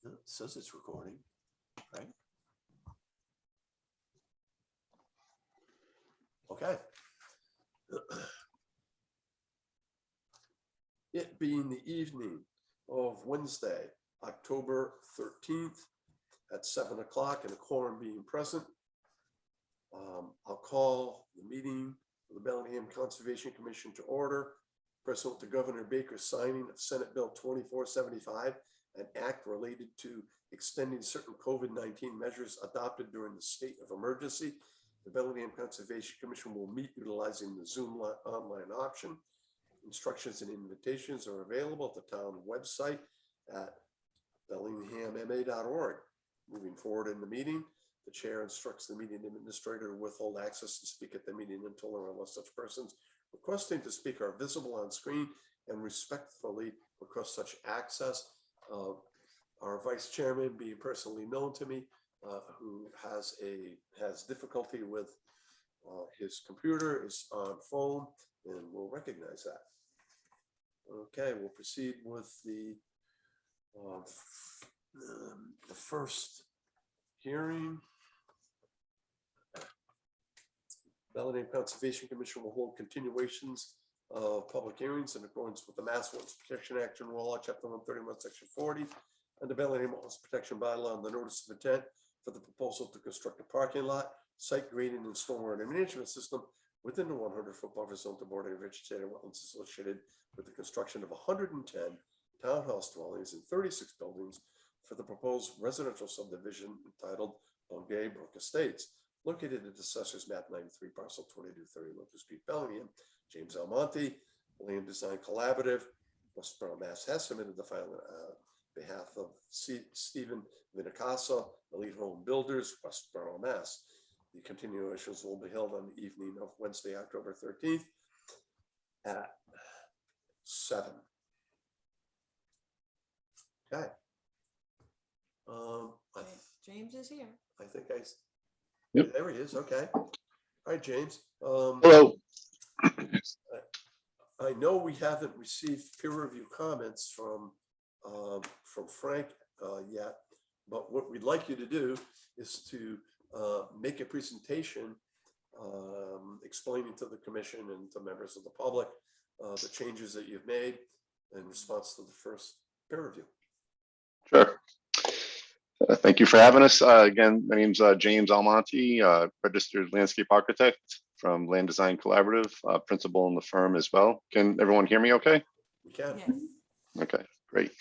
It says it's recording, right? Okay. It being the evening of Wednesday, October 13th at 7 o'clock and a quorum being present, I'll call the meeting of the Bellingham Conservation Commission to order pursuant to Governor Baker's signing of Senate Bill 2475, an act related to extending certain COVID-19 measures adopted during the state of emergency. The Bellingham Conservation Commission will meet utilizing the Zoom online option. Instructions and invitations are available at the town website at bellinghamma.org. Moving forward in the meeting, the chair instructs the meeting administrator to withhold access to speak at the meeting until or unless such persons requesting to speak are visible on screen and respectfully request such access. Our vice chairman, being personally known to me, who has difficulty with his computer, is on phone, and we'll recognize that. Okay, we'll proceed with the first hearing. Bellingham Conservation Commission will hold continuations of public hearings in accordance with the Mass Wetlands Protection Act, General Law, Chapter 131, Section 40, and the Bellingham Wetlands Protection Bylaw, and the notice of intent for the proposal to construct a parking lot, site grading, and stormwater management system within the 100-foot buffer zone to border vegetated wetlands associated with the construction of 110 townhouse dwellings and 36 buildings for the proposed residential subdivision entitled Bungay Brook Estates, located at Assessor's Map 93, Parcel 2230, Locust Street, Bellingham. James Almonte, Land Design Collaborative, Westboro, Mass. has submitted the file on behalf of Stephen Vinicasa, Elite Home Builders, Westboro, Mass. The continuations will be held on the evening of Wednesday, October 13th at 7. Okay. James is here. I think Yep. There he is. Okay. All right, James. Hello. I know we haven't received peer review comments from Frank yet, but what we'd like you to do is to make a presentation explaining to the commission and to members of the public the changes that you've made in response to the first peer review. Sure. Thank you for having us. Again, my name's James Almonte, registered landscape architect from Land Design Collaborative, principal in the firm as well. Can everyone hear me okay? We can. Yes. Okay, great.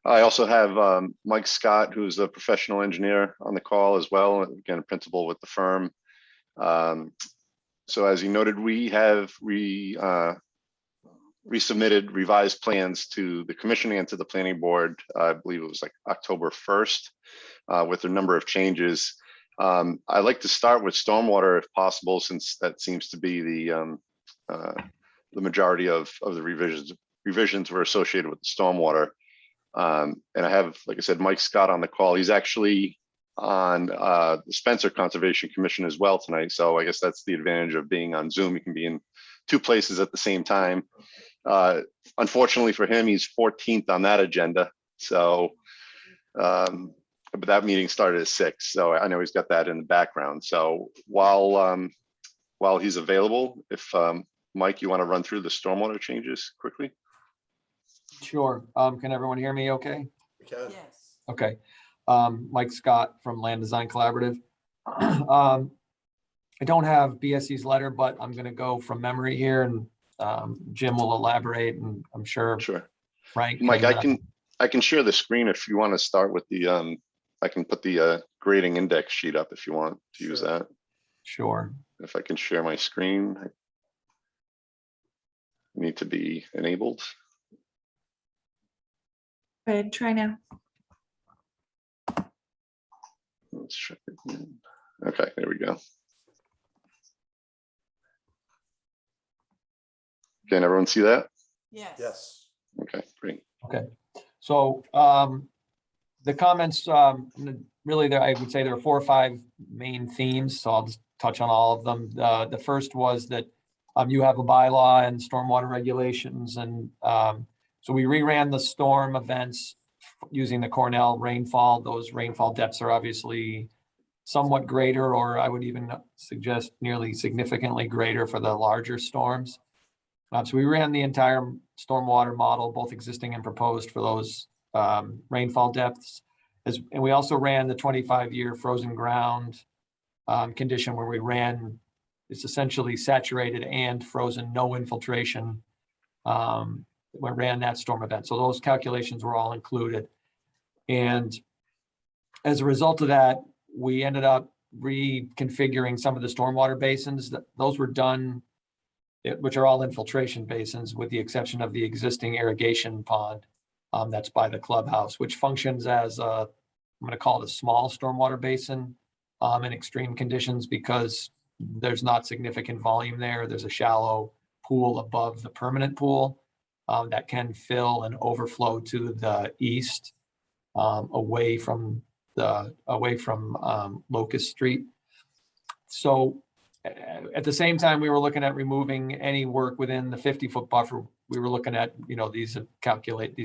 I also have Mike Scott, who's a professional engineer on the call as well, again, a principal with the firm. So as you noted, we have resubmitted revised plans to the commission and to the planning board. I believe it was like October 1st with a number of changes. I'd like to start with stormwater if possible, since that seems to be the majority of the revisions were associated with the stormwater. And I have, like I said, Mike Scott on the call. He's actually on the Spencer Conservation Commission as well tonight. So I guess that's the advantage of being on Zoom. You can be in 2 places at the same time. Unfortunately for him, he's 14th on that agenda. So, but that meeting started at 6. So I know he's got that in the background. So while he's available, if Mike, you want to run through the stormwater changes quickly? Sure. Can everyone hear me okay? We can. Yes. Okay. Mike Scott from Land Design Collaborative. I don't have BSC's letter, but I'm going to go from memory here, and Jim will elaborate, and I'm sure Frank. Mike, I can share the screen if you want to start with the I can put the grading index sheet up if you want to use that. Sure. If I can share my screen, I need to be enabled. Go ahead, try now. Let's check it in. Okay, there we go. Can everyone see that? Yes. Yes. Okay, great. Okay. So the comments, really, I would say there are 4 or 5 main themes. So I'll just touch on all of them. The first was that You have a bylaw and stormwater regulations, and so we reran the storm events using the Cornell rainfall. Those rainfall depths are obviously somewhat greater, or I would even suggest nearly significantly greater for the larger storms. So we ran the entire stormwater model, both existing and proposed, for those rainfall depths. And we also ran the 25-year frozen ground condition, where we ran, it's essentially saturated and frozen, no infiltration. We ran that storm event. So those calculations were all included. And as a result of that, we ended up reconfiguring some of the stormwater basins. Those were done, which are all infiltration basins, with the exception of the existing irrigation pond that's by the clubhouse, which functions as a, I'm going to call it a small stormwater basin in extreme conditions, because there's not significant volume there. There's a shallow pool above the permanent pool that can fill and overflow to the east, away from Locust Street. So at the same time, we were looking at removing any work within the 50-foot buffer. We were looking at, these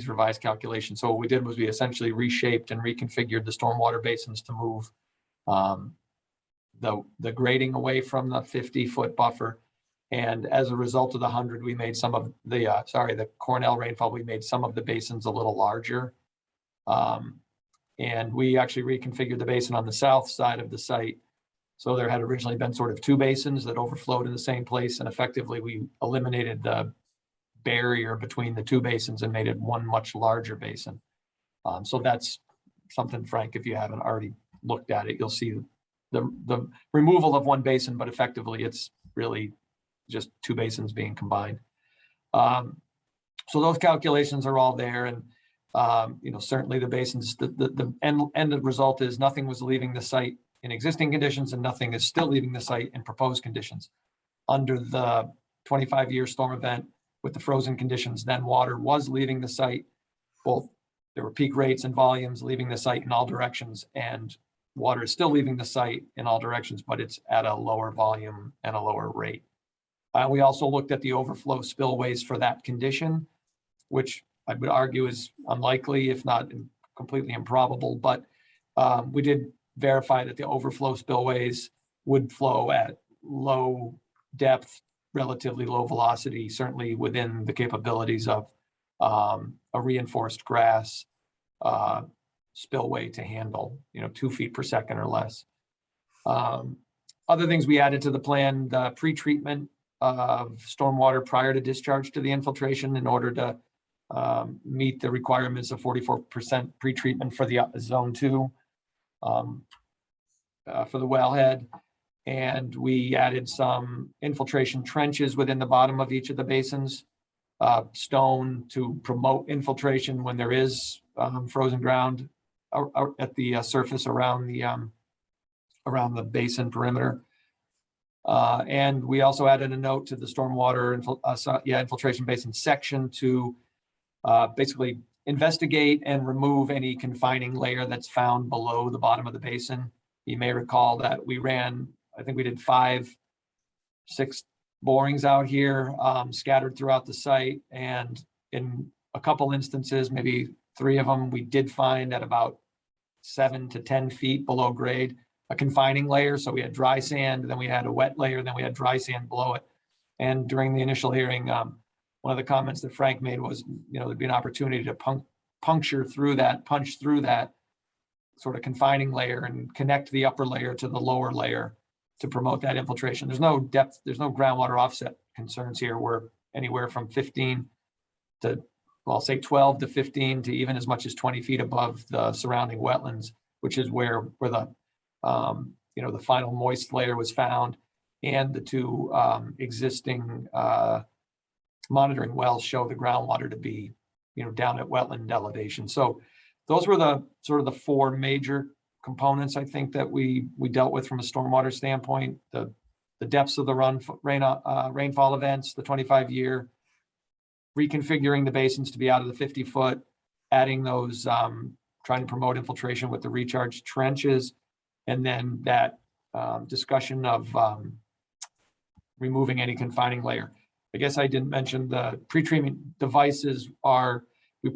revised calculations. So what we did was we essentially reshaped and reconfigured the stormwater basins to move the grading away from the 50-foot buffer. And as a result of the 100, we made some of the Cornell rainfall, we made some of the basins a little larger. And we actually reconfigured the basin on the south side of the site. So there had originally been sort of two basins that overflowed in the same place. And effectively, we eliminated the barrier between the two basins and made it one much larger basin. So that's something, Frank, if you haven't already looked at it, you'll see the removal of one basin, but effectively it's really just two basins being combined. So those calculations are all there. And certainly the basins, the end result is nothing was leaving the site in existing conditions, and nothing is still leaving the site in proposed conditions. Under the 25-year storm event with the frozen conditions, then water was leaving the site. There were peak rates and volumes leaving the site in all directions, and water is still leaving the site in all directions, but it's at a lower volume and a lower rate. We also looked at the overflow spillways for that condition, which I would argue is unlikely, if not completely improbable, but we did verify that the overflow spillways would flow at low depth, relatively low velocity, certainly within the capabilities of a reinforced grass spillway to handle, 2 feet per second or less. Other things we added to the plan, the pre-treatment of stormwater prior to discharge to the infiltration in order to meet the requirements of 44% pre-treatment for the zone 2 for the wellhead. And we added some infiltration trenches within the bottom of each of the basins, stone to promote infiltration when there is frozen ground at the surface around the basin perimeter. And we also added a note to the stormwater infiltration basin section to basically investigate and remove any confining layer that's found below the bottom of the basin. You may recall that we ran, I think we did 5-6 borings out here, scattered throughout the site. And in a couple instances, maybe 3 of them, we did find at about 7 to 10 feet below grade, a confining layer. So we had dry sand, then we had a wet layer, then we had dry sand below it. And during the initial hearing, one of the comments that Frank made was, there'd be an opportunity to punch through that sort of confining layer and connect the upper layer to the lower layer to promote that infiltration. There's no depth, there's no groundwater offset concerns here. We're anywhere from 15 to, well, say 12 to 15 to even as much as 20 feet above the surrounding wetlands, which is where the the final moist layer was found, and the 2 existing monitoring wells show the groundwater to be, down at wetland elevation. So those were the sort of the 4 major components, I think, that we dealt with from a stormwater standpoint: the depths of the rainfall events, the 25-year, reconfiguring the basins to be out of the 50-foot, adding those, trying to promote infiltration with the recharge trenches, and then that discussion of removing any confining layer. I guess I didn't mention the pretreatment devices are,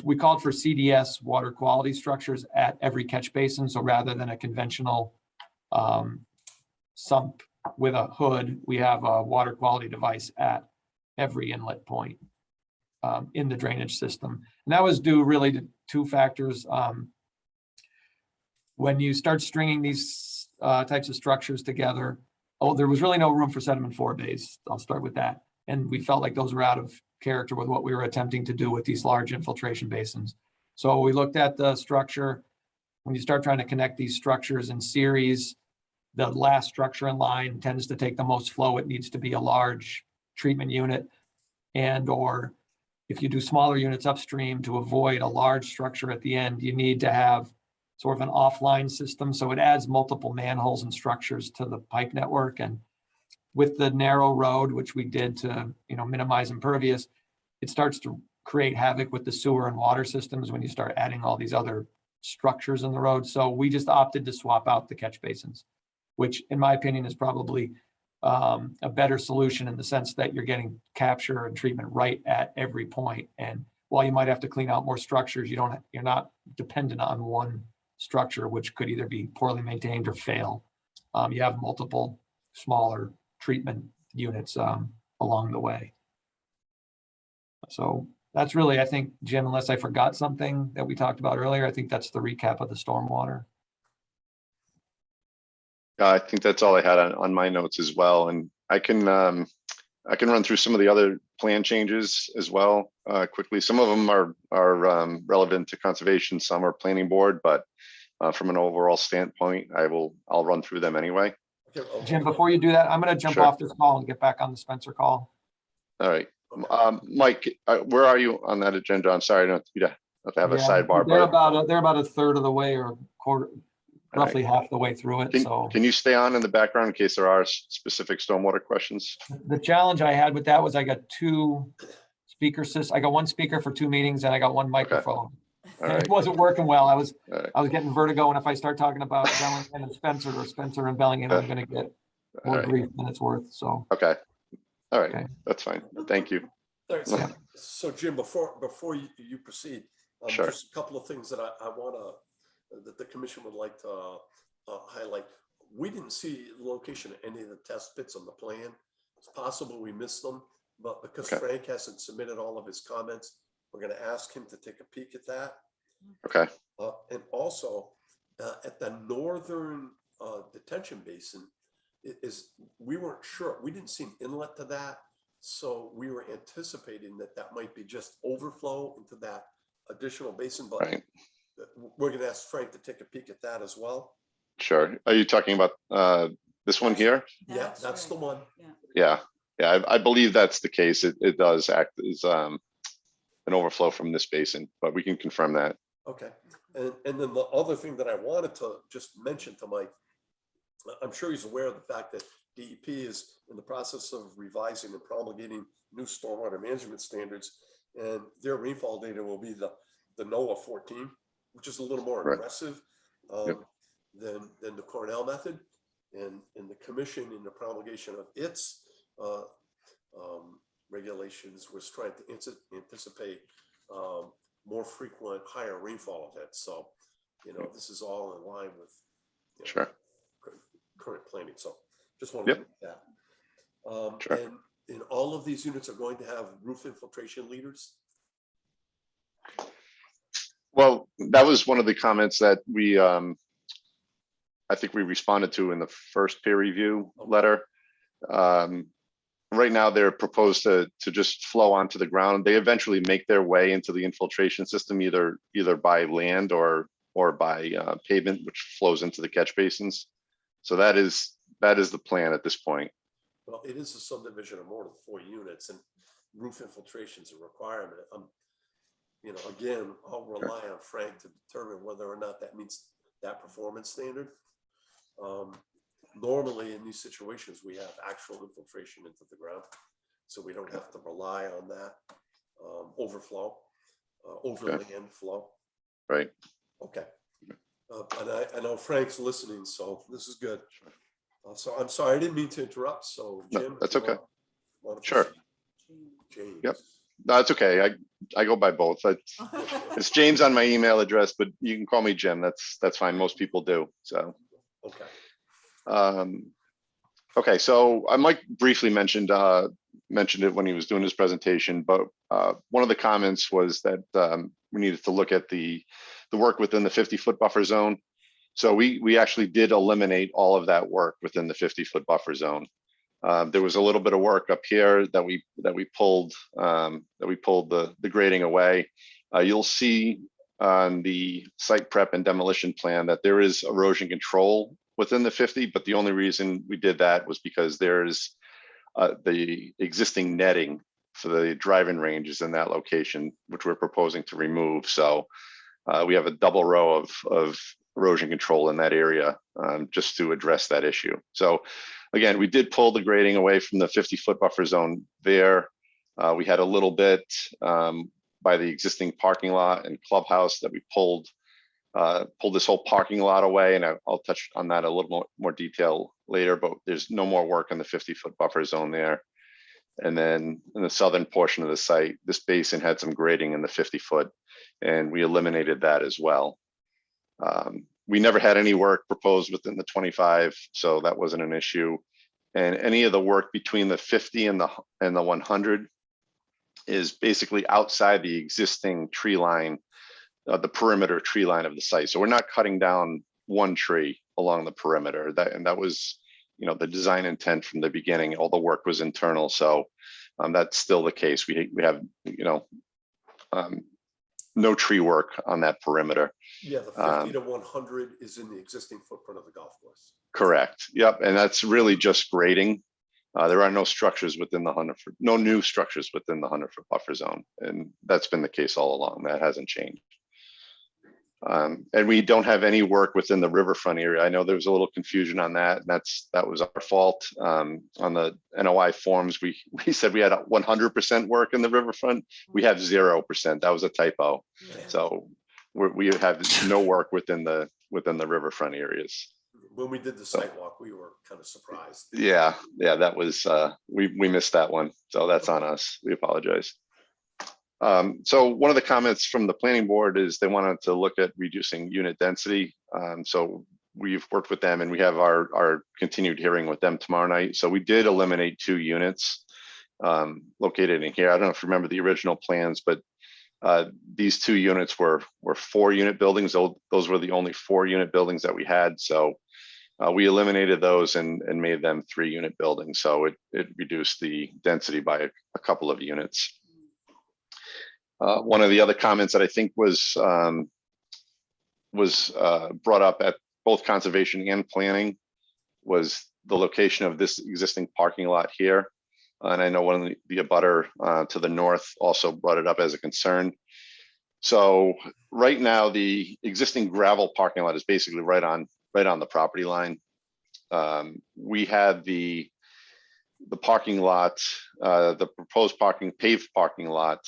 we called for CDS water quality structures at every catch basin. So rather than a conventional sump with a hood, we have a water quality device at every inlet point in the drainage system. And that was due really to two factors. When you start stringing these types of structures together, there was really no room for sediment forebays. I'll start with that. And we felt like those were out of character with what we were attempting to do with these large infiltration basins. So we looked at the structure. When you start trying to connect these structures in series, the last structure in line tends to take the most flow. It needs to be a large treatment unit. And or if you do smaller units upstream to avoid a large structure at the end, you need to have sort of an offline system. So it adds multiple manholes and structures to the pipe network. And with the narrow road, which we did to, minimize impervious, it starts to create havoc with the sewer and water systems when you start adding all these other structures in the road. So we just opted to swap out the catch basins, which in my opinion is probably a better solution in the sense that you're getting capture and treatment right at every point. And while you might have to clean out more structures, you're not dependent on one structure, which could either be poorly maintained or fail. You have multiple smaller treatment units along the way. So that's really, I think, Jim, unless I forgot something that we talked about earlier, I think that's the recap of the stormwater. I think that's all I had on my notes as well. And I can run through some of the other plan changes as well quickly. Some of them are relevant to conservation, some are planning board, but from an overall standpoint, I'll run through them anyway. Jim, before you do that, I'm going to jump off this call and get back on the Spencer call. All right. Mike, where are you on that agenda? I'm sorry, I don't have to have a sidebar. They're about a third of the way or quarter, roughly half the way through it. Can you stay on in the background in case there are specific stormwater questions? The challenge I had with that was I got two speaker systems. I got one speaker for two meetings and I got one microphone. Okay. It wasn't working well. I was getting vertigo, and if I start talking about Bellingham and Spencer or Spencer and Bellingham, I'm going to get more grief than it's worth. So okay, all right, okay. That's fine. Thank you. All right, so Jim, before you proceed, sure. Just a couple of things that I want that the commission would like to highlight. We didn't see the location of any of the test pits on the plan. It's possible we missed them, but because Frank hasn't submitted all of his comments, we're going to ask him to take a peek at that. Okay. And also at the northern detention basin, we weren't sure. We didn't see an inlet to that. So we were anticipating that might be just overflow into that additional basin. But we're going to ask Frank to take a peek at that as well. Sure. Are you talking about this one here? Yeah, that's the one. Yeah. I believe that's the case. It does act as an overflow from this basin, but we can confirm that. Okay. And then the other thing that I wanted to just mention to Mike, I'm sure he's aware of the fact that DEP is in the process of revising and promulgating new stormwater management standards, and their rainfall data will be the NOAA 14, which is a little more aggressive than the Cornell method. And the commission in the promulgation of its regulations was trying to anticipate more frequent, higher rainfall events. So, this is all in line with current planning. So just want to look at that. And all of these units are going to have roof infiltration leaders. Well, that was one of the comments that we, I think we responded to in the first peer review letter. Right now, they're proposed to just flow onto the ground. They eventually make their way into the infiltration system, either by land or by pavement, which flows into the catch basins. So that is the plan at this point. Well, it is a subdivision of more than 4 units, and roof infiltration is a requirement. Again, I'll rely on Frank to determine whether or not that meets that performance standard. Normally in these situations, we have actual infiltration into the ground, so we don't have to rely on that overflow, overland flow. Right. Okay. And I know Frank's listening, so this is good. So I'm sorry, I didn't mean to interrupt. So Jim, no, that's okay. Why don't you Sure. say James? Yep. No, it's okay. I go by both. It's James on my email address, but you can call me Jim. That's fine. Most people do. So, Okay. okay. So Mike briefly mentioned it when he was doing his presentation, but one of the comments was that we needed to look at the work within the 50-foot buffer zone. So we actually did eliminate all of that work within the 50-foot buffer zone. There was a little bit of work up here that we pulled the grading away. You'll see on the site prep and demolition plan that there is erosion control within the 50, but the only reason we did that was because there's the existing netting for the driving ranges in that location, which we're proposing to remove. So we have a double row of erosion control in that area just to address that issue. So again, we did pull the grading away from the 50-foot buffer zone there. We had a little bit by the existing parking lot and clubhouse that we pulled this whole parking lot away, and I'll touch on that a little more detail later, but there's no more work in the 50-foot buffer zone there. And then in the southern portion of the site, this basin had some grading in the 50-foot, and we eliminated that as well. We never had any work proposed within the 25, so that wasn't an issue. And any of the work between the 50 and the 100 is basically outside the existing tree line, the perimeter tree line of the site. So we're not cutting down one tree along the perimeter. That was, the design intent from the beginning. All the work was internal, so that's still the case. We have, no tree work on that perimeter. Yeah, the 50 to 100 is in the existing footprint of the golf course. Correct. Yep, and that's really just grading. There are no structures within the 100-foot, no new structures within the 100-foot buffer zone, and that's been the case all along. That hasn't changed. And we don't have any work within the riverfront area. I know there was a little confusion on that, and that was our fault. On the NOI forms, we said we had 100% work in the riverfront. We have 0%. That was a typo. So we have no work within the riverfront areas. When we did the sidewalk, we were kind of surprised. Yeah, that was we missed that one. So that's on us. We apologize. So one of the comments from the planning board is they wanted to look at reducing unit density. So we've worked with them, and we have our continued hearing with them tomorrow night. So we did eliminate 2 units located in here. I don't know if you remember the original plans, but these 2 units were 4-unit buildings. Those were the only 4-unit buildings that we had. So we eliminated those and made them 3-unit buildings. So it reduced the density by a couple of units. One of the other comments that I think was brought up at both conservation and planning was the location of this existing parking lot here. And I know one of the abutter to the north also brought it up as a concern. So right now, the existing gravel parking lot is basically right on the property line. We had the parking lot, the proposed paved parking lot,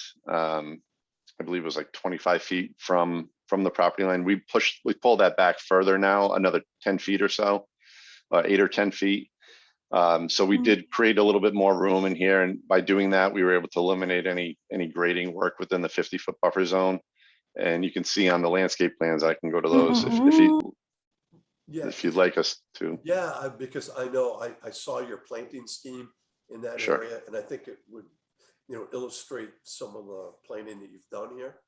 I believe it was like 25 feet from the property line. We pulled that back further now, another 10 feet or so, 8 or 10 feet. So we did create a little bit more room in here, and by doing that, we were able to eliminate any grading work within the 50-foot buffer zone. And you can see on the landscape plans, I can go to those if you'd like us to. Yeah, because I know I saw your planting scheme in that Sure. area, and I think it would, illustrate some of the planting that you've done here.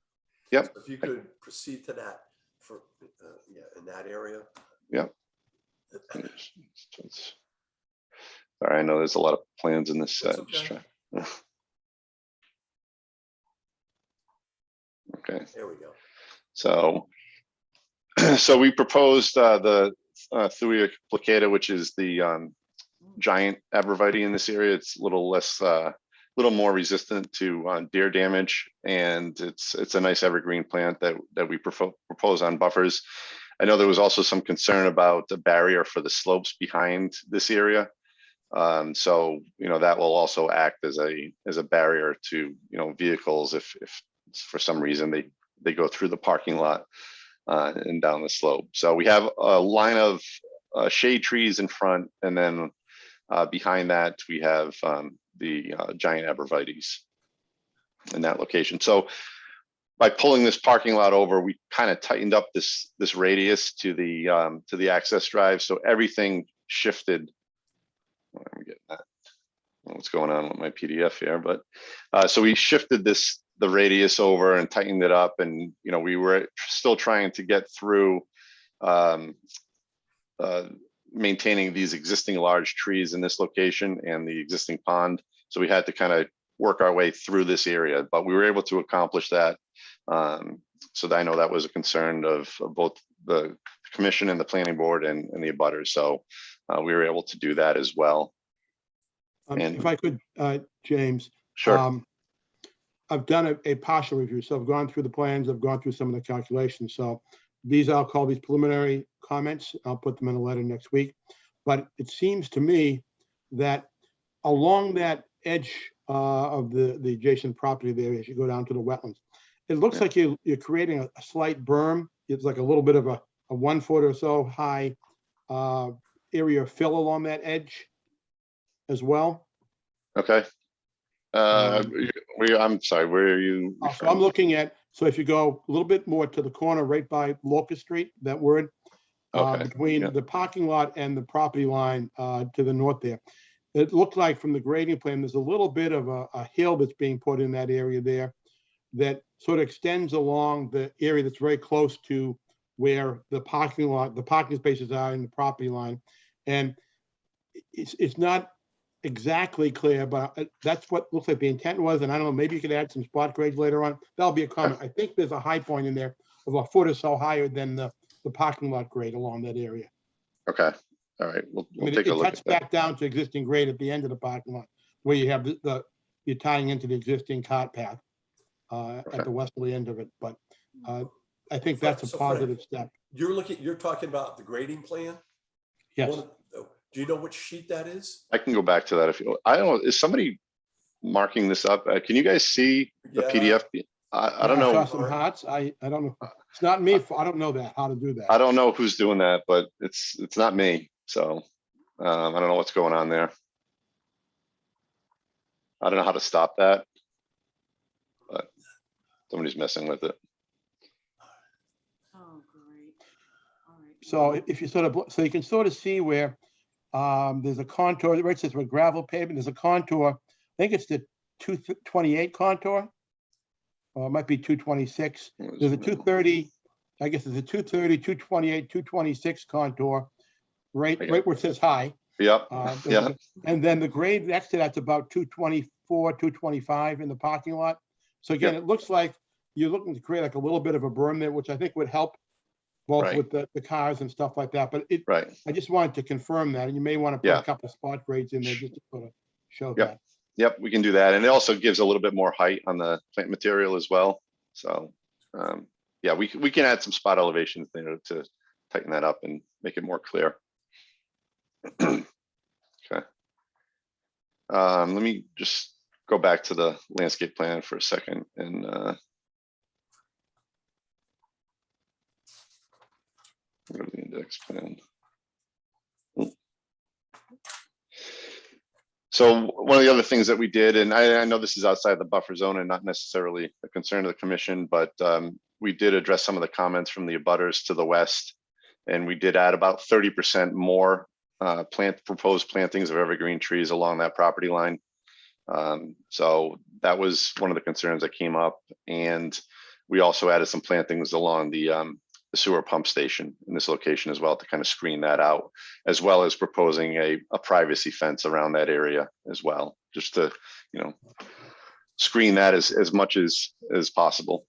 Yep. So if you could proceed to that for, in that area. Yep. Sorry, I know there's a lot of plans in this set. Okay. Okay. There we go. So we proposed the Thuya plicata, which is the giant arborvitae in this area. It's a little less, little more resistant to deer damage, and it's a nice evergreen plant that we propose on buffers. I know there was also some concern about a barrier for the slopes behind this area. So that will also act as a barrier to vehicles if for some reason they go through the parking lot and down the slope. So we have a line of shade trees in front, and then behind that we have the giant arborvitaes in that location. So by pulling this parking lot over, we kind of tightened up this radius to the access drive. So everything shifted. I'm getting that. I don't know what's going on with my PDF here, but so we shifted the radius over and tightened it up, and we were still trying to get through maintaining these existing large trees in this location and the existing pond. So we had to kind of work our way through this area, but we were able to accomplish that. So I know that was a concern of both the commission and the planning board and the abutters. So we were able to do that as well. And if I could, James. Sure. I've done a partial review, so I've gone through the plans, I've gone through some of the calculations. So these, I'll call these preliminary comments. I'll put them in a letter next week. But it seems to me that along that edge of the adjacent property there, as you go down to the wetlands, it looks like you're creating a slight berm. It's like a little bit of a 1 foot or so high area of fill along that edge as well. Okay. I'm sorry, where are you? So I'm looking at, so if you go a little bit more to the corner right by Locust Street, that word, between the parking lot and the property line to the north there. It looked like from the grading plan, there's a little bit of a hill that's being put in that area there that sort of extends along the area that's very close to where the parking spaces are in the property line. And it's not exactly clear, but that's what looks like the intent was. And I don't know, maybe you could add some spot grades later on. That'll be a comment. I think there's a high point in there of a foot or so higher than the parking lot grade along that area. Okay. All right. We'll take a look. It cuts back down to existing grade at the end of the parking lot where you have you're tying into the existing cart path at the westerly end of it. But I think that's a positive step. You're talking about the grading plan? Yes. Do you know which sheet that is? I can go back to that if you. I don't know. Is somebody marking this up? Can you guys see the PDF? I don't know. I saw some hearts. I don't know. It's not me. I don't know how to do that. I don't know who's doing that, but it's not me. So I don't know what's going on there. I don't know how to stop that, but somebody's messing with it. Oh, great. All right. So if you so you can sort of see where there's a contour, right? It says with gravel pavement, there's a contour. I think it's the 228 contour, or it might be 226. There's a 230, I guess there's a 230, 228, 226 contour, right where it says high. Yep. Yeah. And then the grade next to that's about 224, 225 in the parking lot. So again, it looks like you're looking to create like a little bit of a berm there, which I think would help both with the cars and stuff like that. But I just wanted to confirm that, and you may want to put a couple of spot grades in there just to sort of show that. Yep, we can do that. And it also gives a little bit more height on the plant material as well. So yeah, we can add some spot elevations there to tighten that up and make it more clear. Okay. Let me just go back to the landscape plan for a second and go to the index plan. So one of the other things that we did, and I know this is outside the buffer zone and not necessarily a concern of the commission, but we did address some of the comments from the abutters to the west, and we did add about 30% more proposed plantings of evergreen trees along that property line. So that was one of the concerns that came up, and we also added some plantings along the sewer pump station in this location as well to kind of screen that out, as well as proposing a privacy fence around that area as well, just to screen that as much as possible.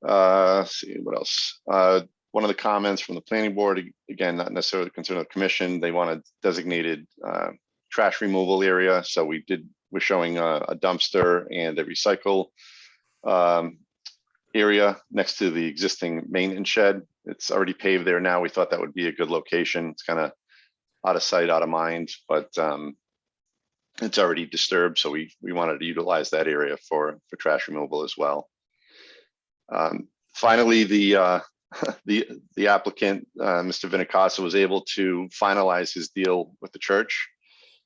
Let's see what else. One of the comments from the planning board, again, not necessarily concerned of the commission, they wanted designated trash removal area. So we're showing a dumpster and a recycle area next to the existing maintenance shed. It's already paved there now. We thought that would be a good location. It's kind of out of sight, out of mind, but it's already disturbed. So we wanted to utilize that area for trash removal as well. Finally, the applicant, Mr. Vinicasa, was able to finalize his deal with the church.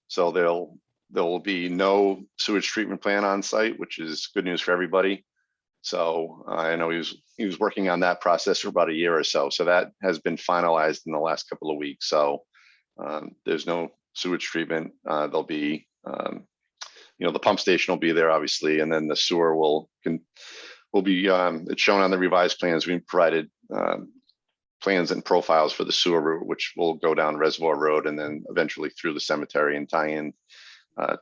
So they'll There will be no sewage treatment plant on site, which is good news for everybody. So I know he was working on that process for about a year or so. So that has been finalized in the last couple of weeks. So there's no sewage treatment. There'll be, the pump station will be there, obviously, and then the sewer will be, it's shown on the revised plans. We provided plans and profiles for the sewer route, which will go down Reservoir Road and then eventually through the cemetery and tie in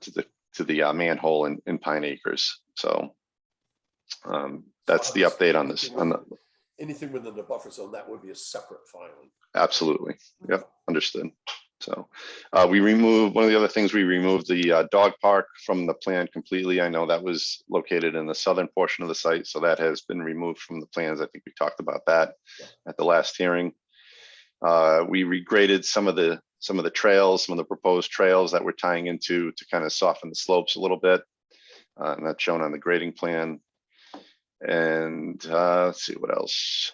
to the manhole in Pine Acres. So that's the update on this. Anything within the buffer zone, that would be a separate filing. Absolutely. Yep. Understood. So we removed, one of the other things, we removed the dog park from the plan completely. I know that was located in the southern portion of the site, so that has been removed from the plans. I think we talked about that at the last hearing. We regraded some of the trails, some of the proposed trails that we're tying into to kind of soften the slopes a little bit. And that's shown on the grading plan. And let's see what else.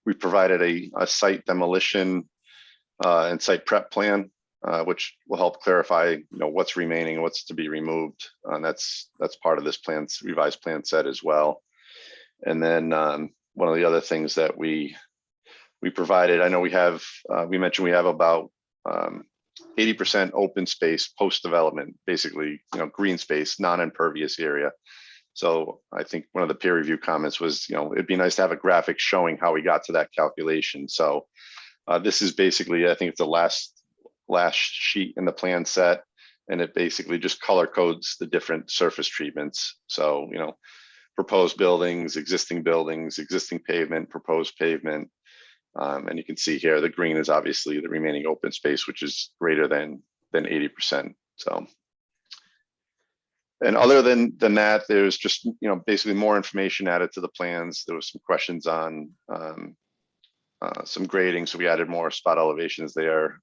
We provided a site demolition and site prep plan, which will help clarify, what's remaining, what's to be removed. And that's part of this revised plan set as well. And then one of the other things that we provided, I know we mentioned we have about 80% open space post-development, basically, green space, non-impervious area. So I think one of the peer review comments was, it'd be nice to have a graphic showing how we got to that calculation. So this is basically, I think it's the last sheet in the plan set, and it basically just color codes the different surface treatments. So, proposed buildings, existing pavement, proposed pavement. And you can see here, the green is obviously the remaining open space, which is greater than 80%. So, and other than that, there's just, basically more information added to the plans. There was some questions on some grading, so we added more spot elevations there,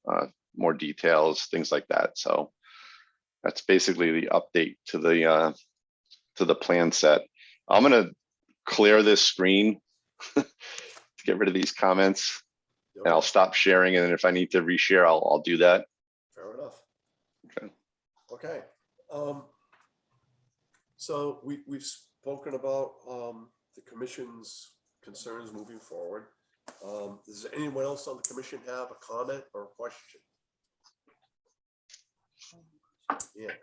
more details, things like that. So that's basically the update to the plan set. I'm gonna clear this screen to get rid of these comments, and I'll stop sharing. And if I need to reshare, I'll do that. Fair enough. Okay. Okay. So we've spoken about the commission's concerns moving forward. Does anyone else on the commission have a comment or a question? Yeah.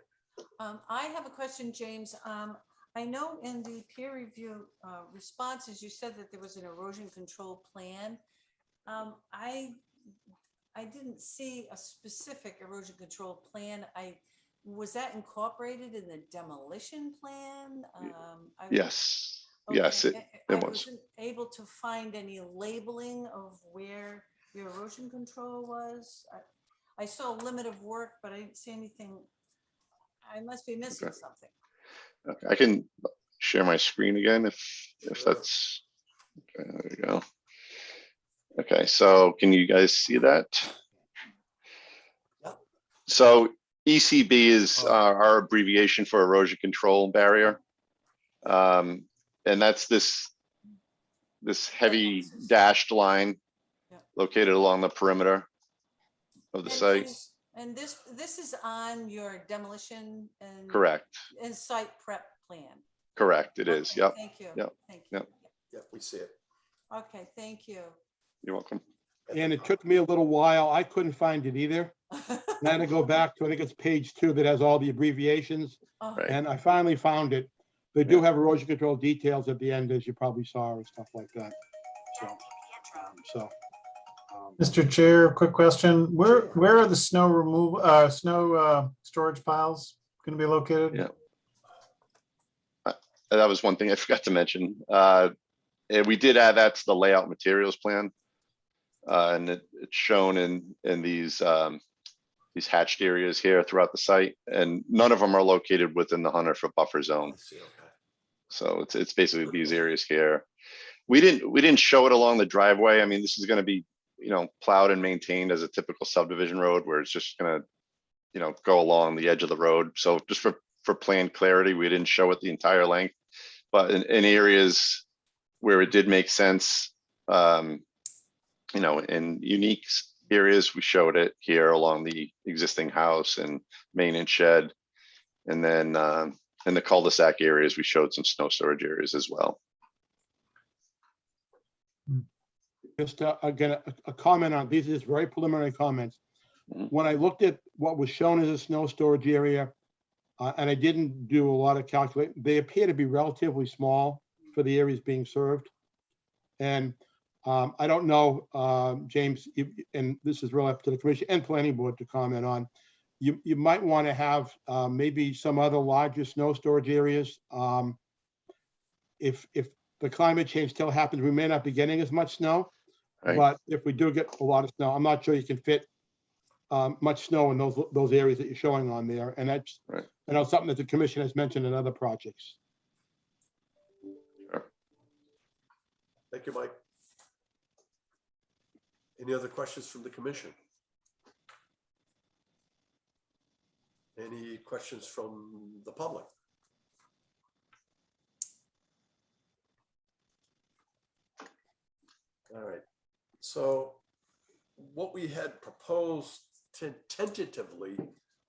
I have a question, James. I know in the peer review responses, you said that there was an erosion control plan. I didn't see a specific erosion control plan. Was that incorporated in the demolition plan? Yes. Okay. Yes, it I was. wasn't able to find any labeling of where the erosion control was. I saw limit of work, but I didn't see anything. I must be missing something. Okay, I can share my screen again if that's okay. There we go. Okay, so can you guys see that? Yep. So ECB is our abbreviation for erosion control barrier. And that's this heavy dashed line located along the perimeter of the site. And this is on your demolition and Correct. and site prep plan. Correct. It is. Yep. Thank you. Yep. Thank you. Yep. Yeah, we see it. Okay, thank you. You're welcome. And it took me a little while. I couldn't find it either. And I had to go back to, I think it's page 2 that has all the abbreviations. Right. And I finally found it. They do have erosion control details at the end, as you probably saw, and stuff like that. So, Mr. Chair, quick question. Where are the snow storage piles going to be located? Yeah. That was one thing I forgot to mention. And we did add that to the layout materials plan. And it's shown in these hatched areas here throughout the site, and none of them are located within the 100-foot buffer zone. I see, okay. So it's basically these areas here. We didn't show it along the driveway. I mean, this is going to be, plowed and maintained as a typical subdivision road where it's just going to, go along the edge of the road. So just for plan clarity, we didn't show it the entire length, but in areas where it did make sense, in unique areas, we showed it here along the existing house and main and shed. And then in the cul-de-sac areas, we showed some snow storage areas as well. Just again, a comment on, these are just very preliminary comments. Mhm. When I looked at what was shown as a snow storage area, and I didn't do a lot of calculating, they appear to be relatively small for the areas being served. And I don't know, James, and this is really up to the commission and planning board to comment on. You might want to have maybe some other larger snow storage areas. If the climate change still happens, we may not be getting as much snow. Right. But if we do get a lot of snow, I'm not sure you can fit much snow in those areas that you're showing on there. And that's, Right. I know, something that the commission has mentioned in other projects. Sure. Thank you, Mike. Any other questions from the commission? Any questions from the public? All right. So what we had proposed tentatively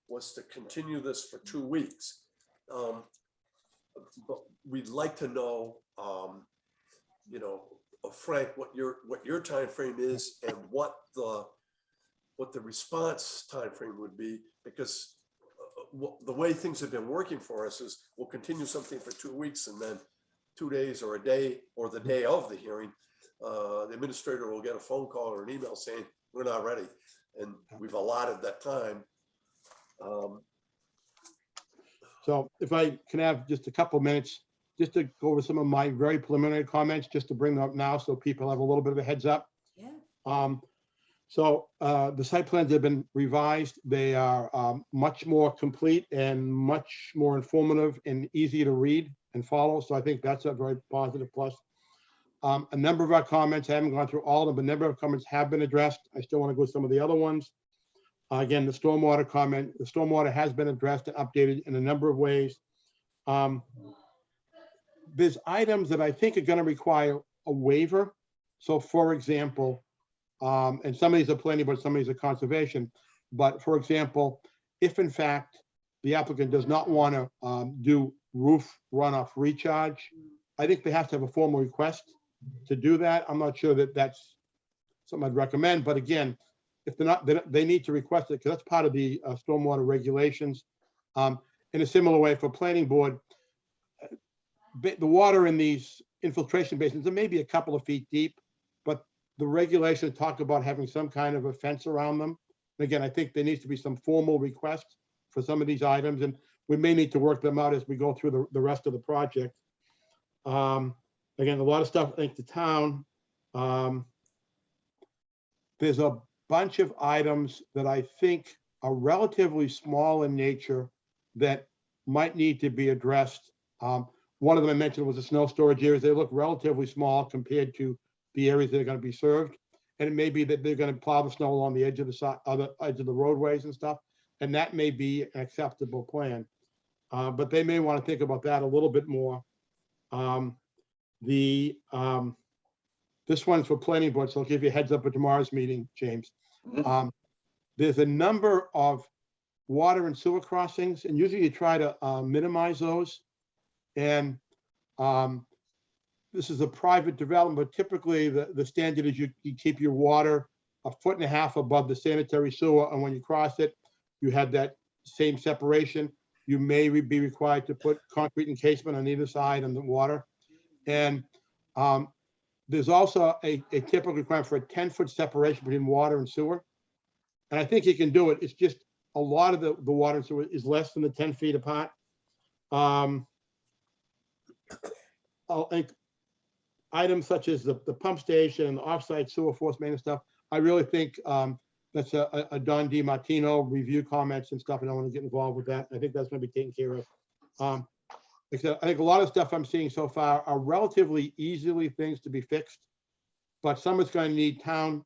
was to continue this for 2 weeks. But we'd like to know, you know, Frank, what your time frame is and what the response time frame would be, because the way things have been working for us is we'll continue something for 2 weeks, and then 2 days or a day or the day of the hearing, the administrator will get a phone call or an email saying, we're not ready. And we've allotted that time. So if I can have just a couple minutes, just to go over some of my very preliminary comments, just to bring them up now so people have a little bit of a heads up. Yeah. So the site plans have been revised. They are much more complete and much more informative and easy to read and follow. So I think that's a very positive plus. A number of our comments, I haven't gone through all of them, but a number of comments have been addressed. I still want to go with some of the other ones. Again, the stormwater comment, the stormwater has been addressed and updated in a number of ways. There's items that I think are going to require a waiver. So for example, and some of these are planning, but some of these are conservation. But for example, if in fact the applicant does not want to do roof runoff recharge, I think they have to have a formal request to do that. I'm not sure that that's something I'd recommend, but again, if they're not, they need to request it because that's part of the stormwater regulations. In a similar way for planning board, the water in these infiltration basins, it may be a couple of feet deep, but the regulations talk about having some kind of a fence around them. And again, I think there needs to be some formal request for some of these items, and we may need to work them out as we go through the rest of the project. Again, a lot of stuff, I think the town, there's a bunch of items that I think are relatively small in nature that might need to be addressed. One of them I mentioned was the snow storage areas. They look relatively small compared to the areas that are going to be served. And it may be that they're going to plow the snow along the edge of the side, other edge of the roadways and stuff. And that may be an acceptable plan. But they may want to think about that a little bit more. This one's for planning board, so I'll give you a heads up at tomorrow's meeting, James. There's a number of water and sewer crossings, and usually you try to minimize those. And this is a private development, but typically the standard is you keep your water 1.5 feet above the sanitary sewer, and when you cross it, you have that same separation. You may be required to put concrete encasement on either side on the water. And there's also a typical requirement for a 10-foot separation between water and sewer. And I think you can do it. It's just a lot of the water and sewer is less than the 10 feet apart. I think items such as the pump station, the offsite sewer force main and stuff, I really think that's a Don DiMartino review comments and stuff. I don't want to get involved with that. I think that's going to be taken care of. I think a lot of stuff I'm seeing so far are relatively easily things to be fixed, but some is going to need town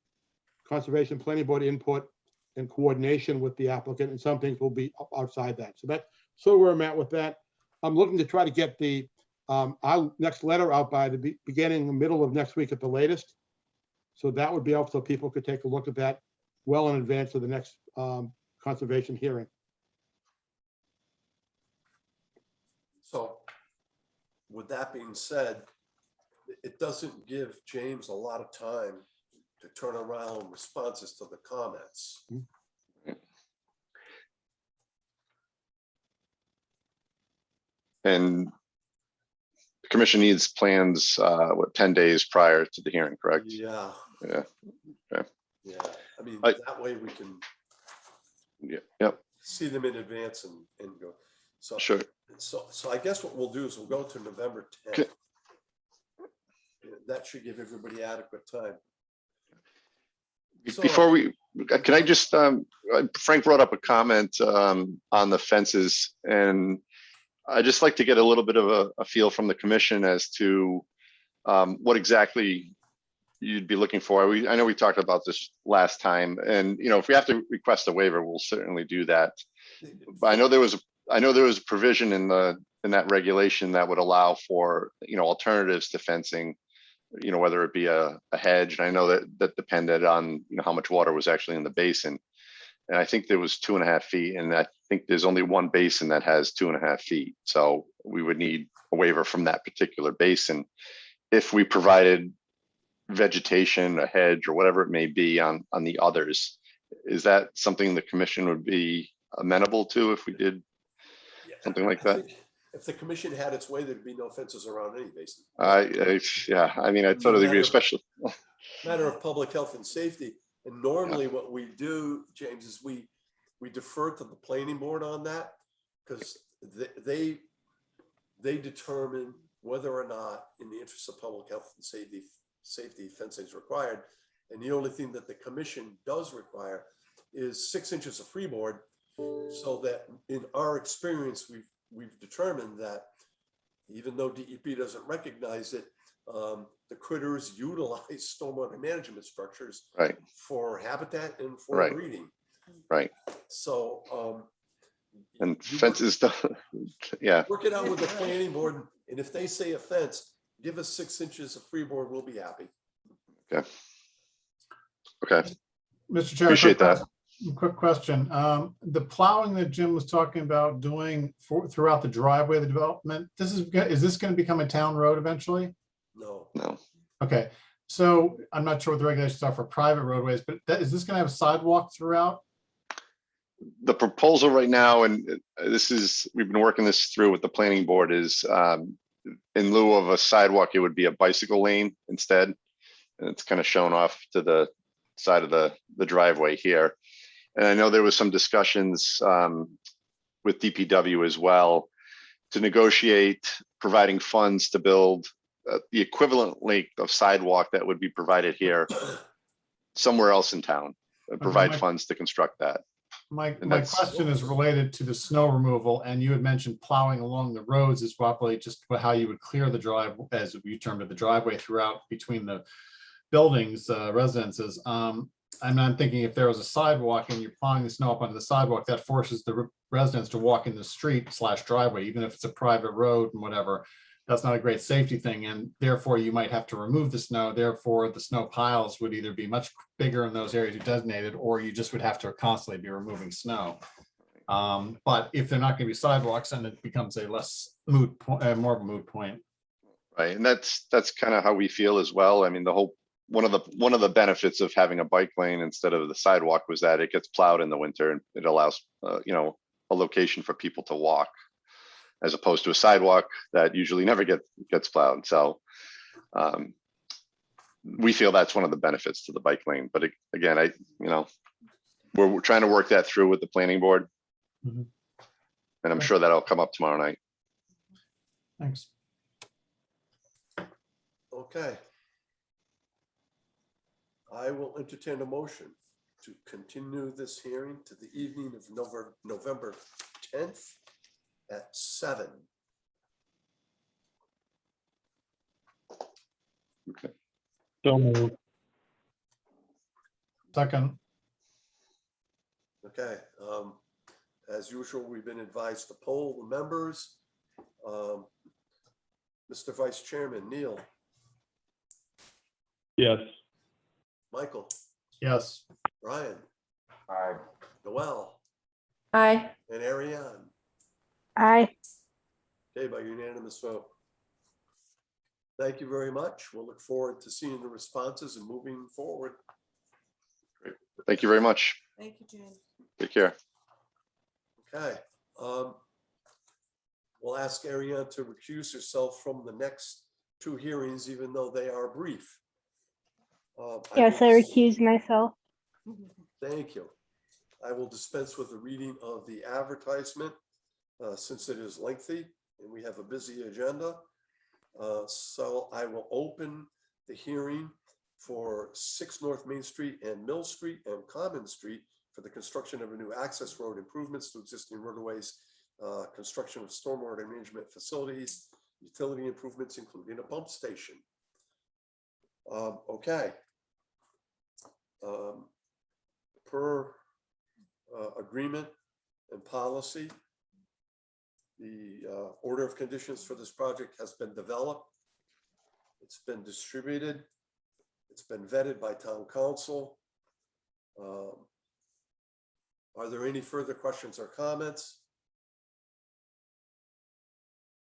conservation planning board input and coordination with the applicant, and some things will be outside that. So that's sort of where I'm at with that. I'm looking to try to get the our next letter out by the beginning, the middle of next week at the latest. So that would be helpful, so people could take a look at that well in advance of the next conservation hearing. So with that being said, it doesn't give James a lot of time to turn around responses to the comments. And the commission needs plans, 10 days prior to the hearing, correct? Yeah. Yeah. Okay. Yeah, I mean, I- that way we can Yeah, yep, see them in advance and go. So, sure. so I guess what we'll do is we'll go to November 10th. Okay. That should give everybody adequate time. So- Before we, can I just, Frank brought up a comment on the fences, and I'd just like to get a little bit of a feel from the commission as to what exactly you'd be looking for. I know we talked about this last time, and if we have to request a waiver, we'll certainly do that. But I know there was a provision in that regulation that would allow for alternatives to fencing, whether it be a hedge. And I know that depended on how much water was actually in the basin. And I think there was 2.5 feet, and I think there's only one basin that has 2.5 feet. So we would need a waiver from that particular basin if we provided vegetation, a hedge, or whatever it may be on the others. Is that something the commission would be amenable to if we did something like that? If the commission had its way, there'd be no fences around any basin. Yeah, I mean, I totally agree, especially. Matter of public health and safety. And normally what we do, James, is we defer to the planning board on that, because they determine whether or not, in the interest of public health and safety fencing is required. And the only thing that the commission does require is 6 inches of freeboard, so that in our experience, we've determined that even though DEP doesn't recognize it, the critters utilize stormwater management structures Right. for habitat and for Right. breeding. Right. So And you fences, yeah, work it out with the planning board, and if they say a fence, give us 6 inches of freeboard, we'll be happy. okay. Mr. Chair. Appreciate that. Quick question. The plowing that Jim was talking about doing throughout the driveway of the development, is this going to become a town road eventually? No. No, Okay, so I'm not sure what the regulations are for private roadways, but is this going to have a sidewalk throughout? the proposal right now, and we've been working this through with the planning board, is in lieu of a sidewalk, it would be a bicycle lane instead. And it's kind of shown off to the side of the driveway here. And I know there was some discussions with DPW as well to negotiate providing funds to build the equivalent length of sidewalk that would be provided here somewhere else in town, provide funds to construct that. My And that's- question is related to the snow removal, and you had mentioned plowing along the roads is probably just how you would clear the drive, as you termed it, the driveway throughout between the buildings, residences. I'm thinking if there was a sidewalk and you're plowing the snow up onto the sidewalk, that forces the residents to walk in the street / driveway, even if it's a private road and whatever. That's not a great safety thing, and therefore you might have to remove the snow. Therefore, the snow piles would either be much bigger in those areas you designated, or you just would have to constantly be removing snow. But if they're not going to be sidewalks, then it becomes a less moot point, more of a moot point. Right, and that's kind of how we feel as well. I mean, one of the benefits of having a bike lane instead of the sidewalk was that it gets plowed in the winter, and it allows a location for people to walk, as opposed to a sidewalk that usually never gets plowed. So we feel that's one of the benefits to the bike lane. But again, we're trying to work that through with the planning board. Mhm. And I'm sure that'll come up tomorrow night. Thanks. Okay. I will entertain a motion to continue this hearing to the evening of November 10th at 7. So moved. Second. Okay. As usual, we've been advised to poll the members. Mr. Vice Chairman, Neil, Yes. Michael, Yes. Ryan, Aye. Noel, Aye. and Ariane. Aye. Okay, by unanimous vote. Thank you very much. We'll look forward to seeing the responses and moving forward. Thank you very much. Thank you, James. Take care. Okay. We'll ask Ariane to recuse herself from the next two hearings, even though they are brief. Yes, I recuse myself. Thank you. I will dispense with the reading of the advertisement since it is lengthy and we have a busy agenda. So I will open the hearing for 6 North Main Street and Mill Street and Common Street for the construction of a new access road, improvements to existing roadways, construction of stormwater management facilities, utility improvements, including a pump station. Okay. Per agreement and policy, the order of conditions for this project has been developed. It's been distributed. It's been vetted by town council. Are there any further questions or comments?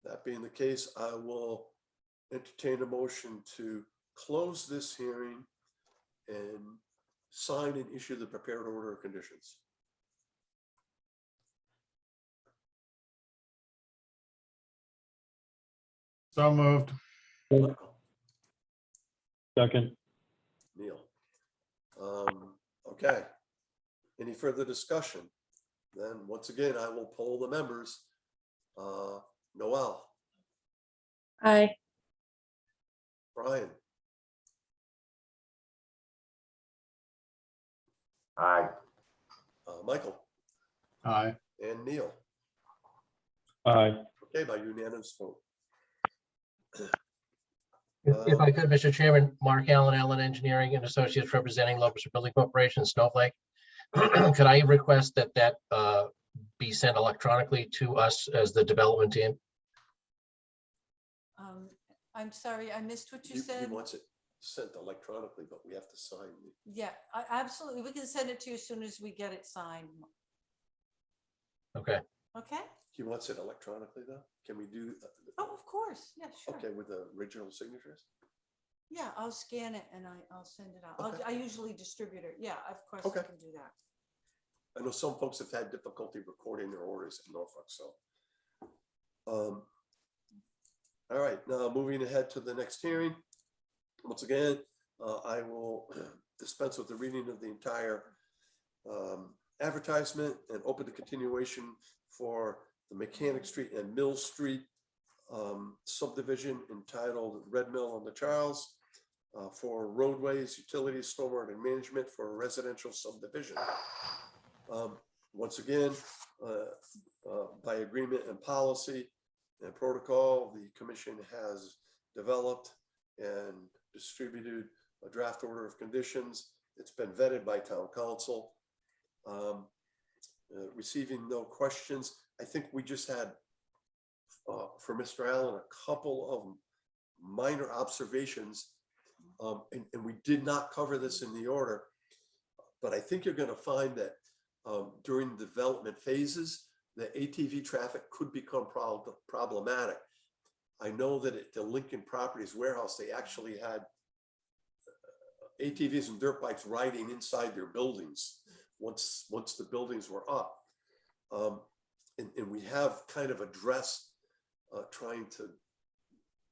That being the case, I will entertain a motion to close this hearing and sign and issue the prepared order of conditions. So moved. Michael, Second. Neil. Okay. Any further discussion? Then once again, I will poll the members. Noel, Aye. Brian, Aye. Michael, Aye. and Neil. Aye. Okay, by unanimous vote. If I could, Mr. Chairman, Mark Allen Engineering and Associates representing Locust Building Corporation, Snowflake. Could I request that be sent electronically to us as the development team? I'm sorry, I missed what you He said. wants it sent electronically, but we have to sign it. Yeah, absolutely. We can send it to you as soon as we get it signed. Okay. Okay? He wants it electronically though? Can we do? Oh, of course. Yeah, sure. Okay, with the original signatures? Yeah, I'll scan it and I'll send it out. Okay. I usually distribute it. Yeah, of course Okay. I can do that. I know some folks have had difficulty recording their orders in Norfolk, so. All right, now moving ahead to the next hearing. Once again, I will dispense with the reading of the entire advertisement and open the continuation for the Mechanic Street and Mill Street subdivision entitled Red Mill on the Charles for roadways, utilities, stormwater and management for a residential subdivision. Once again, by agreement and policy and protocol, the commission has developed and distributed a draft order of conditions. It's been vetted by town council. Receiving no questions. I think we just had for Mr. Allen a couple of minor observations, and we did not cover this in the order, but I think you're going to find that during development phases, the ATV traffic could become problematic. I know that at the Lincoln Properties warehouse, they actually had ATVs and dirt bikes riding inside their buildings once the buildings were up. And we have kind of addressed trying to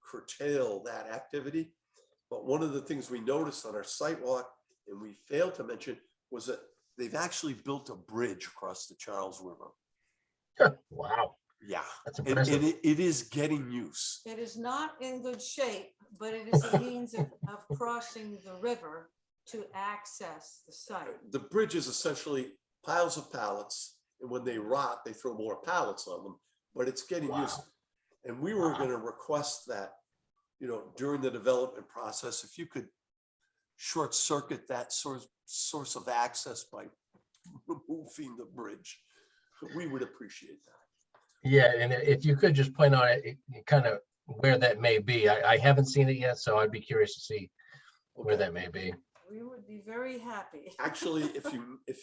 curtail that activity. But one of the things we noticed on our site walk, and we failed to mention, was that they've actually built a bridge across the Charles River. Wow, Yeah, that's and impressive. it is getting use. It is not in good shape, but it is a means of crossing the river to access the site. The bridge is essentially piles of pallets, and when they rot, they throw more pallets on them, but it's getting Wow. used. And we were going to request that, you know, during the development process, if you could short circuit that source of access by removing the bridge, we would appreciate that. Yeah, and if you could just point out kind of where that may be. I haven't seen it yet, so I'd be curious to see where Okay. that may be. We would be very happy. Actually, if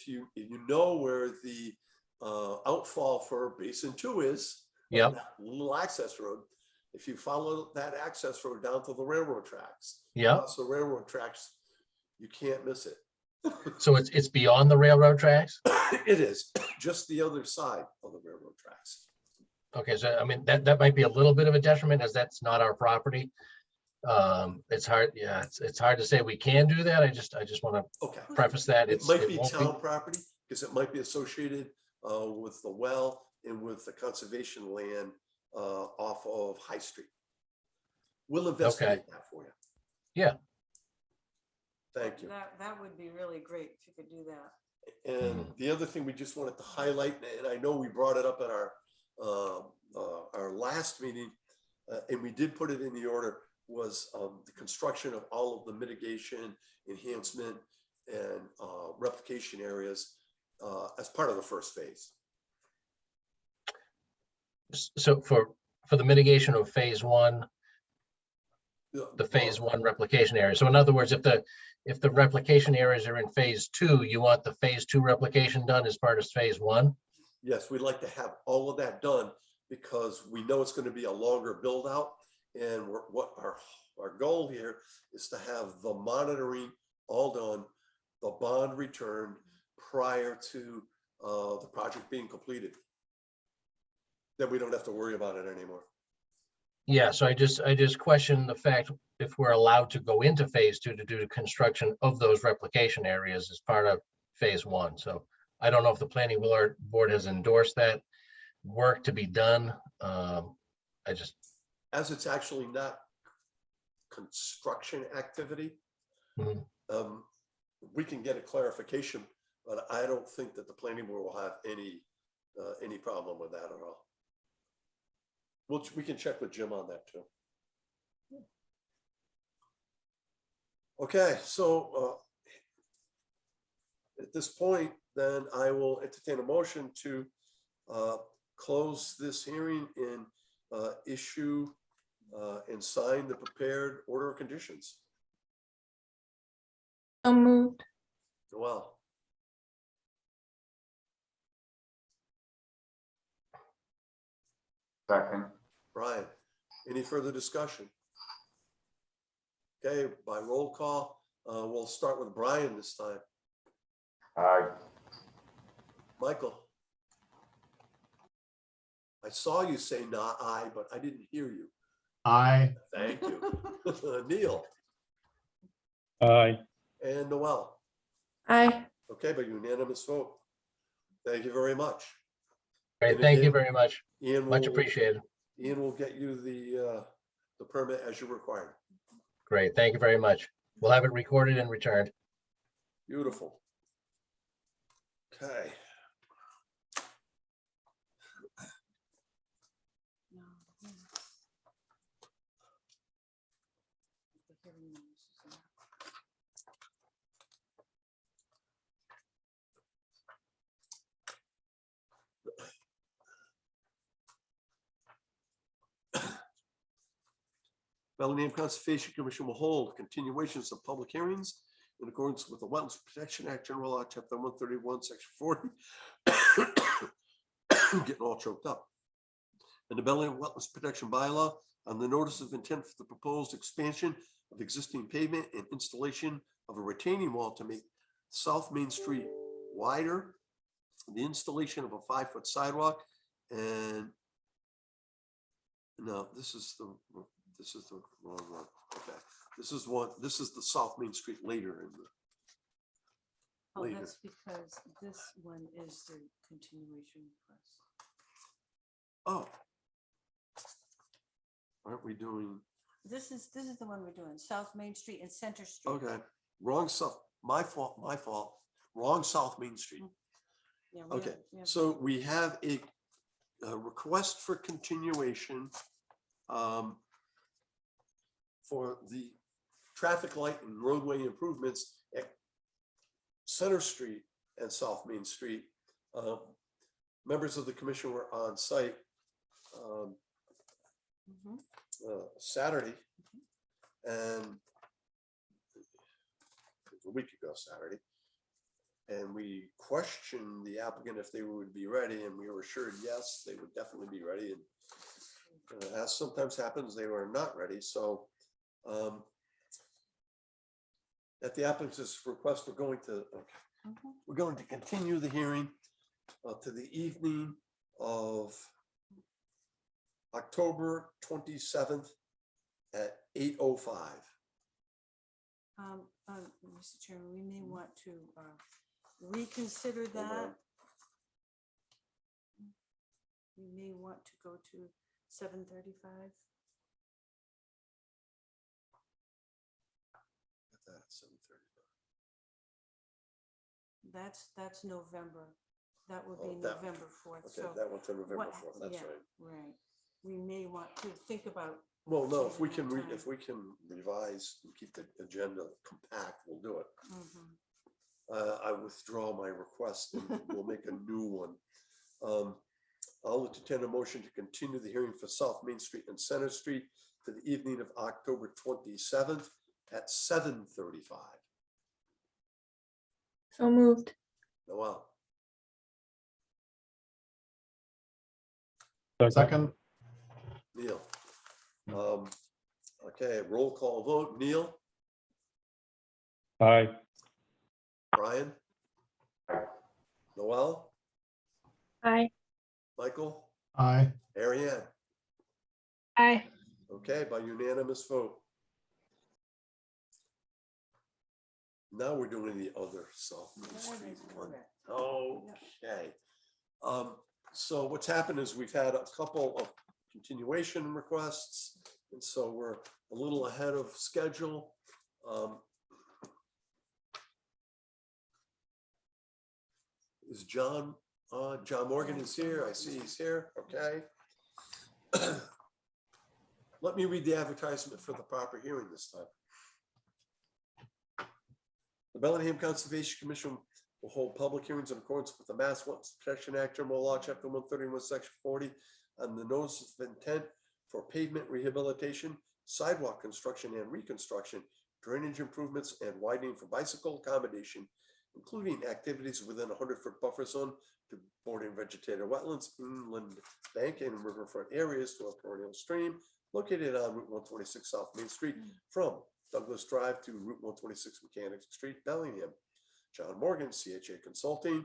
you know where the outfall for Basin 2 is, Yep. Little access road. If you follow that access road down to the railroad tracks. Yep. So railroad tracks, you can't miss it. So it's beyond the railroad tracks? It is just the other side of the railroad tracks. Okay, so I mean, that might be a little bit of a detriment as that's not our property. It's hard, yeah, it's hard to say we can do that. I just want to Okay. preface that. It might It be won't town property because it might be associated with the well and with the conservation land off of High Street. We'll investigate that for you. Yeah. Thank you. That would be really great if you could do that. And the other thing we just wanted to highlight, and I know we brought it up at our last meeting, and we did put it in the order, was the construction of all of the mitigation, enhancement, and replication areas as part of the first phase. So for the mitigation of phase one, the phase Well, one replication area. So in other words, if the replication areas are in phase two, you want the phase two replication done as part of phase one? yes, we'd like to have all of that done because we know it's going to be a longer build out. And what our goal here is to have the monitoring all done, the bond returned prior to the project being completed. Then we don't have to worry about it anymore. Yeah, so I just question the fact if we're allowed to go into phase two to do the construction of those replication areas as part of phase one. So I don't know if the planning board has endorsed that work to be done. As it's actually not construction activity, we can get a clarification, but I don't think that the planning board will have any problem with that at all. We can check with Jim on that too. Okay, so at this point, then I will entertain a motion to close this hearing and issue and sign the prepared order of conditions. So moved. Well, Second. Brian, any further discussion? Okay, by roll call, we'll start with Brian this time. Aye. Michael? I saw you say not aye, but I didn't hear you. Aye. Thank you. Neil Aye. and Noel. Aye. Okay, by unanimous vote. Thank you very much. Great, And thank you again, very much. Ian Much will- appreciated. Ian will get you the permit as you require. Great, thank you very much. We'll have it recorded and returned. Beautiful. Okay. No, yeah. The hearing notice is in. Bellingham Conservation Commission will hold continuations of public hearings in accordance with the Wetlands Protection Act, General Law, Chapter 131, Section 40. Getting all choked up. And the Bellingham Wetlands Protection Bylaw on the notice of intent for the proposed expansion of existing pavement and installation of a retaining wall to make South Main Street wider, the installation of a 5-foot sidewalk, and no, this is the wrong one. Okay, this is the South Main Street later in the. Oh, Later. that's because this one is the continuation request. Oh. Aren't we doing, This is the one we're doing, South Main Street and Center Street. okay, wrong South, my fault, wrong South Main Street. Yeah, we Okay, have- so we have a request for continuation for the traffic light and roadway improvements at Center Street and South Main Street. Members of the commission were on site Mhm. Saturday, and it was a week ago Saturday, And we questioned the applicant if they would be ready, and we were assured, yes, they would definitely be ready. And as sometimes happens, they were not ready. So at the applicant's request, we're going to continue the hearing to the evening of October 27th at 8:05. Mr. Chairman, we may want to reconsider that. We may want to go to 7:35. That's November. That would be November 4th. Okay, So that went to November what- 4th, that's yeah, right. right. We may want to think about. Well, no, if we can, changing that if we can revise and keep the agenda compact, we'll do it. Mhm. I withdraw my request and we'll make a new one. I'll entertain a motion to continue the hearing for South Main Street and Center Street to the evening of October 27th at 7:35. So moved. Noel, Second, Neil. Okay, roll call vote. Neil, Aye. Brian, Noel, Aye. Michael, aye. Ariane. Aye. Okay, by unanimous vote. Now we're doing the other South Main Street one. Okay. So what's happened is we've had a couple of continuation requests, and so we're a little ahead of schedule. Is John Morgan is here? I see he's here. Okay. Let me read the advertisement for the proper hearing this time. The Bellingham Conservation Commission will hold public hearings in accordance with the Mass Wetlands Protection Act, General Law, Chapter 131, Section 40, on the notice of intent for pavement rehabilitation, sidewalk construction and reconstruction, drainage improvements, and widening for bicycle accommodation, including activities within a 100-foot buffer zone to bordering vegetated wetlands, inland bank and riverfront areas to a perennial stream located on Route 126 South Main Street from Douglas Drive to Route 126 Mechanic Street, Bellingham. John Morgan, CHA Consulting,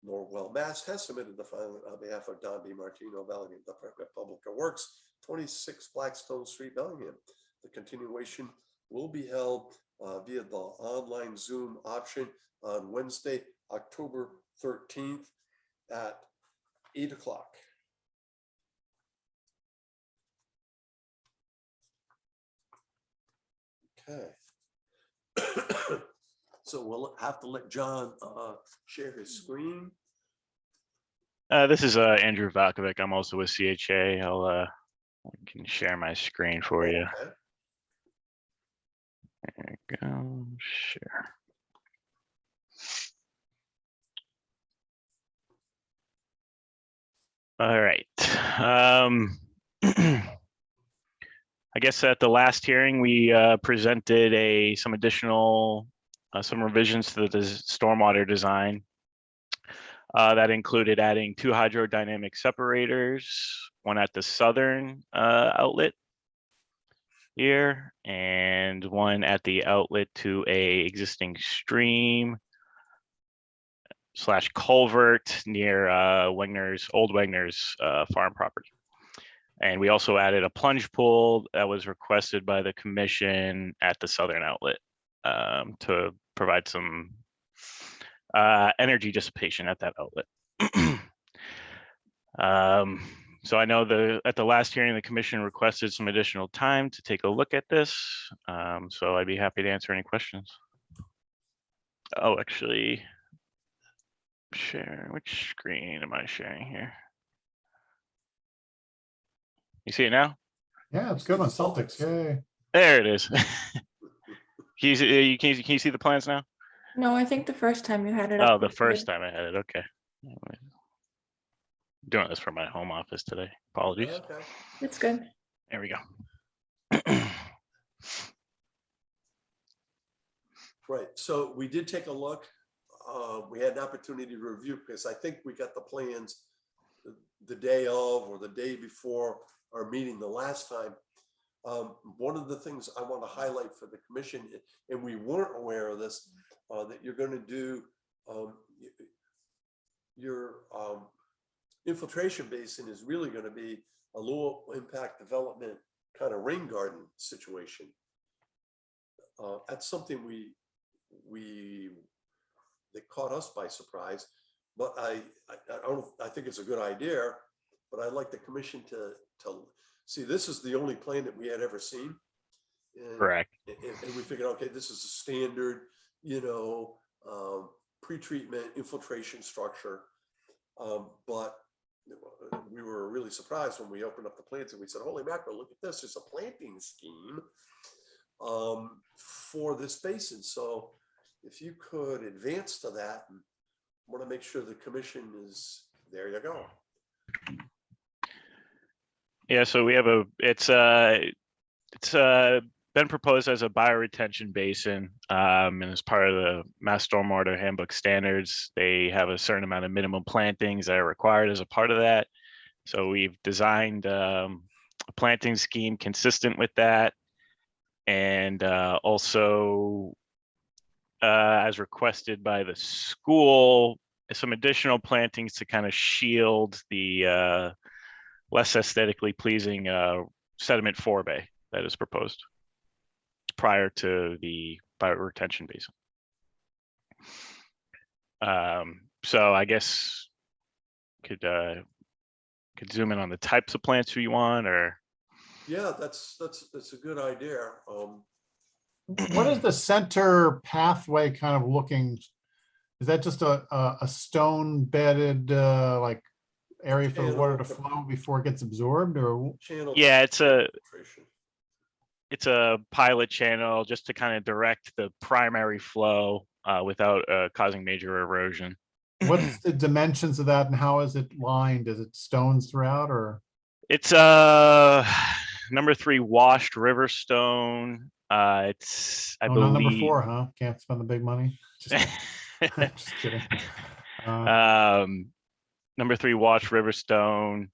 Norwell, Mass. has submitted the filing on behalf of Don B. Martino, Bellingham Department of Public Works, 26 Blackstone Street, Bellingham. The continuation will be held via the online Zoom option on Wednesday, October 13th at 8 o'clock. Okay. So we'll have to let John share his screen. This is Andrew Vakovic. I'm also with CHA. I can share my screen for you. Okay. There you go. Share. All right. I guess at the last hearing, we presented some additional some revisions to the stormwater design that included adding 2 hydrodynamic separators, one at the southern outlet here and one at the outlet to a existing stream / culvert near old Wegner's farm property. And we also added a plunge pool that was requested by the commission at the southern outlet to provide some energy dissipation at that outlet. So I know at the last hearing, the commission requested some additional time to take a look at this. So I'd be happy to answer any questions. Oh, actually, share, which screen am I sharing here? You see it now? Yeah, it's good on Celtics. Yay. There it is. Can you see the plans now? No, I think the first time you had it Oh, up. the was first good. time I had it. Okay. Doing this from my home office today. Apologies. Okay. It's good. There we go. Right. So we did take a look. we had an opportunity to review, because I think we got the plans the day of or the day before our meeting the last time. One of the things I want to highlight for the commission, and we weren't aware of this, that you're going to do your infiltration basin is really going to be a low impact development kind of rain garden situation. That's something that caught us by surprise, but I think it's a good idea, but I'd like the commission to see, this is the only plan that we had ever seen. Correct. And we figured, okay, this is a standard, pre-treatment infiltration structure. But we were really surprised when we opened up the plants and we said, holy mackerel, look at this, there's a planting scheme for this basin. So if you could advance to that, and want to make sure the commission is, there you go. Yeah, so we have it's been proposed as a bioretention basin, and as part of the Mass Stormwater Handbook standards, they have a certain amount of minimum plantings that are required as a part of that. So we've designed a planting scheme consistent with that, and also as requested by the school, some additional plantings to kind of shield the less aesthetically pleasing sediment forebay that is proposed prior to the bioretention basin. So I guess could zoom in on the types of plants you want, or Yeah, that's a good idea. What is the center pathway kind of looking? Is that just a stone bedded like area for the water to flow before it gets absorbed, or? Channel yeah, it's infiltration. a pilot channel just to kind of direct the primary flow without causing major erosion. What's the dimensions of that and how is it lined? Is it stones throughout, or? It's number 3 washed river stone. It's I Oh, believe not number 4, huh? Can't spend the big money. Just kidding. Number 3 washed river stone.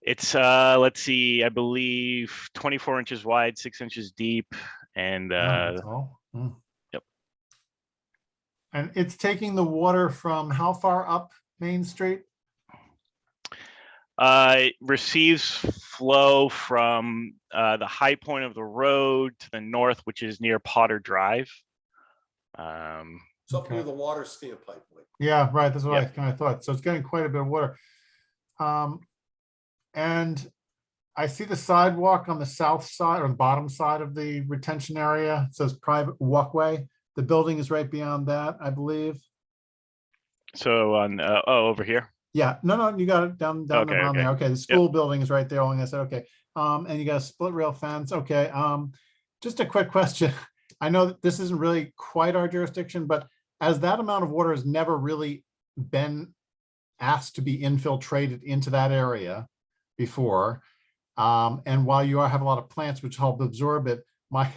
It's let's see, I believe 24 inches wide, 6 inches deep, and That's all. Yep. And it's taking the water from how far up Main Street? It receives flow from the high point of the road to the north, which is near Potter Drive. It's up near the water standpipe. Yeah, right. That's what I Yep. kind of thought. So it's getting quite a bit of water. And I see the sidewalk on the south side or the bottom side of the retention area. It says private walkway. The building is right beyond that, I believe. So on over here. Yeah, no, you got it down Okay, around okay. there. Okay, the school building is right there. Only I said, okay. And you got a split rail fence. Okay. Just a quick question. I know that this isn't really quite our jurisdiction, but as that amount of water has never really been asked to be infiltrated into that area before, and while you have a lot of plants which help absorb it, my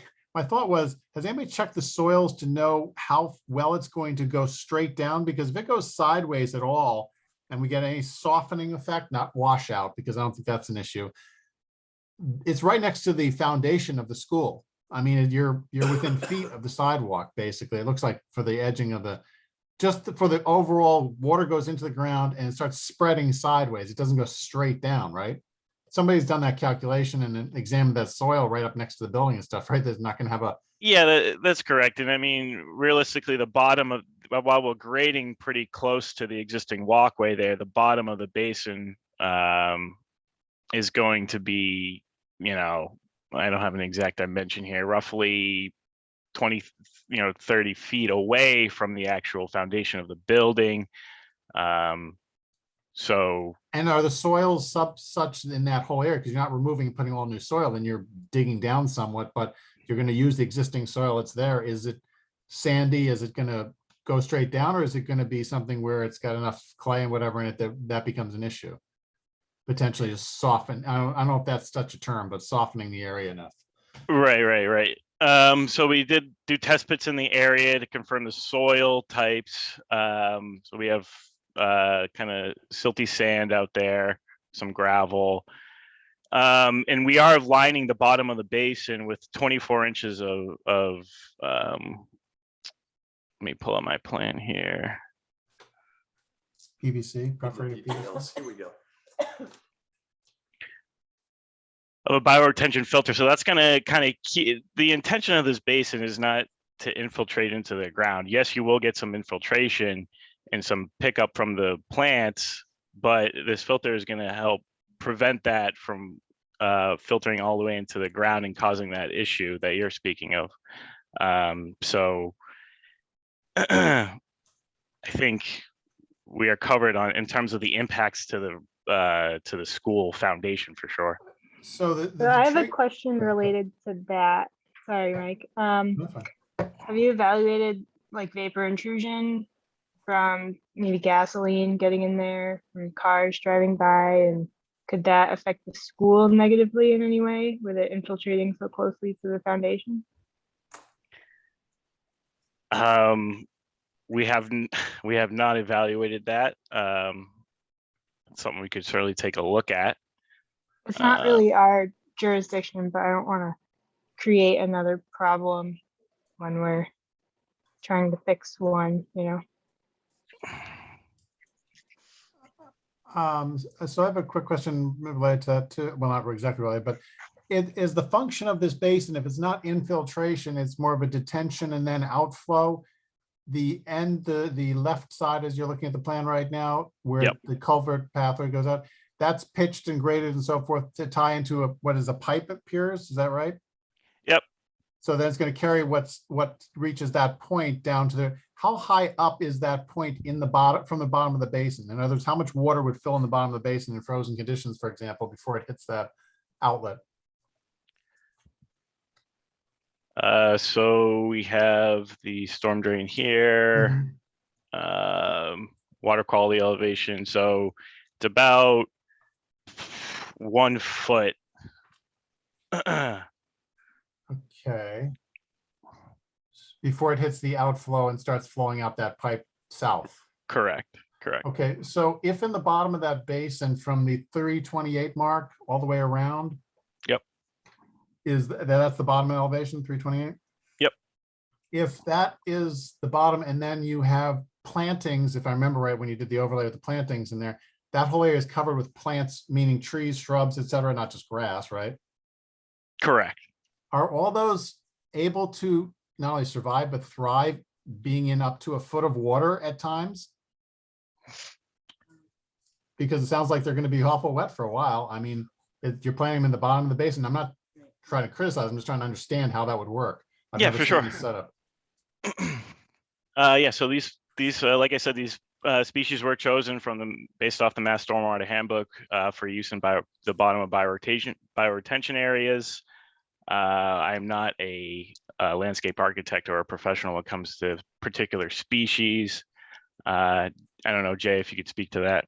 thought was, has anybody checked the soils to know how well it's going to go straight down? Because if it goes sideways at all, and we get any softening effect, not washout, because I don't think that's an issue. It's right next to the foundation of the school. I mean, you're within feet of the sidewalk, basically. It looks like for the edging of for the overall water goes into the ground and it starts spreading sideways. It doesn't go straight down, right? Somebody's done that calculation and then examined that soil right up next to the building and stuff, right? There's not going to have a. Yeah, that's correct. And I mean, realistically, the bottom of, while we're grading pretty close to the existing walkway there, the bottom of the basin is going to be, I don't have an exact dimension here, roughly 20, 30 feet away from the actual foundation of the building. So. And are the soils such in that whole area, because you're not removing and putting all new soil, then you're digging down somewhat, but you're going to use the existing soil that's there. Is it sandy? Is it going to go straight down, or is it going to be something where it's got enough clay and whatever in it that becomes an issue? Potentially just soften. I don't know if that's such a term, but softening the area enough. Right. So we did do test pits in the area to confirm the soil types. So we have kind of silty sand out there, some gravel. And we are lining the bottom of the basin with 24 inches of let me pull up my plan here. PVC, perforated PVC. Details. Here we go. Of a bioretention filter. So that's going to kind of keep the intention of this basin is not to infiltrate into the ground. Yes, you will get some infiltration and some pickup from the plants, but this filter is going to help prevent that from filtering all the way into the ground and causing that issue that you're speaking of. So I think we are covered on in terms of the impacts to the school foundation for sure. So So I have a question related to that. Sorry, Mike. Have you evaluated like vapor intrusion from maybe gasoline getting in there, from cars driving by, and could that affect the school negatively in any way with it infiltrating so closely to the foundation? We have not evaluated that. It's something we could certainly take a look at. It's not really our jurisdiction, but I don't want to create another problem when we're trying to fix one, you know. So I have a quick question related to that too. Well, not exactly related, but it is the function of this basin, if it's not infiltration, it's more of a detention and then outflow. The left side, as you're looking at the plan right now, where Yep. the culvert pathway goes out, that's pitched and graded and so forth to tie into what is a pipe at Piers, is that right? Yep. So then it's going to carry what reaches that point down to the, how high up is that point in the bottom, from the bottom of the basin? In other words, how much water would fill in the bottom of the basin in frozen conditions, for example, before it hits that outlet? So we have the storm drain here, water quality elevation. So it's about 1 foot. Okay. Before it hits the outflow and starts flowing out that pipe south. Correct. Okay, so if in the bottom of that basin from the 328 mark all the way around. Yep. That's the bottom elevation, 328? Yep. If that is the bottom and then you have plantings, if I remember right, when you did the overlay with the plantings in there, that whole area is covered with plants, meaning trees, shrubs, etc., not just grass, right? Correct. Are all those able to not only survive but thrive being in up to a foot of water at times? Because it sounds like they're going to be awful wet for a while. I mean, you're planting them in the bottom of the basin. I'm not trying to criticize, I'm just trying to understand how that would work. I've Yeah, never for seen sure. this setup. Yeah, so these like I said, these species were chosen based off the Mass Stormwater Handbook for use in the bottom of bioretention areas. I am not a landscape architect or a professional when it comes to particular species. I don't know, Jay, if you could speak to that.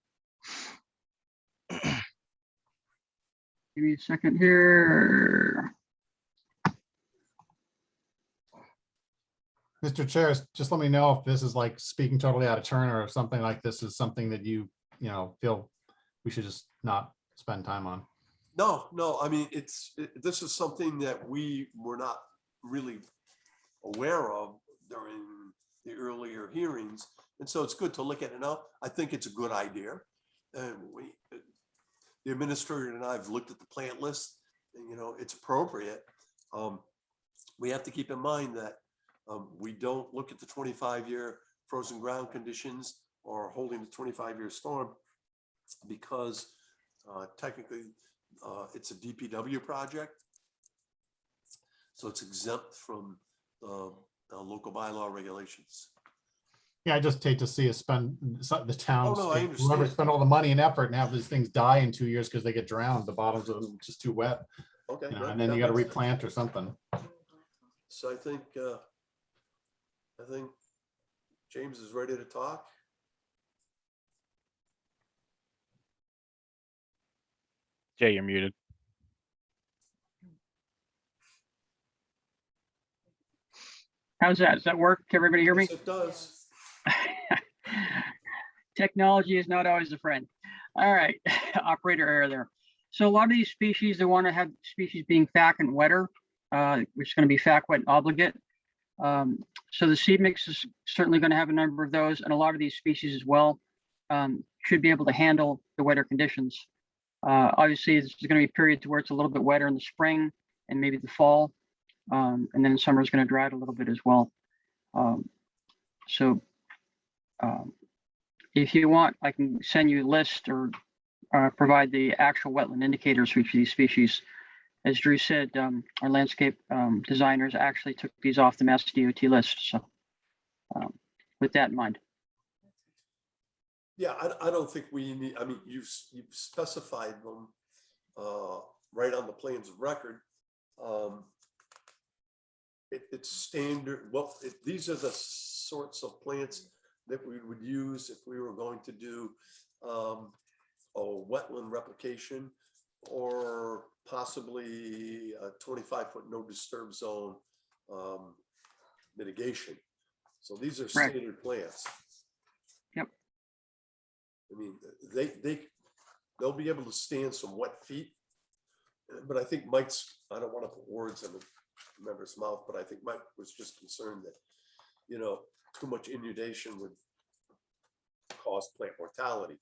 Give me a second here. Mr. Chair, just let me know if this is like speaking totally out of turn or if something like this is something that you feel we should just not spend time on. No, I mean, this is something that we were not really aware of during the earlier hearings. And so it's good to look at it now. I think it's a good idea. And the administrator and I have looked at the plant list and, it's appropriate. We have to keep in mind that we don't look at the 25-year frozen ground conditions or holding the 25-year storm because technically it's a DPW project. So it's exempt from local bylaw regulations. Yeah, I just hate to see us spend the town, Oh, no, I state, whoever understand. spend all the money and effort and have these things die in 2 years because they get drowned. The bottoms of them just too wet. Okay. And then you got to replant or something. So I think James is ready to talk. Jay, you're muted. How's that? Does that work? Can everybody hear me? Yes, it does. Technology is not always a friend. All right, operator error there. So a lot of these species, they want to have species being FAC and wetter, which is going to be FAC wet obligate. So the seed mix is certainly going to have a number of those, and a lot of these species as well should be able to handle the wetter conditions. Obviously, this is going to be periods where it's a little bit wetter in the spring and maybe the fall, and then summer is going to dry out a little bit as well. If you want, I can send you a list or provide the actual wetland indicators for each of these species. As Drew said, our landscape designers actually took these off the Mass DOT list. So with that in mind. Yeah, I don't think we need, I mean, you've specified them right on the plans of record. It's standard. Well, these are the sorts of plants that we would use if we were going to do a wetland replication or possibly a 25-foot no disturb zone mitigation. So these are standard plants. Yep. I mean, they'll be able to stand some wet feet, but I think Mike's, I don't want to put words in the member's mouth, but I think Mike was just concerned that, you know, too much inundation would cause plant mortality.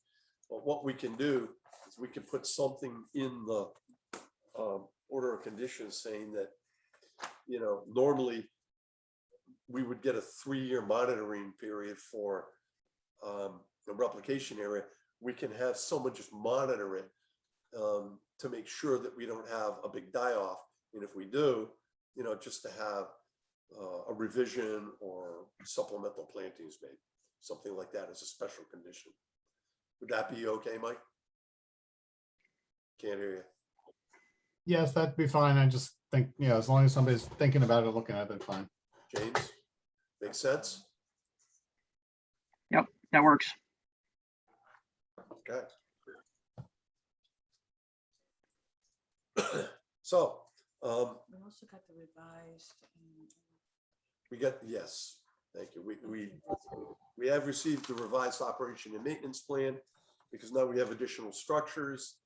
But what we can do is we can put something in the order of conditions saying that, you know, normally we would get a 3-year monitoring period for the replication area. We can have someone just monitor it to make sure that we don't have a big die-off. And if we do, you know, just to have a revision or supplemental plantings made, something like that as a special condition. Would that be okay, Mike? Can't hear you. Yes, that'd be fine. I just think, you know, as long as somebody's thinking about it, looking at it, fine. James, makes sense? Yep, that works. Okay. So, We also got the revised. we got, yes, thank you. We have received the revised operation and maintenance plan because now we have additional structures.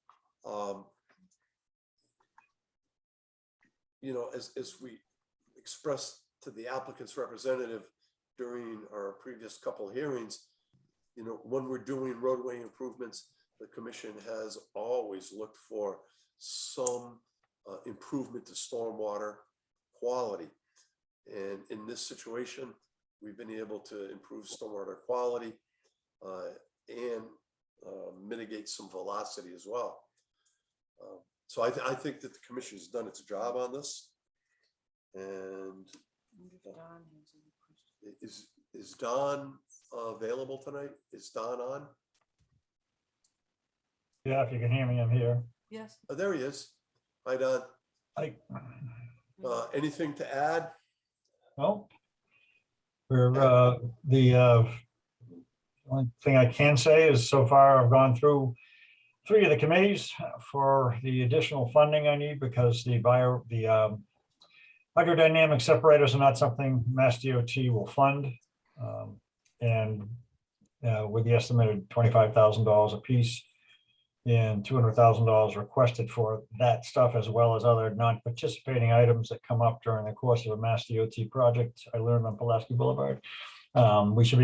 You know, as we expressed to the applicant's representative during our previous couple of hearings, you know, when we're doing roadway improvements, the commission has always looked for some improvement to stormwater quality. And in this situation, we've been able to improve stormwater quality and mitigate some velocity as well. So I think that the commission has done its job on this. And is Don available tonight? Is Don on? Yeah, if you can hear me, I'm here. Yes. Oh, there he is. Hi, Don. Hi. Anything to add? Well, the only thing I can say is so far I've gone through 3 of the committees for the additional funding I need because the hydrodynamic separators are not something Mass DOT will fund. And with the estimated $25,000 a piece and $200,000 requested for that stuff, as well as other non-participating items that come up during the course of a Mass DOT project I learned on Pulaski Boulevard. We should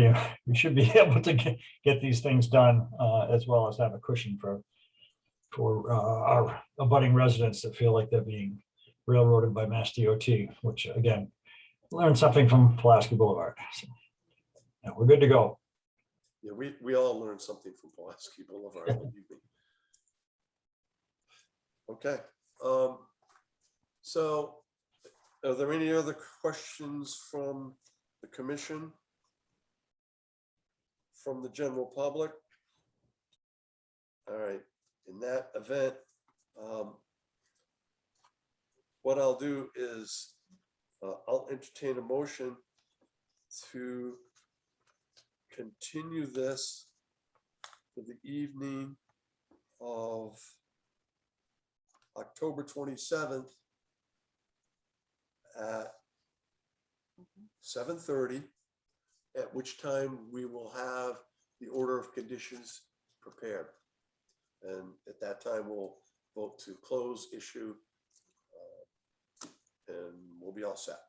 be able to get these things done, as well as have a cushion for our abutting residents that feel like they're being railroaded by Mass DOT, which again, learned something from Pulaski Boulevard. So, yeah, we're good to go. Yeah, we all learned something from Pulaski Boulevard. Believe me. Okay. So are there any other questions from the commission? From the general public? All right, in that event, what I'll do is I'll entertain a motion to continue this to the evening of October 27th at 7:30, at which time we will have the order of conditions prepared. And at that time, we'll vote to close, issue, and we'll be all set.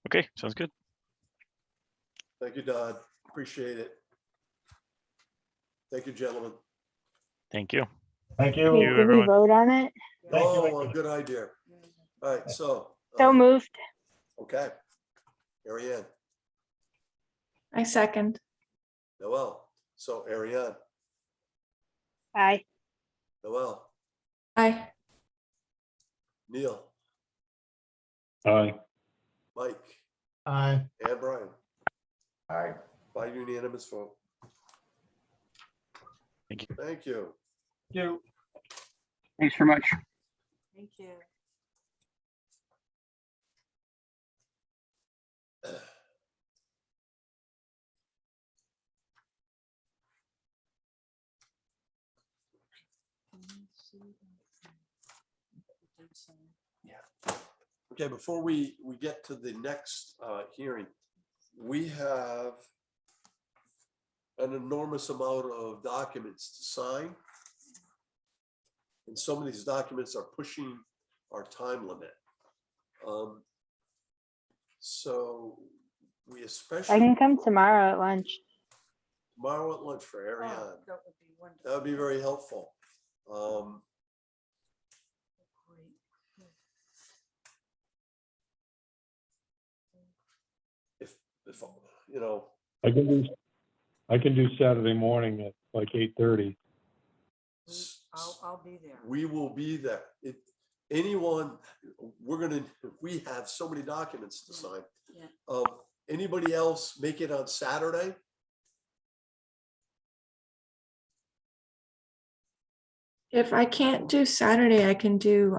Okay, sounds good. Thank you, Don. Appreciate it. Thank you, gentlemen. Thank you. Thank Wait, you. you, did we everyone. vote on it? Thank you. Oh, a good idea. All right, so. So moved. Okay. Ariane, I second. Noel. So Ariane, Aye. Noel, Aye. Neil, Aye. Mike, Aye. and Brian. Aye. By unanimous vote. Thank you. Thank you. You. Thanks very much. Thank you. Okay, before we get to the next hearing, we have an enormous amount of documents to sign. And some of these documents are pushing our time limit. So we I especially, can come tomorrow at lunch. tomorrow at lunch for Ariane, Oh, that would be wonderful. that would be very helpful. If, you know, I can do Saturday morning at like 8:30. I'll be there. we will be there. Anyone, we have so many documents to sign. Yeah. Anybody else make it on Saturday? If I can't do Saturday, I can do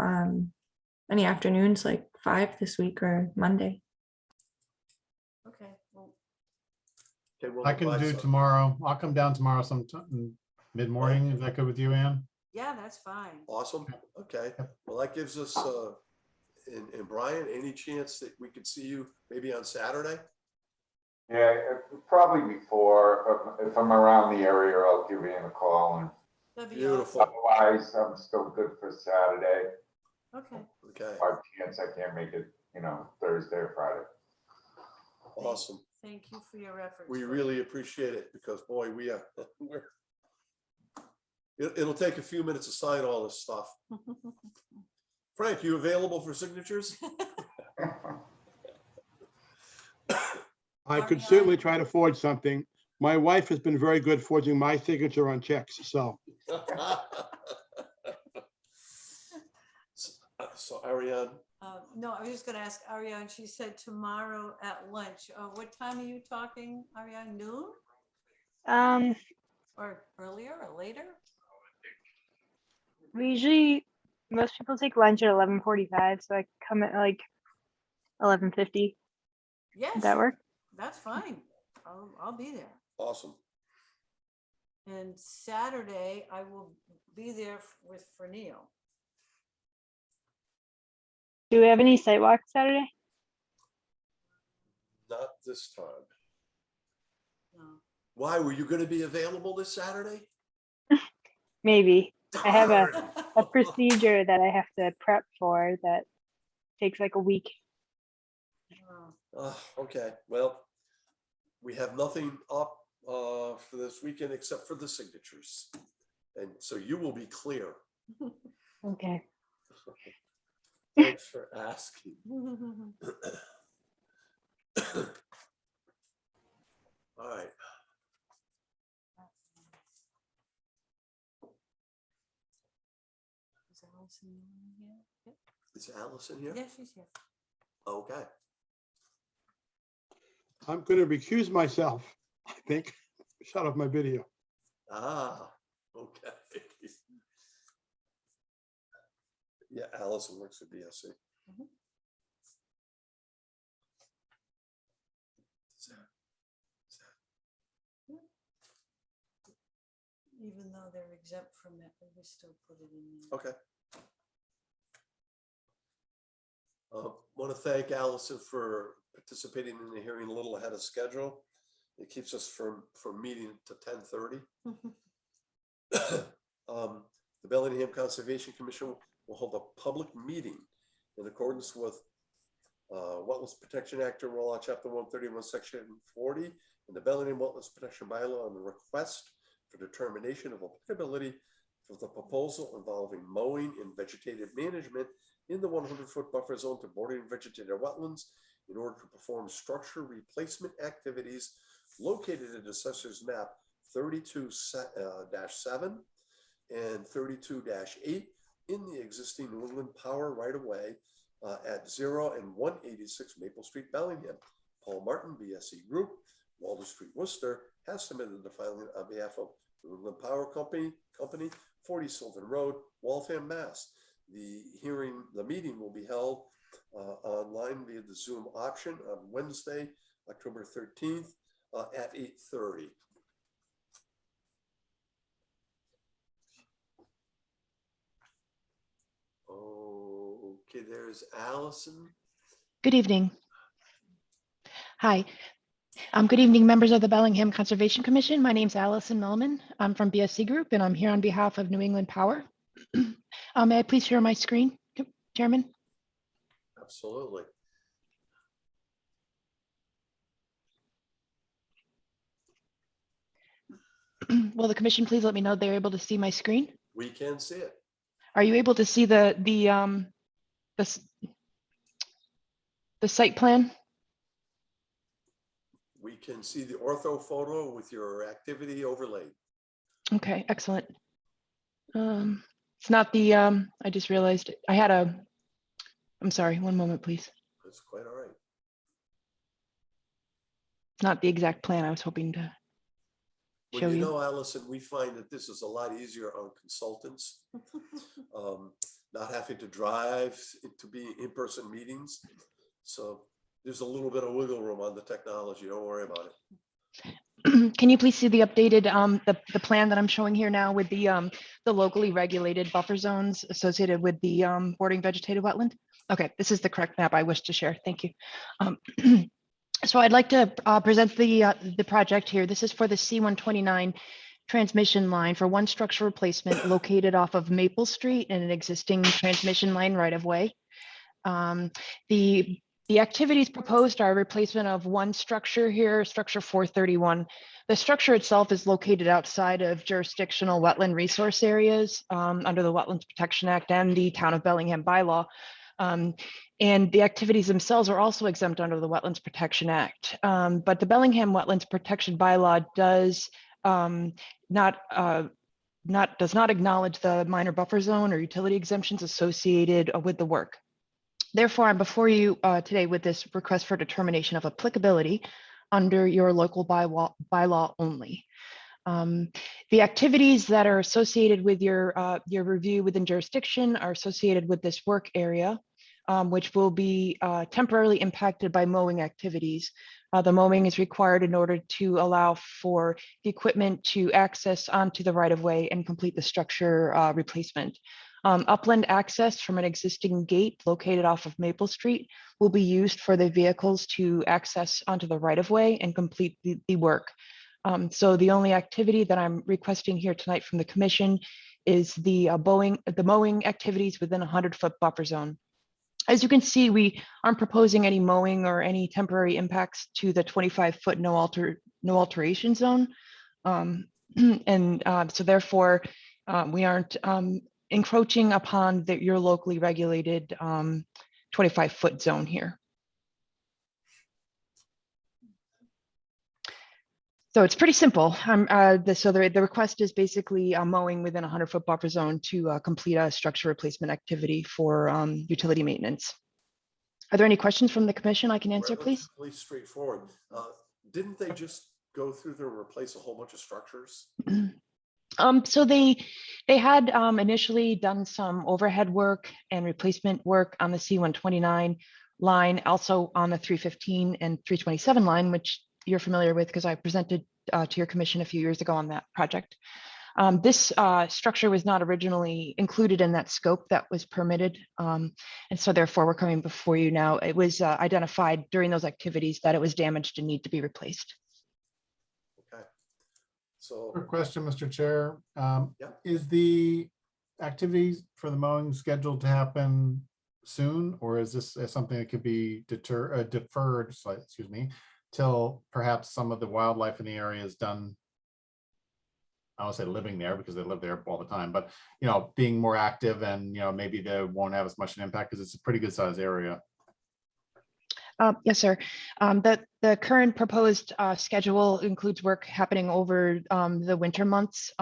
any afternoons like 5 this week or Monday. Okay, well, Okay, we'll I can advise do some. tomorrow. I'll come down tomorrow sometime mid-morning. Is that good with you, Ann? yeah, that's fine. Awesome. Okay. Well, that gives us, and Brian, any chance that we could see you maybe on Saturday? Yeah, probably before, if I'm around the area, I'll give Ian a call, and That'd be Beautiful. awesome. otherwise, I'm still good for Saturday. Okay, Okay, By chance, I can't make it, Thursday or Friday. awesome. thank you for your efforts. We Fred. really appreciate it because boy, it'll take a few minutes to sign all this stuff. Frank, you available for signatures? I could certainly try to forge something. My wife has been very good forging my signature on checks, so. So Ariane, No, I was just gonna ask Ariane, she said tomorrow at lunch. What time are you talking, Ariane? Noon or earlier or later? Most people take lunch at 11:45, so I come at like 11:50. Yes. Does that work? That's fine. I'll be there. awesome. And Saturday, I will be there for Neil. Do we have any sidewalks Saturday? Not this time. No. Why, were you going to be available this Saturday? Maybe. I have a Darn. procedure that I have to prep for that takes like a week. Okay, well, we have nothing up for this weekend except for the signatures. And so you will be clear. Okay. Thanks for asking. All right. Is Allison here? Yep. Is Allison here? Yeah, she's here. Okay. I'm going to recuse myself, I think. Shut off my video. Okay. Yeah, Allison works at BSC. Mhm. Even though they're exempt from it, we still put it in there. Okay. Want to thank Allison for participating in the hearing a little ahead of schedule. It keeps us from meeting to 10:30. The Bellingham Conservation Commission will hold a public meeting in accordance with Wetlands Protection Act, Law, Chapter 131, Section 40, and the Bellingham Wetlands Protection Bylaw on the request for determination of applicability for the proposal involving mowing and vegetative management in the 100-foot buffer zone to bordering vegetated wetlands in order to perform structure replacement activities located in Assessor's Map 32-7 and 32-8 in the existing New England Power right-of-way at 0 and 186 Maple Street, Bellingham. Paul Martin, BSC Group, Walter Street, Worcester, has submitted the filing on behalf of New England Power Company, 40 Sylvan Road, Waltham, Mass. The meeting will be held online via the Zoom option on Wednesday, October 13th at 8:30. Okay, there's Allison. Good evening. Hi. Good evening, members of the Bellingham Conservation Commission. My name's Allison Millman. I'm from BSC Group, and I'm here on behalf of New England Power. May I please share my screen, Chairman? Absolutely. Will the commission please let me know they're able to see my screen? We can see it. Are you able to see the site plan? We can see the ortho photo with your activity overlaid. Okay, excellent. It's not the, I just realized I had I'm sorry, one moment, please. That's quite all right. It's not the exact plan I was hoping to show Well, you you. know, Allison, we find that this is a lot easier on consultants. Not having to drive to be in-person meetings. So there's a little bit of wiggle room on the technology. Don't worry about it. Can you please see the updated, the plan that I'm showing here now with the locally regulated buffer zones associated with the bordering vegetated wetland? Okay, this is the correct map I wish to share. Thank you. So I'd like to present the project here. This is for the C-129 transmission line for one structure replacement located off of Maple Street in an existing transmission line right of way. The activities proposed are replacement of one structure here, structure 431. The structure itself is located outside of jurisdictional wetland resource areas under the Wetlands Protection Act and the Town of Bellingham bylaw. And the activities themselves are also exempt under the Wetlands Protection Act. But the Bellingham Wetlands Protection bylaw does not acknowledge the minor buffer zone or utility exemptions associated with the work. Therefore, I'm before you today with this request for determination of applicability under your local bylaw only. The activities that are associated with your review within jurisdiction are associated with this work area, which will be temporarily impacted by mowing activities. The mowing is required in order to allow for the equipment to access onto the right-of-way and complete the structure replacement. Upland access from an existing gate located off of Maple Street will be used for the vehicles to access onto the right-of-way and complete the work. So the only activity that I'm requesting here tonight from the commission is the mowing activities within a 100-foot buffer zone. As you can see, we aren't proposing any mowing or any temporary impacts to the 25-foot no alteration zone. So therefore, we aren't encroaching upon your locally regulated 25-foot zone here. So it's pretty simple. So the request is basically mowing within a 100-foot buffer zone to complete a structure replacement activity for utility maintenance. Are there any questions from the commission I can answer, please? Really straightforward. Didn't they just go through there and replace a whole bunch of structures? So they had initially done some overhead work and replacement work on the C-129 line, also on the 315 and 327 line, which you're familiar with because I presented to your commission a few years ago on that project. This structure was not originally included in that scope that was permitted. And so therefore we're coming before you now. It was identified during those activities that it was damaged and need to be replaced. Okay. So, Quick question, Mr. Chair. Yeah. Is the activities for the mowing scheduled to happen soon, or is this something that could be deferred, excuse me, till perhaps some of the wildlife in the area is done? I don't say living there because they live there all the time, but being more active and maybe they won't have as much an impact because it's a pretty good sized area. Yes, sir. The current proposed schedule includes work happening over the winter months,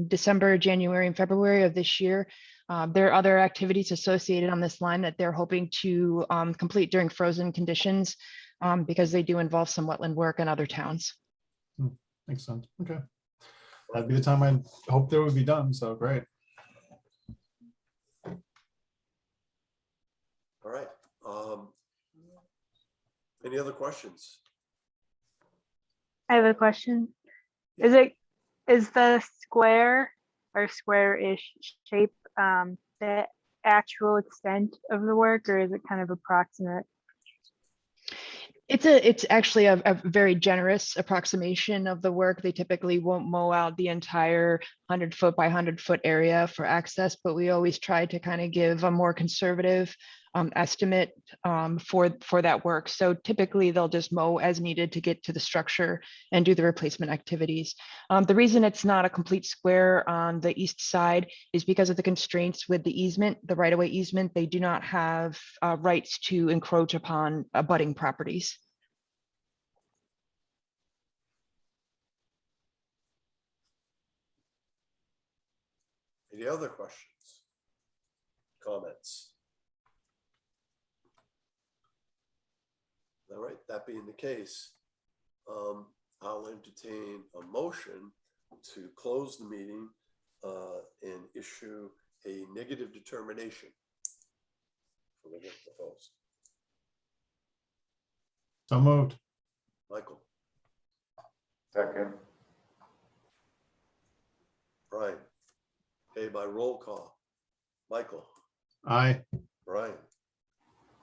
December, January, and February of this year. There are other activities associated on this line that they're hoping to complete during frozen conditions because they do involve some wetland work in other towns. Makes sense. Okay. That'd be the time I hope they would be done. So great. all right. Any other questions? I have a question. Is the square or square-ish shape the actual extent of the work, or is it kind of approximate? It's actually a very generous approximation of the work. They typically won't mow out the entire 100-foot by 100-foot area for access, but we always try to kind of give a more conservative estimate for that work. So typically they'll just mow as needed to get to the structure and do the replacement activities. The reason it's not a complete square on the east side is because of the constraints with the easement, the right-of-way easement. They do not have rights to encroach upon abutting properties. Any other questions? Comments? All right, that being the case, I'll entertain a motion to close the meeting and issue a negative determination for the work proposed. So moved. Michael, Second. Brian, okay, by roll call. Michael, Aye. Brian,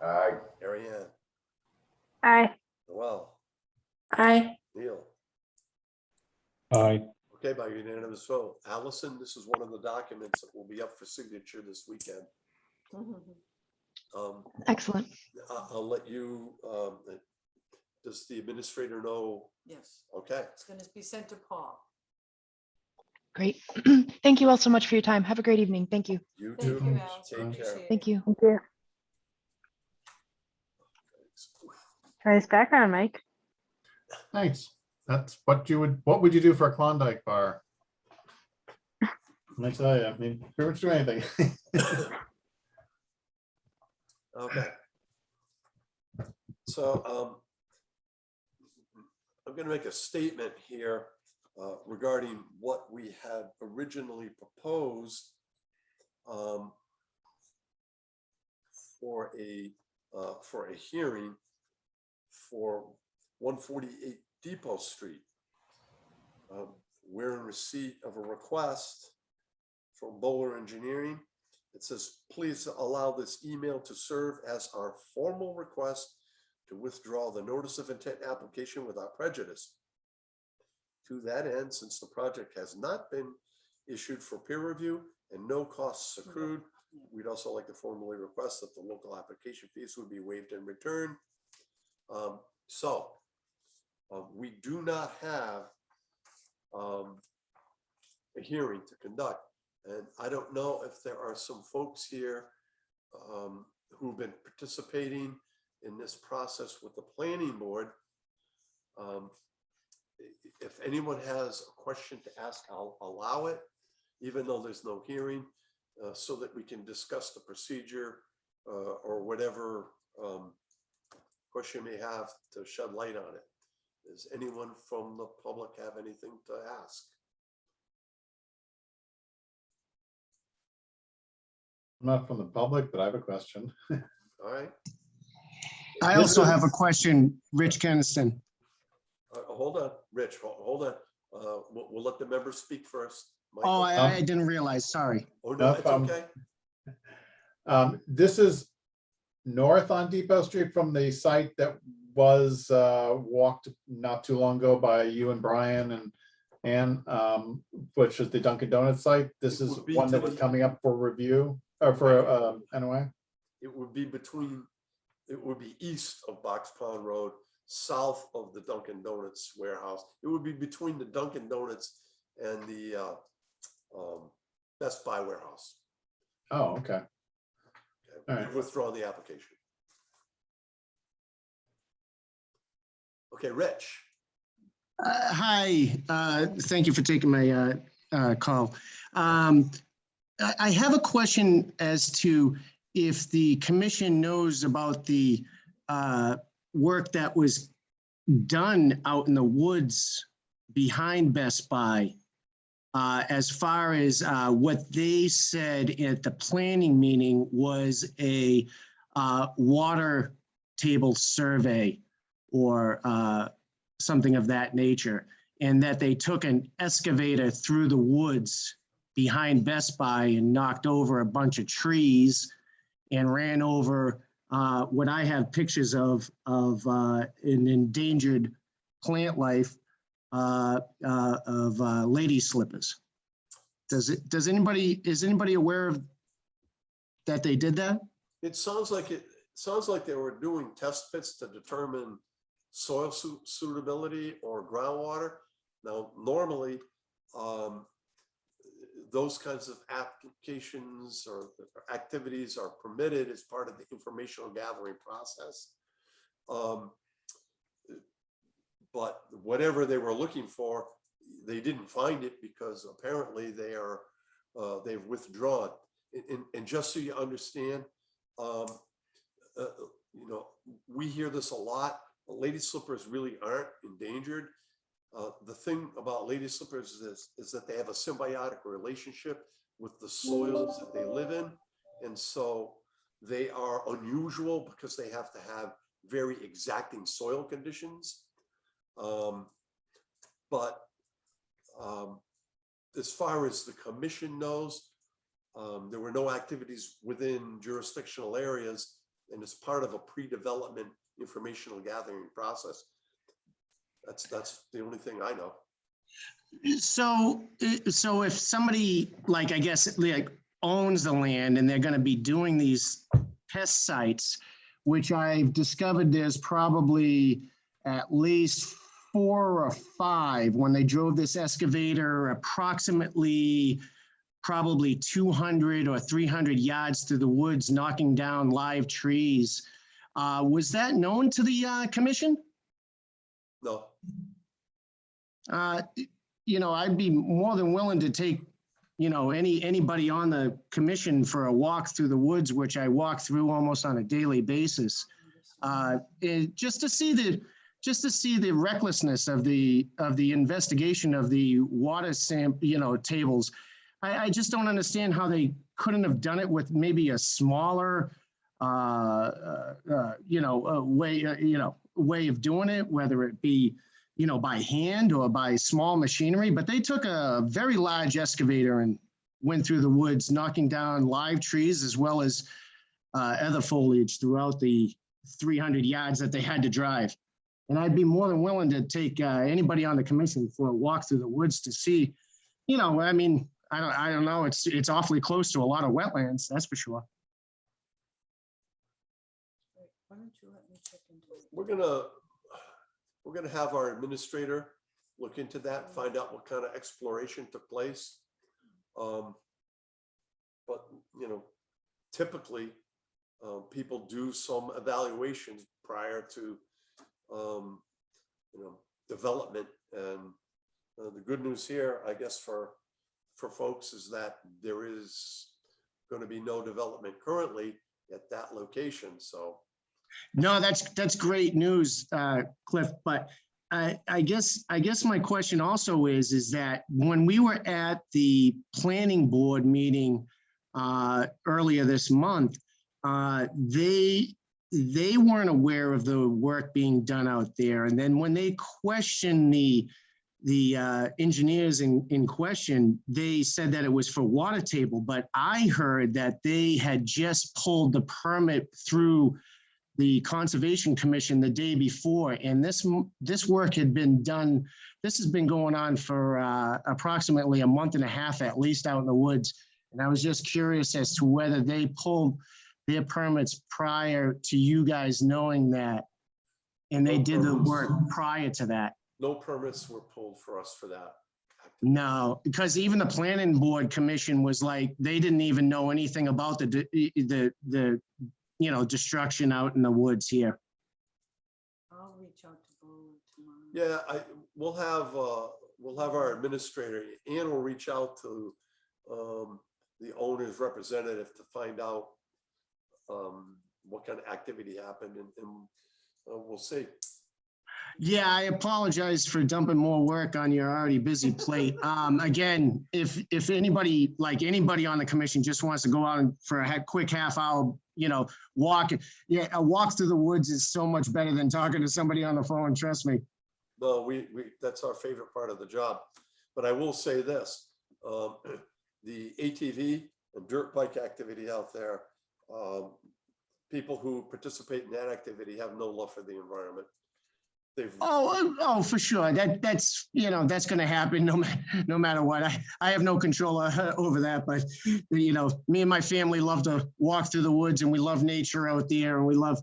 Aye. Ariane, Aye. Noel, Aye. Neil. Aye. Okay, by unanimous vote. Allison, this is one of the documents that will be up for signature this weekend. Excellent. I'll let you, does the administrator know? Yes, Okay, it's going to be sent to Paul. Great. Thank you all so much for your time. Have a great evening. Thank you. you Thank too. you, Al. Take care. Appreciate Thank it. you. Thank you. Nice background, Mike. Thanks. That's what would you do for a Klondike bar? Let me tell you, I mean, pretty much do anything. Okay. So I'm going to make a statement here regarding what we had originally proposed for a hearing for 148 Depot Street. We're in receipt of a request from Bowler Engineering. It says, please allow this email to serve as our formal request to withdraw the notice of intent application without prejudice. To that end, since the project has not been issued for peer review and no costs accrued, we'd also like to formally request that the local application fees would be waived in return. We do not have a hearing to conduct. And I don't know if there are some folks here who've been participating in this process with the planning board. If anyone has a question to ask, I'll allow it, even though there's no hearing, so that we can discuss the procedure or whatever question you may have to shed light on it. Does anyone from the public have anything to ask? I'm not from the public, but I have a question. All right. I also have a question, Rich Keniston. Hold on, Rich, hold on. We'll let the members speak first. Oh, Michael? I didn't realize, sorry. Oh, no, it's okay. This is north on Depot Street from the site that was walked not too long ago by you and Brian and Ann, which is the Dunkin' Donuts site. This It is would be one to that was the- coming up for review or for NOI. It would be between, it would be east of Box Pond Road, south of the Dunkin' Donuts warehouse. It would be between the Dunkin' Donuts and the Best Buy warehouse. Oh, okay. All right. We've withdrawn the application. Okay, Rich. Hi, thank you for taking my call. I have a question as to if the commission knows about the work that was done out in the woods behind Best Buy, as far as what they said at the planning meeting was a water table survey or something of that nature, and that they took an excavator through the woods behind Best Buy and knocked over a bunch of trees and ran over what I have pictures of an endangered plant life of lady slippers. Is anybody aware of that they did that? It sounds like they were doing test pits to determine soil suitability or groundwater. Now, normally, those kinds of applications or activities are permitted as part of the informational gathering process. But whatever they were looking for, they didn't find it because apparently they've withdrawn. And just so you understand, we hear this a lot. Lady slippers really aren't endangered. The thing about lady slippers is that they have a symbiotic relationship with the soils that they live in. And so they are unusual because they have to have very exacting soil conditions. But as far as the commission knows, there were no activities within jurisdictional areas, and it's part of a pre-development informational gathering process. That's the only thing I know. So if somebody, like, I guess, like, owns the land and they're going to be doing these test sites, which I've discovered there's probably at least 4 or 5 when they drove this excavator approximately probably 200 or 300 yards through the woods, knocking down live trees. Was that known to the commission? No. I'd be more than willing to take, anybody on the commission for a walk through the woods, which I walk through almost on a daily basis, just to see the recklessness of the investigation of the water tables. I just don't understand how they couldn't have done it with maybe a smaller, way of doing it, whether it be, by hand or by small machinery. But they took a very large excavator and went through the woods, knocking down live trees as well as other foliage throughout the 300 yards that they had to drive. And I'd be more than willing to take anybody on the commission for a walk through the woods to see, I don't know, it's awfully close to a lot of wetlands, that's for sure. Why don't you let me check into it? We're gonna have our administrator look into that, find out what kind of exploration took place. But typically, people do some evaluations prior to development. And the good news here, I guess, for folks is that there is going to be no development currently at that location. So no, that's great news, Cliff. But I guess my question also is that when we were at the planning board meeting earlier this month, they weren't aware of the work being done out there. And then when they questioned the engineers in question, they said that it was for water table, but I heard that they had just pulled the permit through the Conservation Commission the day before, and this work had been done. This has been going on for approximately a month and a half, at least, out in the woods. And I was just curious as to whether they pulled their permits prior to you guys knowing that, and they did the work prior to that. No permits were pulled for us for that. No, because even the planning board commission was like, they didn't even know anything about the destruction out in the woods here. I'll reach out to Bo tomorrow. Yeah, we'll have our administrator, Ann will reach out to the owner's representative to find out what kind of activity happened, and we'll see. Yeah, I apologize for dumping more work on your already busy plate. Again, if anybody, like anybody on the commission, just wants to go out and for a quick half hour, walk. Yeah, a walk through the woods is so much better than talking to somebody on the phone. Trust me. No, that's our favorite part of the job. But I will say this, the ATV and dirt bike activity out there, people who participate in that activity have no love for the environment. Oh, for sure. That's going to happen no matter what. I have no control over that, but me and my family love to walk through the woods, and we love nature out there, and we love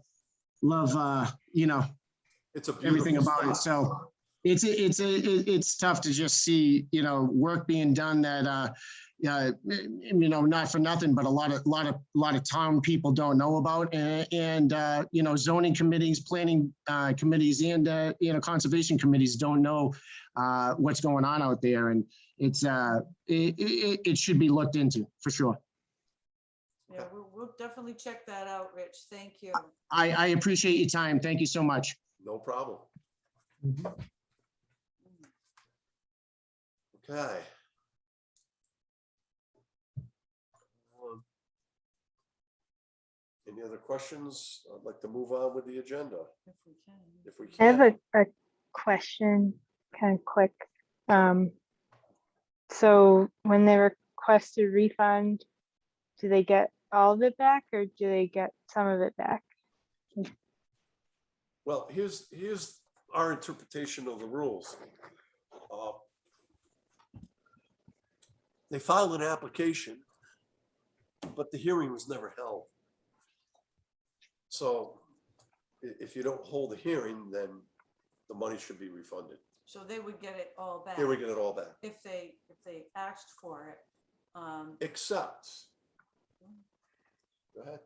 it's a everything about spot. it. So it's tough to just see work being done that not for nothing, but a lot of town people don't know about, and zoning committees, planning committees, and conservation committees don't know what's going on out there, and it should be looked into for sure. Yeah, we'll definitely check that out, Rich. Thank you. I appreciate your time. Thank you so much. No problem. Okay. Any other questions? I'd like to move on with the agenda. If we I have can. a question, kind of quick. So when they request a refund, do they get all of it back, or do they get some of it back? Well, here's our interpretation of the rules. They filed an application, but the hearing was never held. So if you don't hold a hearing, then the money should be refunded. So they would get it all back. They would get it all back. If they asked for it. Except, go ahead.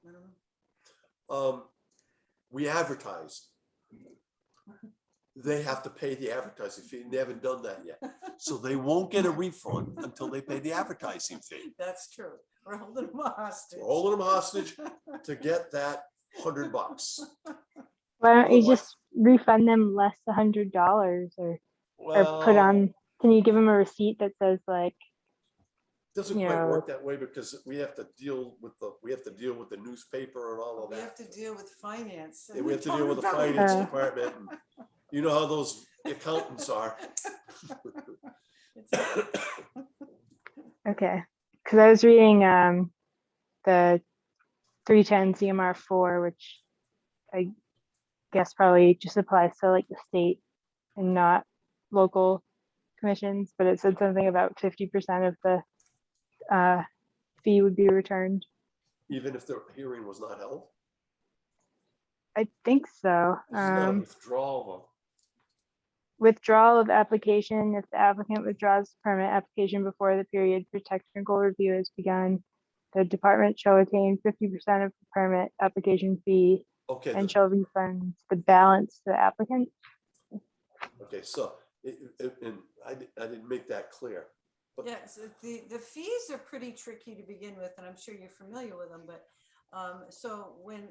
I don't know. We advertised. They have to pay the advertising fee. They haven't done that yet. So they won't get a refund until they pay the advertising fee. That's true. We're holding them hostage. We're holding them hostage to get that $100. Why don't you just refund them less $100, or put on? Can you give them a receipt that says like? Doesn't quite work that way, because we have to deal with the newspaper and all of that. We have to deal with finance. And we have to deal with the finance department. And you know how those accountants are. Okay, because I was reading the 310 CMR 4, which I guess probably just applies to like the state and not local commissions, but it said something about 50% of the fee would be returned. Even if the hearing was not held? I think so. Withdrawal of application. If the applicant withdraws permit application before the period for technical review has begun, the department shall retain 50% of the permit application fee and shall refund the balance to the applicant. Okay, so and I didn't make that clear. But yes, the fees are pretty tricky to begin with, and I'm sure you're familiar with them. But so when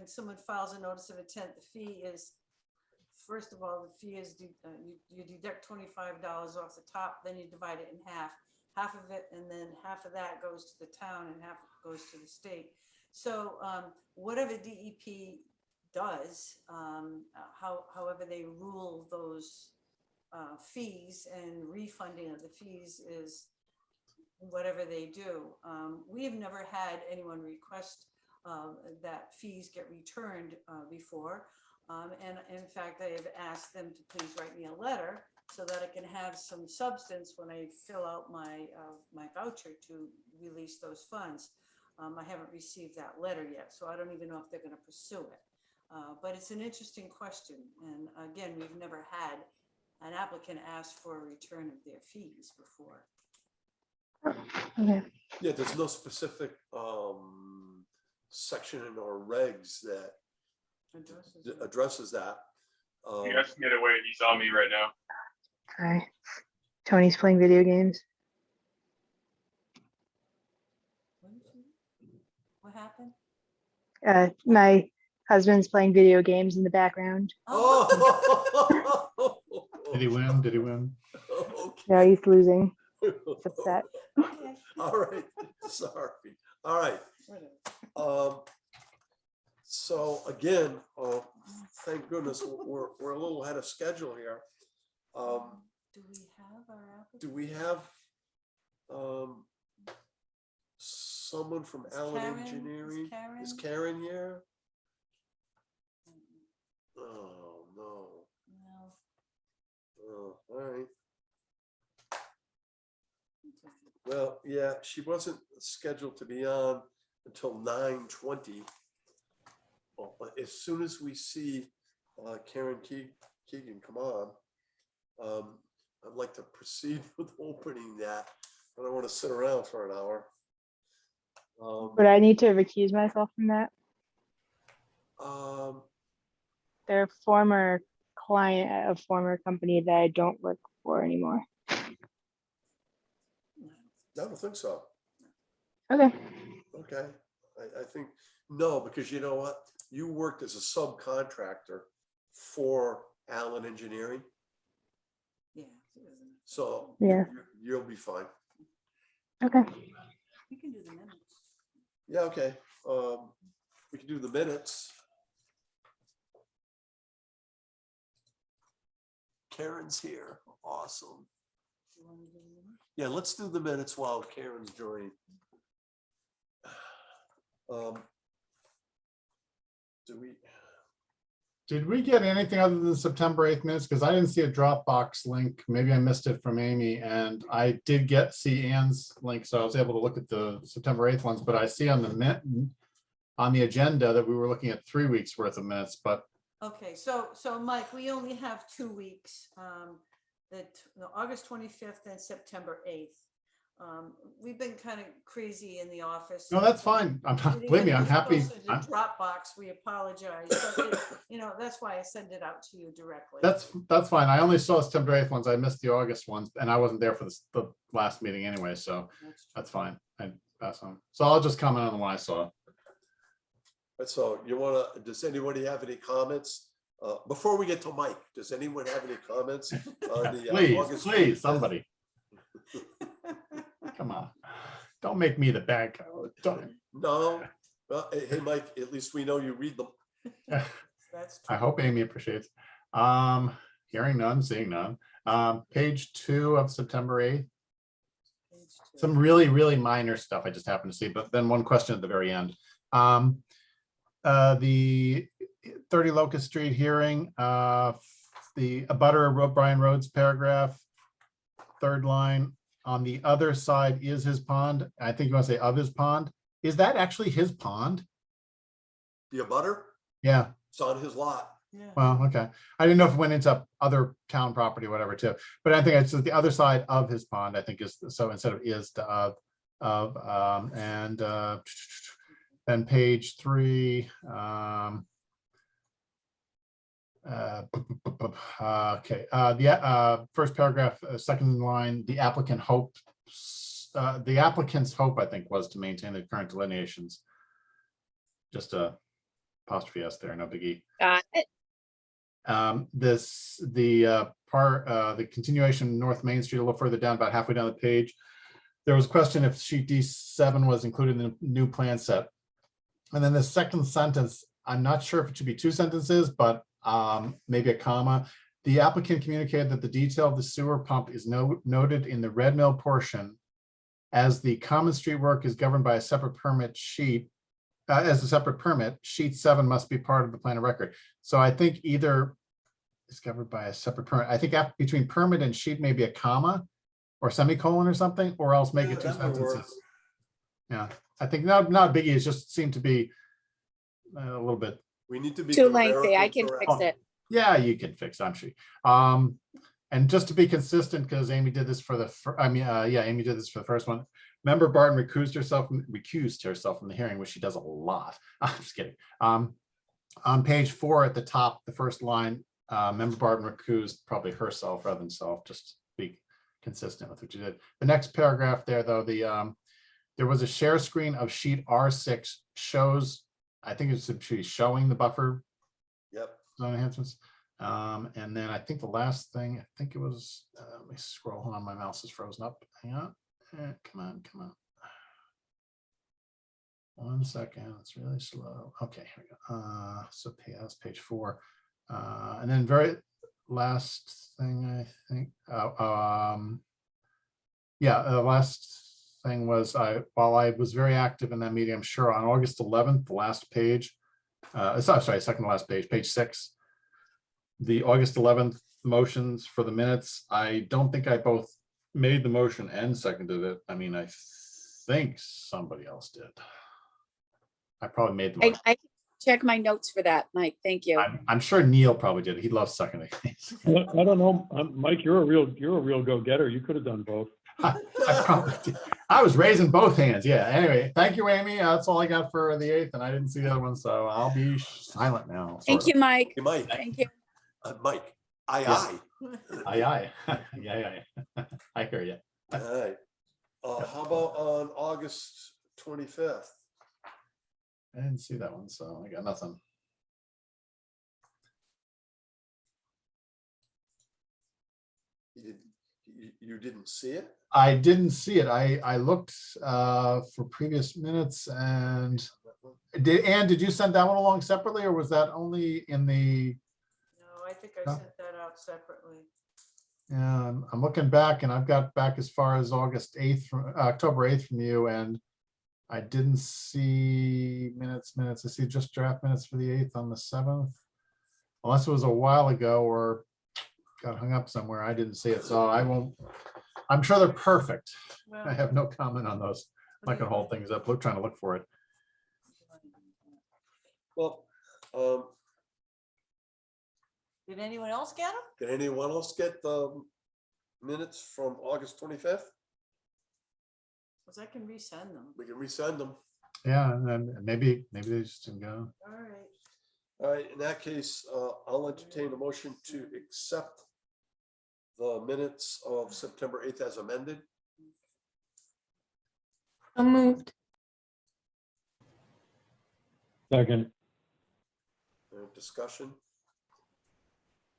someone files a notice of intent, the fee is, first of all, the fee is you deduct $25 off the top, then you divide it in half of it, and then half of that goes to the town and half goes to the state. So whatever DEP does, however they rule those fees, and refunding of the fees is whatever they do. We've never had anyone request that fees get returned before. And in fact, I have asked them to please write me a letter so that I can have some substance when I fill out my voucher to release those funds. I haven't received that letter yet, so I don't even know if they're going to pursue it. But it's an interesting question. And again, we've never had an applicant ask for a return of their fees before. Okay. Yeah, there's no specific section in our regs that addresses that. You guys can get away. He's on me right now. Sorry. Tony's playing video games. What happened? My husband's playing video games in the background. Oh. Did he win? Did he win? No, he's losing. He's upset. Okay. All right, sorry. All right. So again, thank goodness we're a little ahead of schedule here. Do we have our applicant? Do we have someone from Allen Karen- Engineering? is Is Karen? Karen here? Oh, no. No. Oh, all right. Well, yeah, she wasn't scheduled to be on until 9:20. But as soon as we see Karen Keegan come on, I'd like to proceed with opening that. I don't want to sit around for an hour. Would I need to recuse myself from that? They're a former client at a former company that I don't work for anymore. I don't think so. Okay. Okay, I think, no, because you know what? You worked as a subcontractor for Allen Engineering, Yeah. so Yeah. you'll be fine. Okay. We can do the minutes. Yeah, okay. We can do the minutes. Karen's here. Awesome. You want to do the minutes? Yeah, let's do the minutes while Karen's joining. Did we get anything other than September 8th minutes? Because I didn't see a Dropbox link. Maybe I missed it from Amy, and I did see Ann's link, so I was able to look at the September 8th ones. But I see on the agenda that we were looking at 3 weeks worth of minutes. But Okay, so Mike, we only have 2 weeks, August 25th and September 8th. We've been kind of crazy in the office. no, that's fine. Believe me, I'm happy. Dropbox, we apologize. But that's why I send it out to you directly. That's fine. I only saw September 8th ones. I missed the August ones, and I wasn't there for the last meeting anyway, so that's fine. I pass on. So I'll just comment on the one I saw. So does anybody have any comments? Before we get to Mike, does anyone have any comments on the August 25th? Please, somebody. Come on. Don't make me the bad guy all the time. No. Well, hey, Mike, at least we know you read them. That's I hope Amy appreciates. Hearing none, seeing none. Page 2 of September 8th. Some really, really minor stuff I just happened to see, but then one question at the very end. The 30 Locust Street hearing, the abutter Brian Rhodes paragraph, third line, on the other side is his pond. I think you want to say of his pond. Is that actually his pond? The abutter? Yeah. It's on his lot. Yeah. Well, okay. I didn't know if it went into other town property or whatever too, but I think it's the other side of his pond, I think is, so instead of is to of, and then page 3, okay, the first paragraph, second line, the applicant's hope, I think, was to maintain the current delineations. Just a apostrophe S there, no biggie. Got it. The continuation North Main Street, a little further down, about halfway down the page, there was a question if sheet D7 was included in the new plan set. And then the second sentence, I'm not sure if it should be 2 sentences, but maybe a comma. The applicant communicated that the detail of the sewer pump is noted in the Red Mill portion. As the common street work is governed by a separate permit sheet, as a separate permit, sheet 7 must be part of the plan of record. So I think either is governed by a separate permit. I think between permit and sheet, maybe a comma or semicolon or something, or else make it 2 sentences. Yeah, I think not biggie. It just seemed to be a little bit. We need to be Too lengthy. I can fix it. Yeah, you can fix it, I'm sure. And just to be consistent, because Amy did this for the, Amy did this for the first one. Member Barton recused herself from the hearing, which she does a lot. I'm just kidding. On page 4 at the top, the first line, Member Barton recused probably herself rather than self, just to be consistent with what you did. The next paragraph there, though, there was a share screen of sheet R6 shows, I think it's showing the buffer. Yep. Zone enhancements. And then I think the last thing, I think it was, let me scroll, hold on, my mouse is frozen up. Hang on. Come on. 1 second, it's really slow. Okay, here we go. So that's page 4. And then very last thing, I think, the last thing was while I was very active in that meeting, I'm sure on August 11th, the last page, sorry, second to last page, page 6, the August 11th motions for the minutes. I don't think I both made the motion and seconded it. I mean, I think somebody else did. I probably made the motion. I can check my notes for that, Mike. Thank you. I'm sure Neil probably did. He loves seconding. I don't know, Mike, you're a real go-getter. You could have done both. I probably did. I was raising both hands. Yeah. Anyway, thank you, Amy. That's all I got for the 8th, and I didn't see the other one, so I'll be silent now. Thank you, Mike. Hey, Mike. Thank you. Mike. Aye. Yeah. I hear you. All right. How about on August 25th? I didn't see that one, so I got nothing. You didn't see it? I didn't see it. I looked for previous minutes, and did you send that one along separately, or was that only in the? No, I think I sent that out separately. Yeah, I'm looking back, and I've got back as far as August 8th from October 8th from you, and I didn't see minutes. I see just draft minutes for the 8th on the 7th, unless it was a while ago or got hung up somewhere. I didn't see it, so I won't. I'm sure they're perfect. Well, I have no comment on those. I'm not gonna hold things up. We're trying to look for it. Well, did anyone else get them? did anyone else get the minutes from August 25th? Because I can resend them. We can resend them. Yeah, and then maybe they just didn't go. All right. All right, in that case, I'll entertain a motion to accept the minutes of September 8th as amended. So moved. Second. Discussion.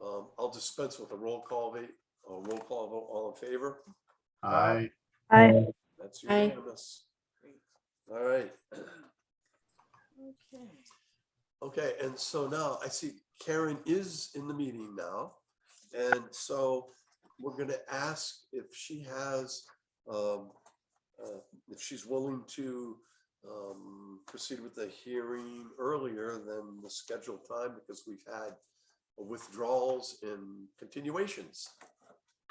I'll dispense with a roll call vote. All in favor? Aye. That's Aye. unanimous. All right. Okay. Okay, and so now I see Karen is in the meeting now. And so we're going to ask if she has, if she's willing to proceed with the hearing earlier than the scheduled time, because we've had withdrawals and continuations.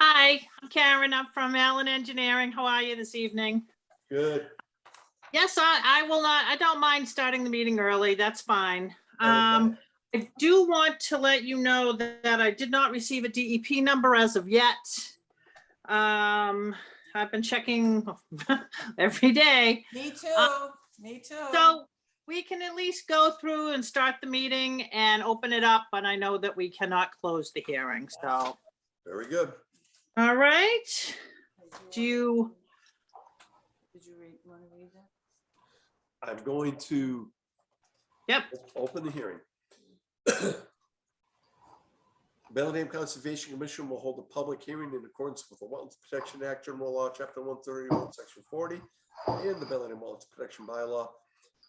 Hi, I'm Karen. I'm from Allen Engineering. How are you this evening? Good. Yes, I will not, I don't mind starting the meeting early. That's fine. I do want to let you know that I did not receive a DEP number as of yet. I've been checking every day. Me too. Me too. So we can at least go through and start the meeting and open it up, but I know that we cannot close the hearing, so. Very good. All right. Did you want to read that? I'm going to open the hearing. Bellingham Conservation Commission will hold a public hearing in accordance with the Wetland Protection Act, General Law, Chapter 131, Section 40, and the Bellingham Wetlands Protection Bylaw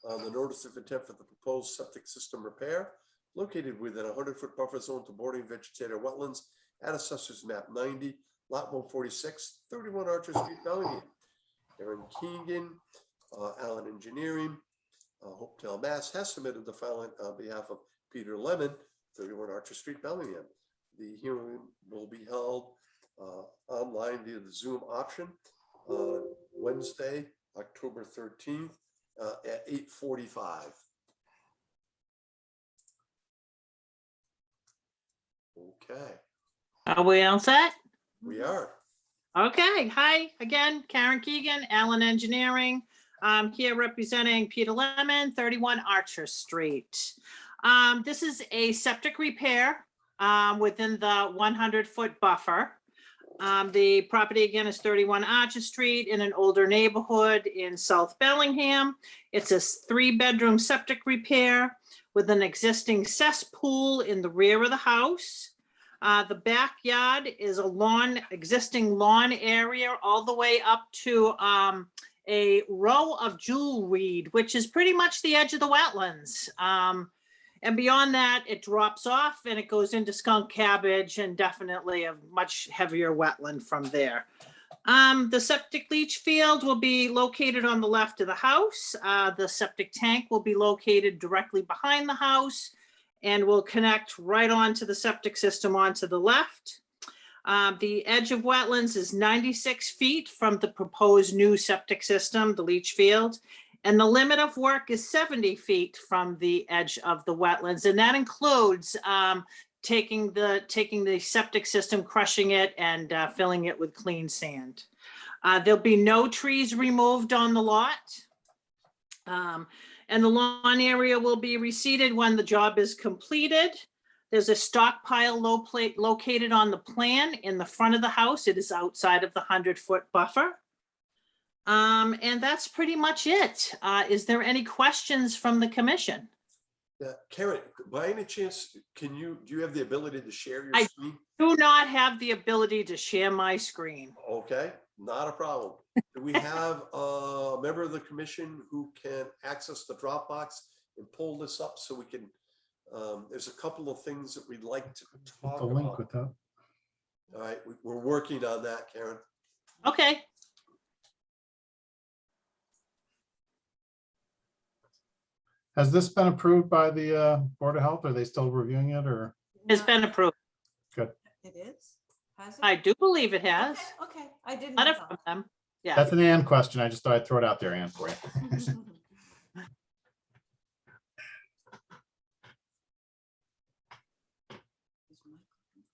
on the notice of intent for the proposed septic system repair located within a 100-foot buffer zone to bordering vegetated wetlands at Assessors Map 90, Lot 146, 31 Archer Street, Bellingham. Aaron Keegan, Allen Engineering, Hopedale, Mass. has submitted the filing on behalf of Peter Lemon, 31 Archer Street, Bellingham. The hearing will be held online via the Zoom option Wednesday, October 13th at 8:45. Okay, Are we all set? we are. Okay, hi again, Karen Keegan, Allen Engineering. I'm here representing Peter Lemon, 31 Archer Street. This is a septic repair within the 100-foot buffer. The property again is 31 Archer Street in an older neighborhood in South Bellingham. It's a 3-bedroom septic repair with an existing cesspool in the rear of the house. The backyard is a existing lawn area all the way up to a row of jewelweed, which is pretty much the edge of the wetlands. And beyond that, it drops off and it goes into skunk cabbage and definitely a much heavier wetland from there. The septic leach field will be located on the left of the house. The septic tank will be located directly behind the house and will connect right onto the septic system onto the left. The edge of wetlands is 96 feet from the proposed new septic system, the leach field. And the limit of work is 70 feet from the edge of the wetlands. And that includes taking the septic system, crushing it and filling it with clean sand. There'll be no trees removed on the lot. And the lawn area will be reseeded when the job is completed. There's a stockpile located on the plan in the front of the house. It is outside of the 100-foot buffer. And that's pretty much it. Is there any questions from the commission? Karen, by any chance, do you have the ability to share your I screen? do not have the ability to share my screen. Okay, not a problem. Do we have a member of the commission who can access the Dropbox and pull this up so we can, there's a couple of things that we'd like to talk The link about. with that. All right, we're working on that, Karen. Okay. Has this been approved by the Board of Health? Are they still reviewing it or? It's been approved. Good. It is? Has it? I do believe it has. Okay, I didn't. Letter know. from them. Yeah. That's an Ann question. I just thought I'd throw it out there, Ann, for you.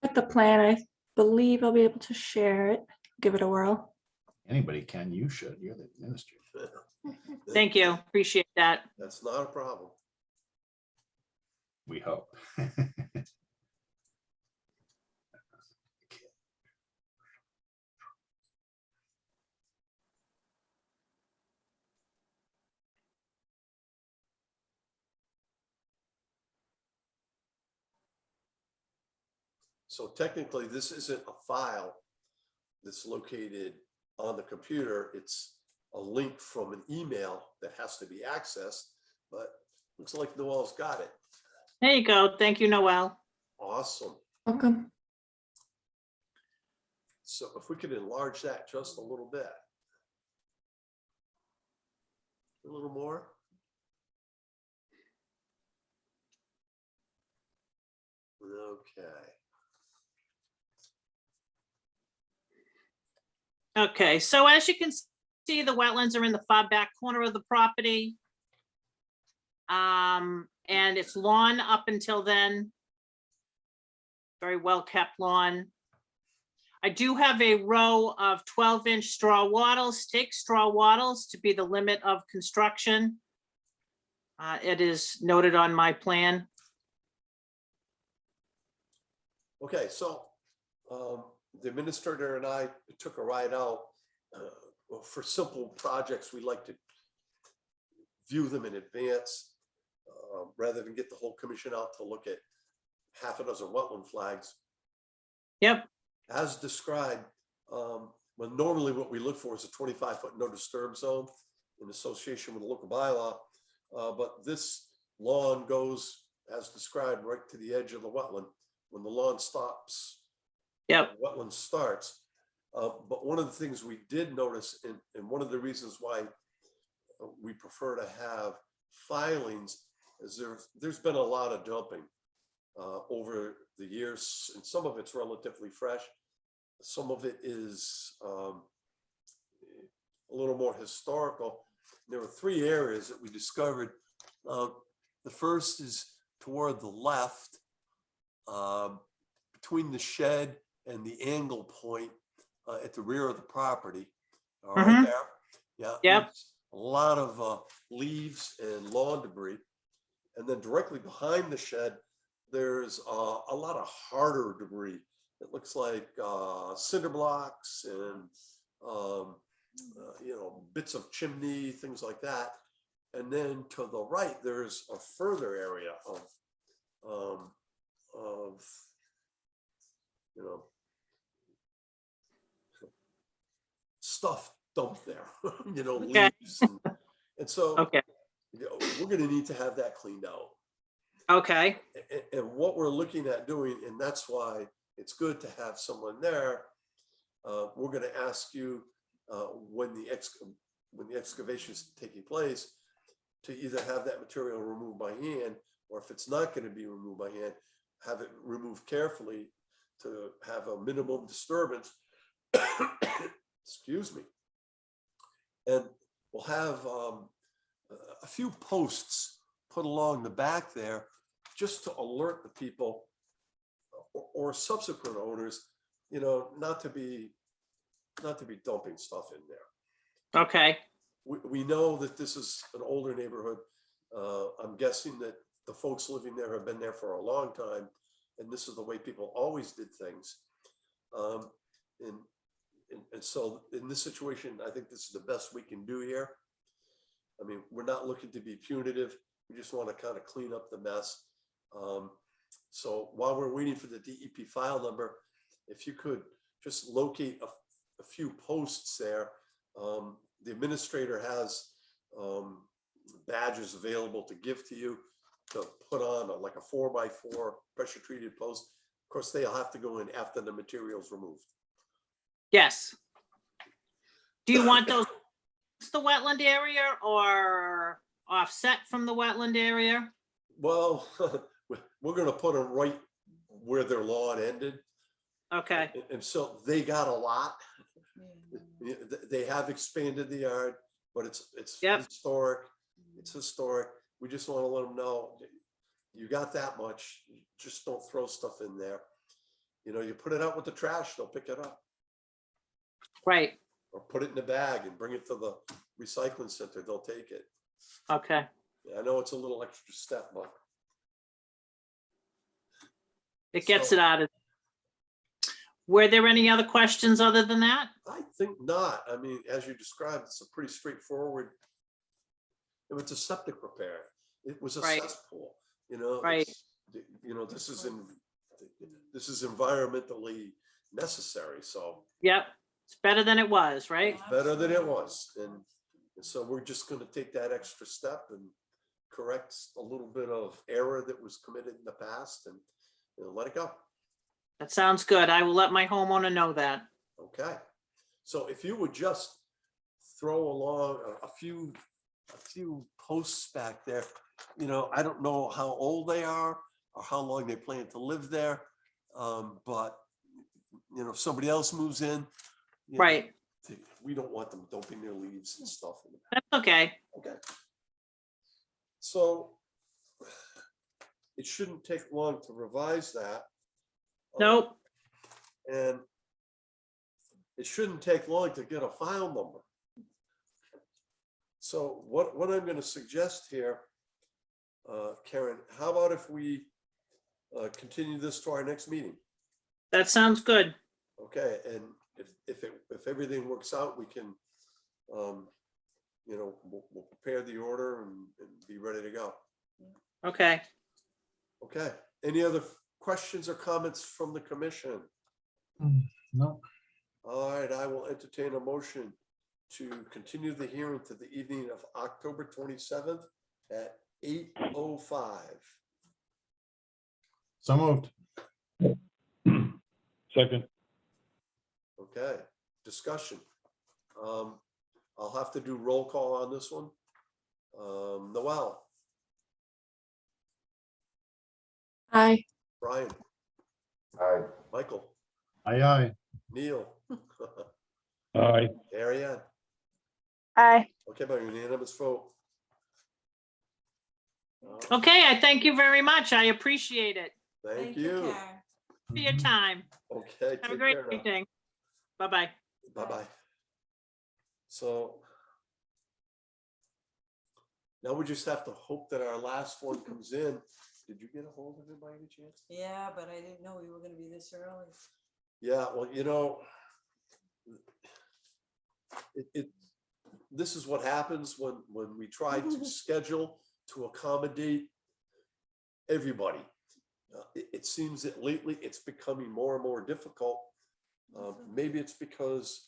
With the plan, I believe I'll be able to share it, give it a whirl. Anybody can, you should. You're the administrator. Thank you. Appreciate that. That's not a problem. We hope. So technically, this isn't a file that's located on the computer. It's a link from an email that has to be accessed, but looks like Noel's got it. There you go. Thank you, Noel. Awesome. Welcome. So if we could enlarge that just a little bit. A little more. Okay. Okay, so as you can see, the wetlands are in the far back corner of the property. And it's lawn up until then. Very well kept lawn. I do have a row of 12-inch straw wattles, stake straw wattles to be the limit of construction. It is noted on my plan. Okay, so the administrator and I took a ride out. For simple projects, we like to view them in advance rather than get the whole commission out to look at half a dozen wetland flags. Yep. As described, well, normally what we look for is a 25-foot no disturb zone in association with the local bylaw. But this lawn goes, as described, right to the edge of the wetland. When the lawn stops Yep. Wetland starts. But one of the things we did notice, and one of the reasons why we prefer to have filings, is there's been a lot of dumping over the years, and some of it's relatively fresh. Some of it is a little more historical. There were 3 areas that we discovered. The first is toward the left, between the shed and the angle point at the rear of the property. Right there. Yeah. Yep. A lot of leaves and lawn debris. And then directly behind the shed, there's a lot of harder debris. It looks like cinder blocks and bits of chimney, things like that. And then to the right, there's a further area of stuff dumped there, Okay. leaves. And so Okay. we're going to need to have that cleaned out. Okay. And what we're looking at doing, and that's why it's good to have someone there. We're going to ask you when the excavation is taking place to either have that material removed by hand, or if it's not going to be removed by hand, have it removed carefully to have a minimum disturbance. Excuse me. And we'll have a few posts put along the back there just to alert the people or subsequent owners, not to be dumping stuff in there. Okay. We know that this is an older neighborhood. I'm guessing that the folks living there have been there for a long time, and this is the way people always did things. And so in this situation, I think this is the best we can do here. I mean, we're not looking to be punitive. We just want to kind of clean up the mess. So while we're waiting for the DEP file number, if you could just locate a few posts there. The administrator has badges available to give to you to put on like a 4x4 pressure treated post. Of course, they'll have to go in after the material's removed. Yes. Do you want those the wetland area or offset from the wetland area? Well, we're going to put them right where their lawn ended. Okay. And so they got a lot. They have expanded the yard, but it's historic. It's historic. We just want to let them know you got that much. Just don't throw stuff in there. You put it out with the trash, they'll pick it up. Right. Or put it in a bag and bring it to the recycling center. They'll take it. Okay. I know it's a little extra step, but It gets it out of. Were there any other questions other than that? I think not. I mean, as you described, it's a pretty straightforward. It was a septic repair. It was a cesspool. Right. This is environmentally necessary. So. Yep. It's better than it was, right? Better than it was. And so we're just going to take that extra step and correct a little bit of error that was committed in the past and let it go. That sounds good. I will let my homeowner know that. Okay. So if you would just throw along a few posts back there, I don't know how old they are or how long they plan to live there. But if somebody else moves in, right. We don't want them dumping their leaves and stuff. That's okay. Okay. So it shouldn't take long to revise that. Nope. And it shouldn't take long to get a file number. So what I'm going to suggest here, Karen, how about if we continue this to our next meeting? That sounds good. Okay, and if everything works out, we can, we'll prepare the order and be ready to go. Okay. Okay. Any other questions or comments from the commission? No. All right, I will entertain a motion to continue the hearing to the evening of October 27th at 8:05. So moved. Second. Okay, discussion. I'll have to do roll call on this one. Noel, Aye. Brian, Aye. Michael, Aye, aye. Neil, Aye. Ariane. Aye. Okay, by unanimous vote. Okay, I thank you very much. I appreciate it Thank you. Karen. for your time. Okay, Have a take great care now. evening. Bye-bye. Bye-bye. So now we just have to hope that our last one comes in. Did you get a hold of it by any chance? Yeah, but I didn't know we were gonna be this early. Yeah, well, this is what happens when we try to schedule to accommodate everybody. It seems that lately it's becoming more and more difficult. Maybe it's because,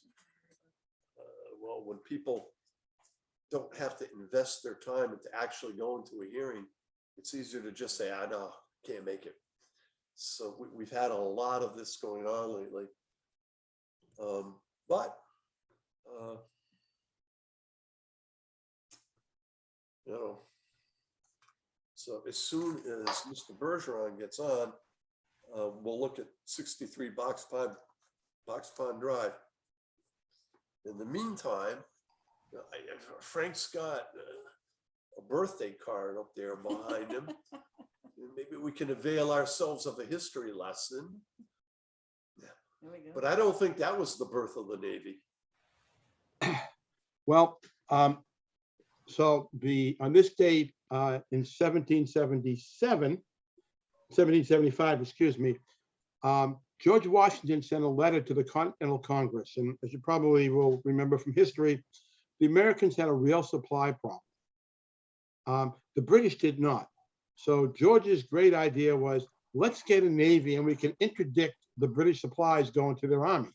well, when people don't have to invest their time into actually going to a hearing, it's easier to just say, "I know, can't make it." So we've had a lot of this going on lately. But so as soon as Mr. Bergeron gets on, we'll look at 63 Box Pond Drive. In the meantime, Frank's got a birthday card up there behind him. Maybe we can avail ourselves of a history lesson. There we go. But I don't think that was the birth of the Navy. Well, so on this date, in 1775, excuse me, George Washington sent a letter to the Continental Congress. And as you probably will remember from history, the Americans had a real supply problem. The British did not. So George's great idea was, let's get a Navy and we can interdict the British supplies going to their army.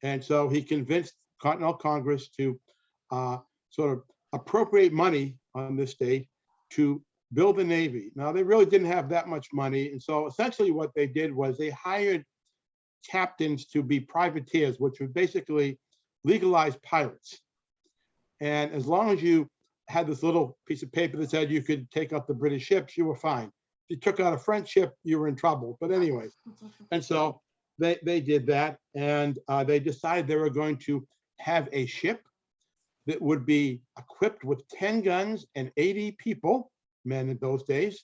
And so he convinced Continental Congress to sort of appropriate money on this date to build a Navy. Now, they really didn't have that much money. And so essentially what they did was they hired captains to be privateers, which were basically legalized pirates. And as long as you had this little piece of paper that said you could take out the British ships, you were fine. If you took out a French ship, you were in trouble. But anyways, and so they did that, and they decided they were going to have a ship that would be equipped with 10 guns and 80 people, men in those days,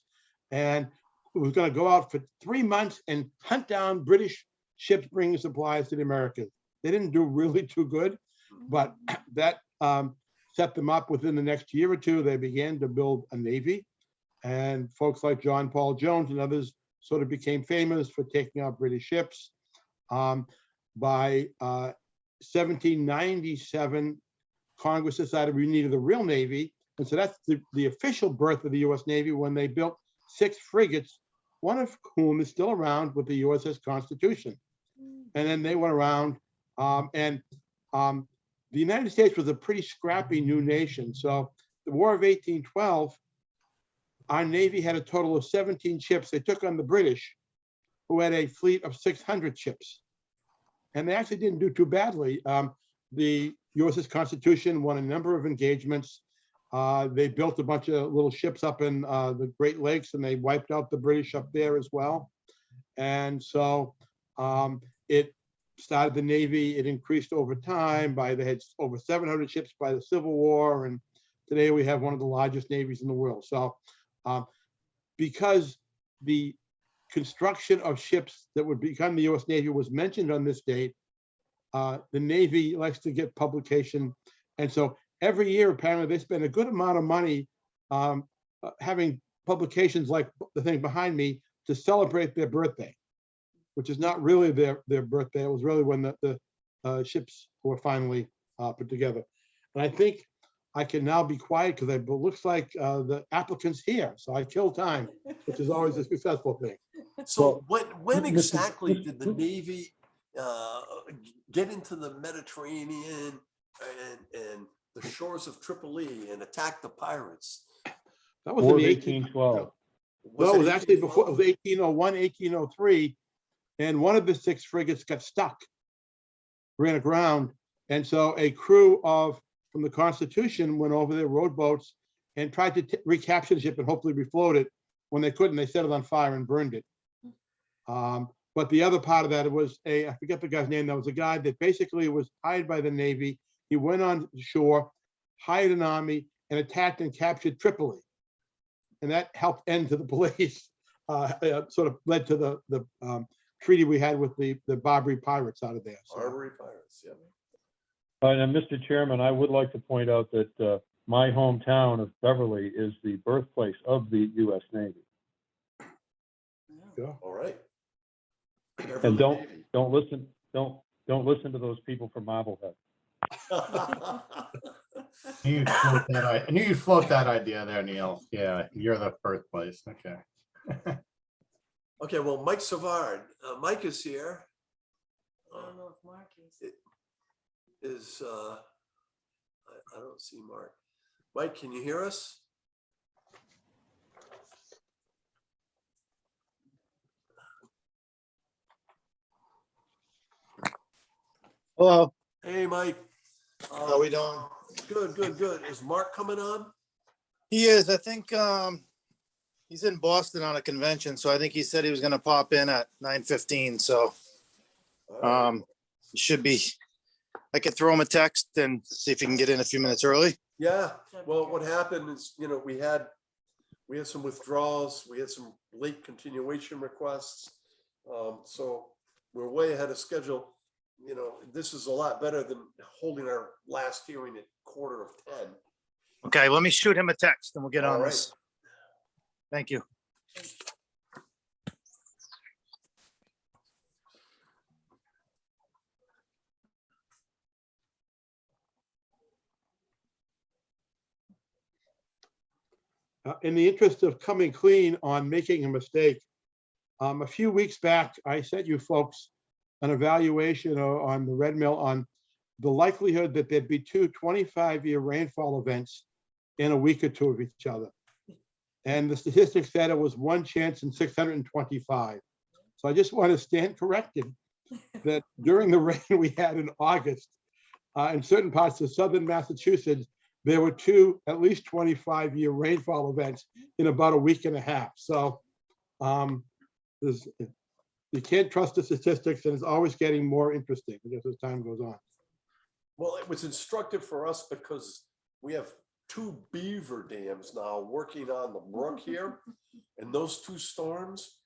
and it was going to go out for 3 months and hunt down British ships bringing supplies to the Americans. They didn't do really too good, but that set them up. Within the next year or two, they began to build a Navy, and folks like John Paul Jones and others sort of became famous for taking out British ships. By 1797, Congress decided we needed a real Navy. And so that's the official birth of the US Navy, when they built 6 frigates, one of whom is still around with the USS Constitution. And then they went around, the United States was a pretty scrappy new nation. So the War of 1812, our Navy had a total of 17 ships. They took on the British, who had a fleet of 600 ships. And they actually didn't do too badly. The USS Constitution won a number of engagements. They built a bunch of little ships up in the Great Lakes, and they wiped out the British up there as well. And so it started the Navy. It increased over time. They had over 700 ships by the Civil War, and today we have one of the largest navies in the world. So because the construction of ships that would become the US Navy was mentioned on this date, the Navy likes to get publication. And so every year, apparently, they spend a good amount of money having publications like the thing behind me to celebrate their birthday, which is not really their birthday. It was really when the ships were finally put together. And I think I can now be quiet because it looks like the applicant's here. So I kill time, which is always a successful thing. So when exactly did the Navy get into the Mediterranean and the shores of Tripoli and attack the pirates? That was in the 1812. No, it was actually before. It was 1801, 1803, and one of the 6 frigates got stuck. ran aground. And so a crew from the Constitution went over there, rowed boats, and tried to recapture the ship and hopefully refloat it. When they couldn't, they set it on fire and burned it. But the other part of that, it was I forget the guy's name, there was a guy that basically was hired by the Navy. He went on shore, hired an army, and attacked and captured Tripoli. And that helped end to the police, sort of led to the treaty we had with the Barbary pirates out of there. So. Barbary pirates, yeah. And Mr. Chairman, I would like to point out that my hometown of Beverly is the birthplace of the U.S. Navy. Yeah. All right. And don't listen to those people from Marblehead. I knew you'd float that idea there, Neil. Yeah, you're the birthplace. Okay. Okay, well, Mike Savard, Mike is here. I don't know if Mark is. I don't see Mark. Mike, can you hear us? Hello. Hey, Mike. How we doing? Good, good, good. Is Mark coming on? He is. I think he's in Boston on a convention, so I think he said he was going to pop in at 9:15. So he should be. I could throw him a text and see if he can get in a few minutes early. Yeah. Well, what happened is, we had some withdrawals, we had some late continuation requests. So we're way ahead of schedule. This is a lot better than holding our last hearing at 9:45. Okay, let me shoot him a text and we'll get All on right. this. Thank you. In the interest of coming clean on making a mistake, a few weeks back, I sent you folks an evaluation on the Red Mill on the likelihood that there'd be two 25-year rainfall events in a week or two of each other. And the statistics said it was 1 chance in 625. So I just want to stand corrected that during the rain we had in August, in certain parts of southern Massachusetts, there were two at least 25-year rainfall events in about a week and a half. So you can't trust the statistics, and it's always getting more interesting just as time goes on. Well, it was instructive for us because we have 2 beaver dams now working on the brook here. And those 2 storms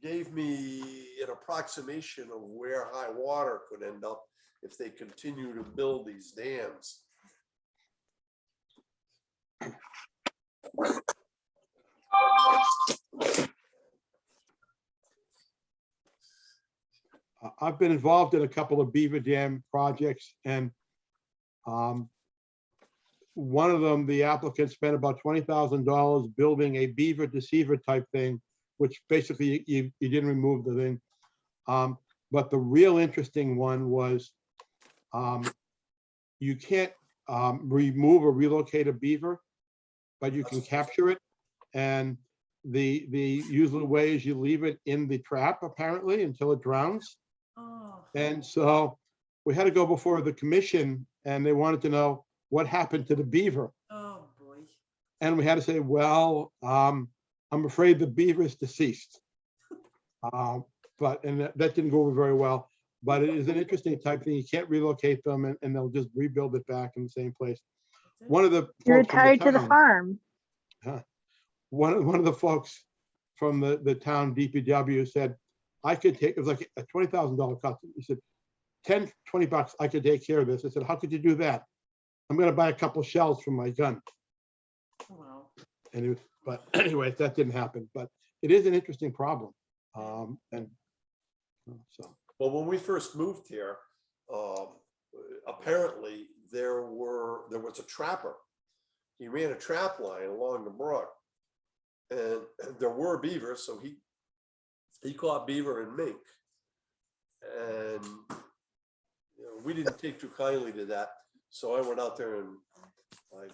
gave me an approximation of where high water could end up if they continue to build these dams. I've been involved in a couple of beaver dam projects, and one of them, the applicant spent about $20,000 building a beaver deceiver type thing, which basically you didn't remove the thing. But the real interesting one was you can't remove or relocate a beaver, but you can capture it. And the usual way is you leave it in the trap, apparently, until it drowns. And so we had to go before the commission, and they wanted to know what happened to the beaver. Oh, boy. And we had to say, well, I'm afraid the beaver is deceased. But that didn't go over very well. But it is an interesting type thing. You can't relocate them, and they'll just rebuild it back in the same place. One of the You're folks from the tied to the town- farm. One of the folks from the town DPW said, I could take, it was like a $20,000 cost. He said, 10, 20 bucks, I could take care of this. I said, how could you do that? I'm going to buy a couple shells from my gun. Wow. And but anyway, that didn't happen. But it is an interesting problem. So. Well, when we first moved here, apparently there was a trapper. He ran a trap line along the brook, and there were beavers, so he caught beaver and mink. And we didn't take too kindly to that, so I went out there and I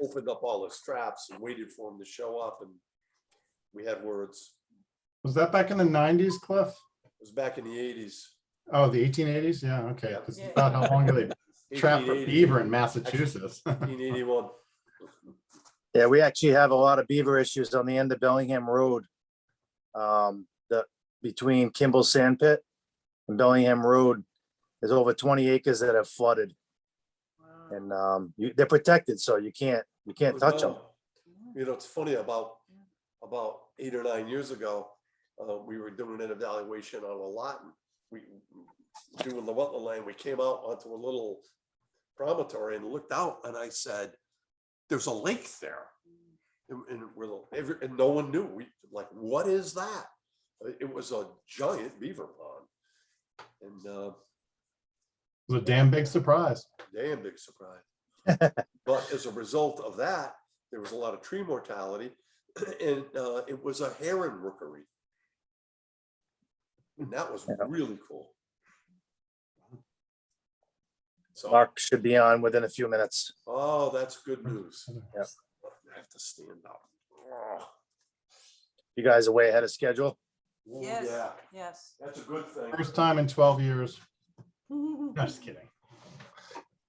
opened up all his traps and waited for him to show up, and we had words. Was that back in the 90s, Cliff? It was back in the 80s. Oh, the 1880s? Yeah, okay. Yeah. 'Cause it's about how long do they trap a 1880. beaver in Massachusetts? 1881. Yeah, we actually have a lot of beaver issues on the end of Bellingham Road. Between Kimball Sand Pit and Bellingham Road, there's over 20 acres that have flooded. And they're protected, so you can't touch them. You know, it's funny, about 8 or 9 years ago, we were doing an evaluation on a lot. And we doing the wetland line, we came out onto a little promontory and looked out, and I said, there's a lake there. And no one knew. We like, what is that? It was a giant beaver pond. And It was a damn big surprise. damn big surprise. But as a result of that, there was a lot of tree mortality, and it was a heron rookery. And that was really cool. So, Mark should be on within a few minutes. oh, that's good news. Yep. I have to stand up. Oh, You guys are way ahead of schedule. Yes, yeah, yes. that's a good thing. First time in 12 years. Just kidding.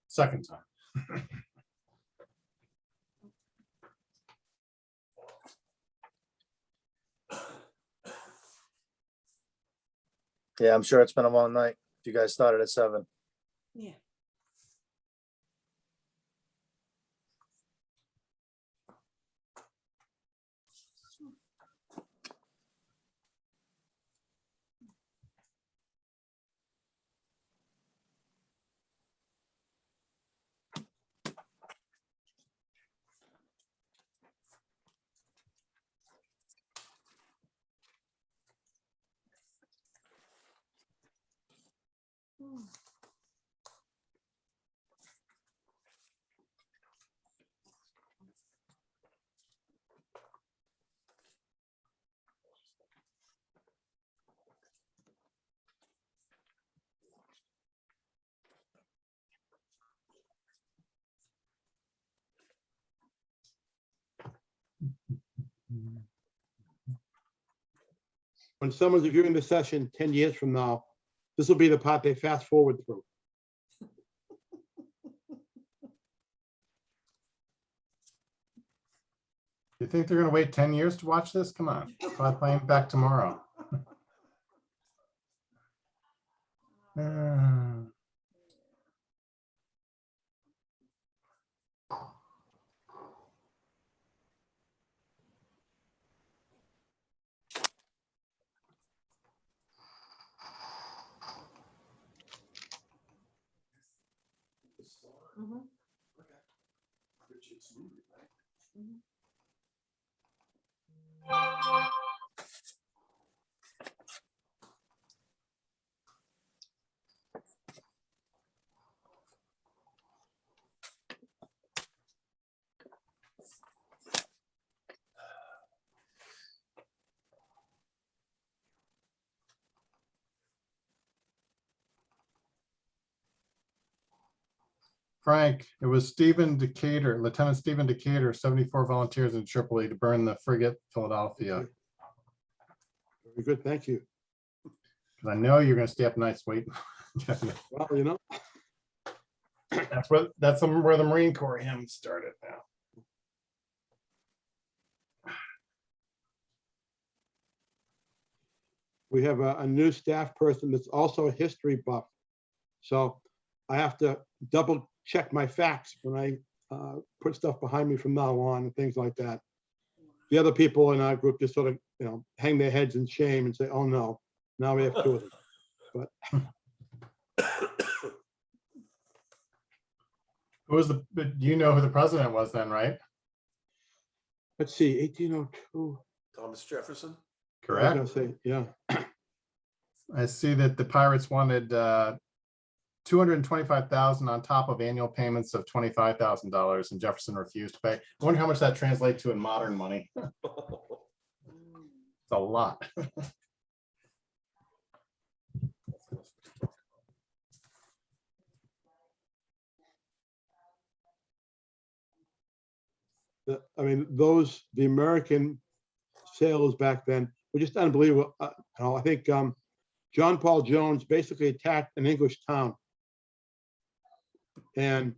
Second time. Yeah, I'm sure it's been a long night. If you guys started at 7. Yeah. When someone's reviewing the session 10 years from now, this will be the part they fast forward through. You think they're gonna wait 10 years to watch this? Come on, try playing back tomorrow. Mhm. Frank, it was Stephen Decatur, Lieutenant Stephen Decatur, 74 volunteers in Tripoli to burn the frigate Philadelphia. Very good, thank you. 'Cause I know you're gonna stay up nights waiting. Well, you know, That's where the Marine Corps hymn started now. we have a new staff person that's also a history buff. So I have to double check my facts when I put stuff behind me from now on and things like that. The other people in our group just sort of, you know, hang their heads in shame and say, oh no, now we have 2 of them. But Who was but you know who the president was then, right? let's see, 1802. Thomas Jefferson. I was Correct. gonna say, yeah. I see that the Pirates wanted 225,000 on top of annual payments of $25,000, and Jefferson refused to pay. I wonder how much that translates to in modern money. It's a lot. I mean, the American sailors back then were just unbelievable. You know, I think John Paul Jones basically attacked an English town. And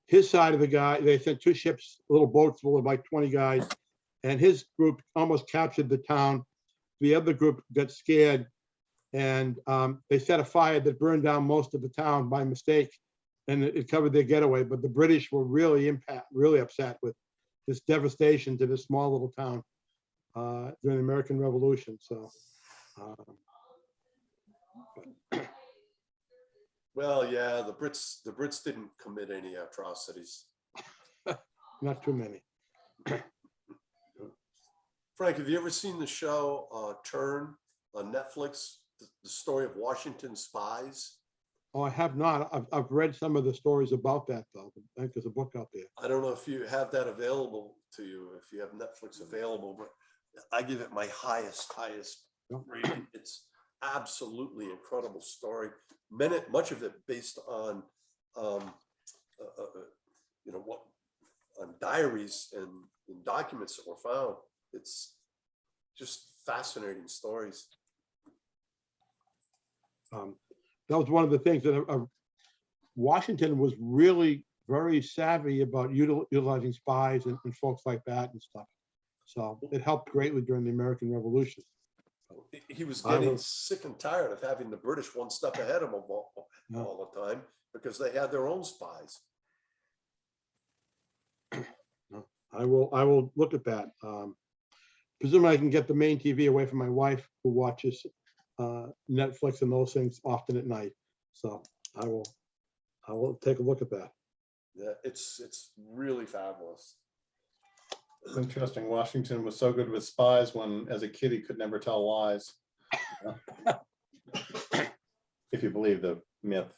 his side of the guy, they sent 2 ships, little boats full of like 20 guys, and his group almost captured the town. The other group got scared, and they set a fire that burned down most of the town by mistake, and it covered their getaway. But the British were really upset with this devastation to this small little town during the American Revolution. So. Well, yeah, the Brits didn't commit any atrocities. Not too many. Frank, have you ever seen the show Turn on Netflix? The story of Washington spies? Oh, I have not. I've read some of the stories about that, though. I think there's a book out there. I don't know if you have that available to you, if you have Netflix available, but I give it my highest rating. It's absolutely incredible story. Much of it based on, what on diaries and documents that were found. It's just fascinating stories. That was one of the things that Washington was really very savvy about utilizing spies and folks like that and stuff. So it helped greatly during the American Revolution. He was getting sick and tired of having the British one step ahead of him all the time because they had their own spies. I will look at that. Presumably I can get the main TV away from my wife, who watches Netflix and those things often at night. So I will take a look at that. Yeah, it's really fabulous. It's interesting. Washington was so good with spies when, as a kid, he could never tell lies. If you believe the myth.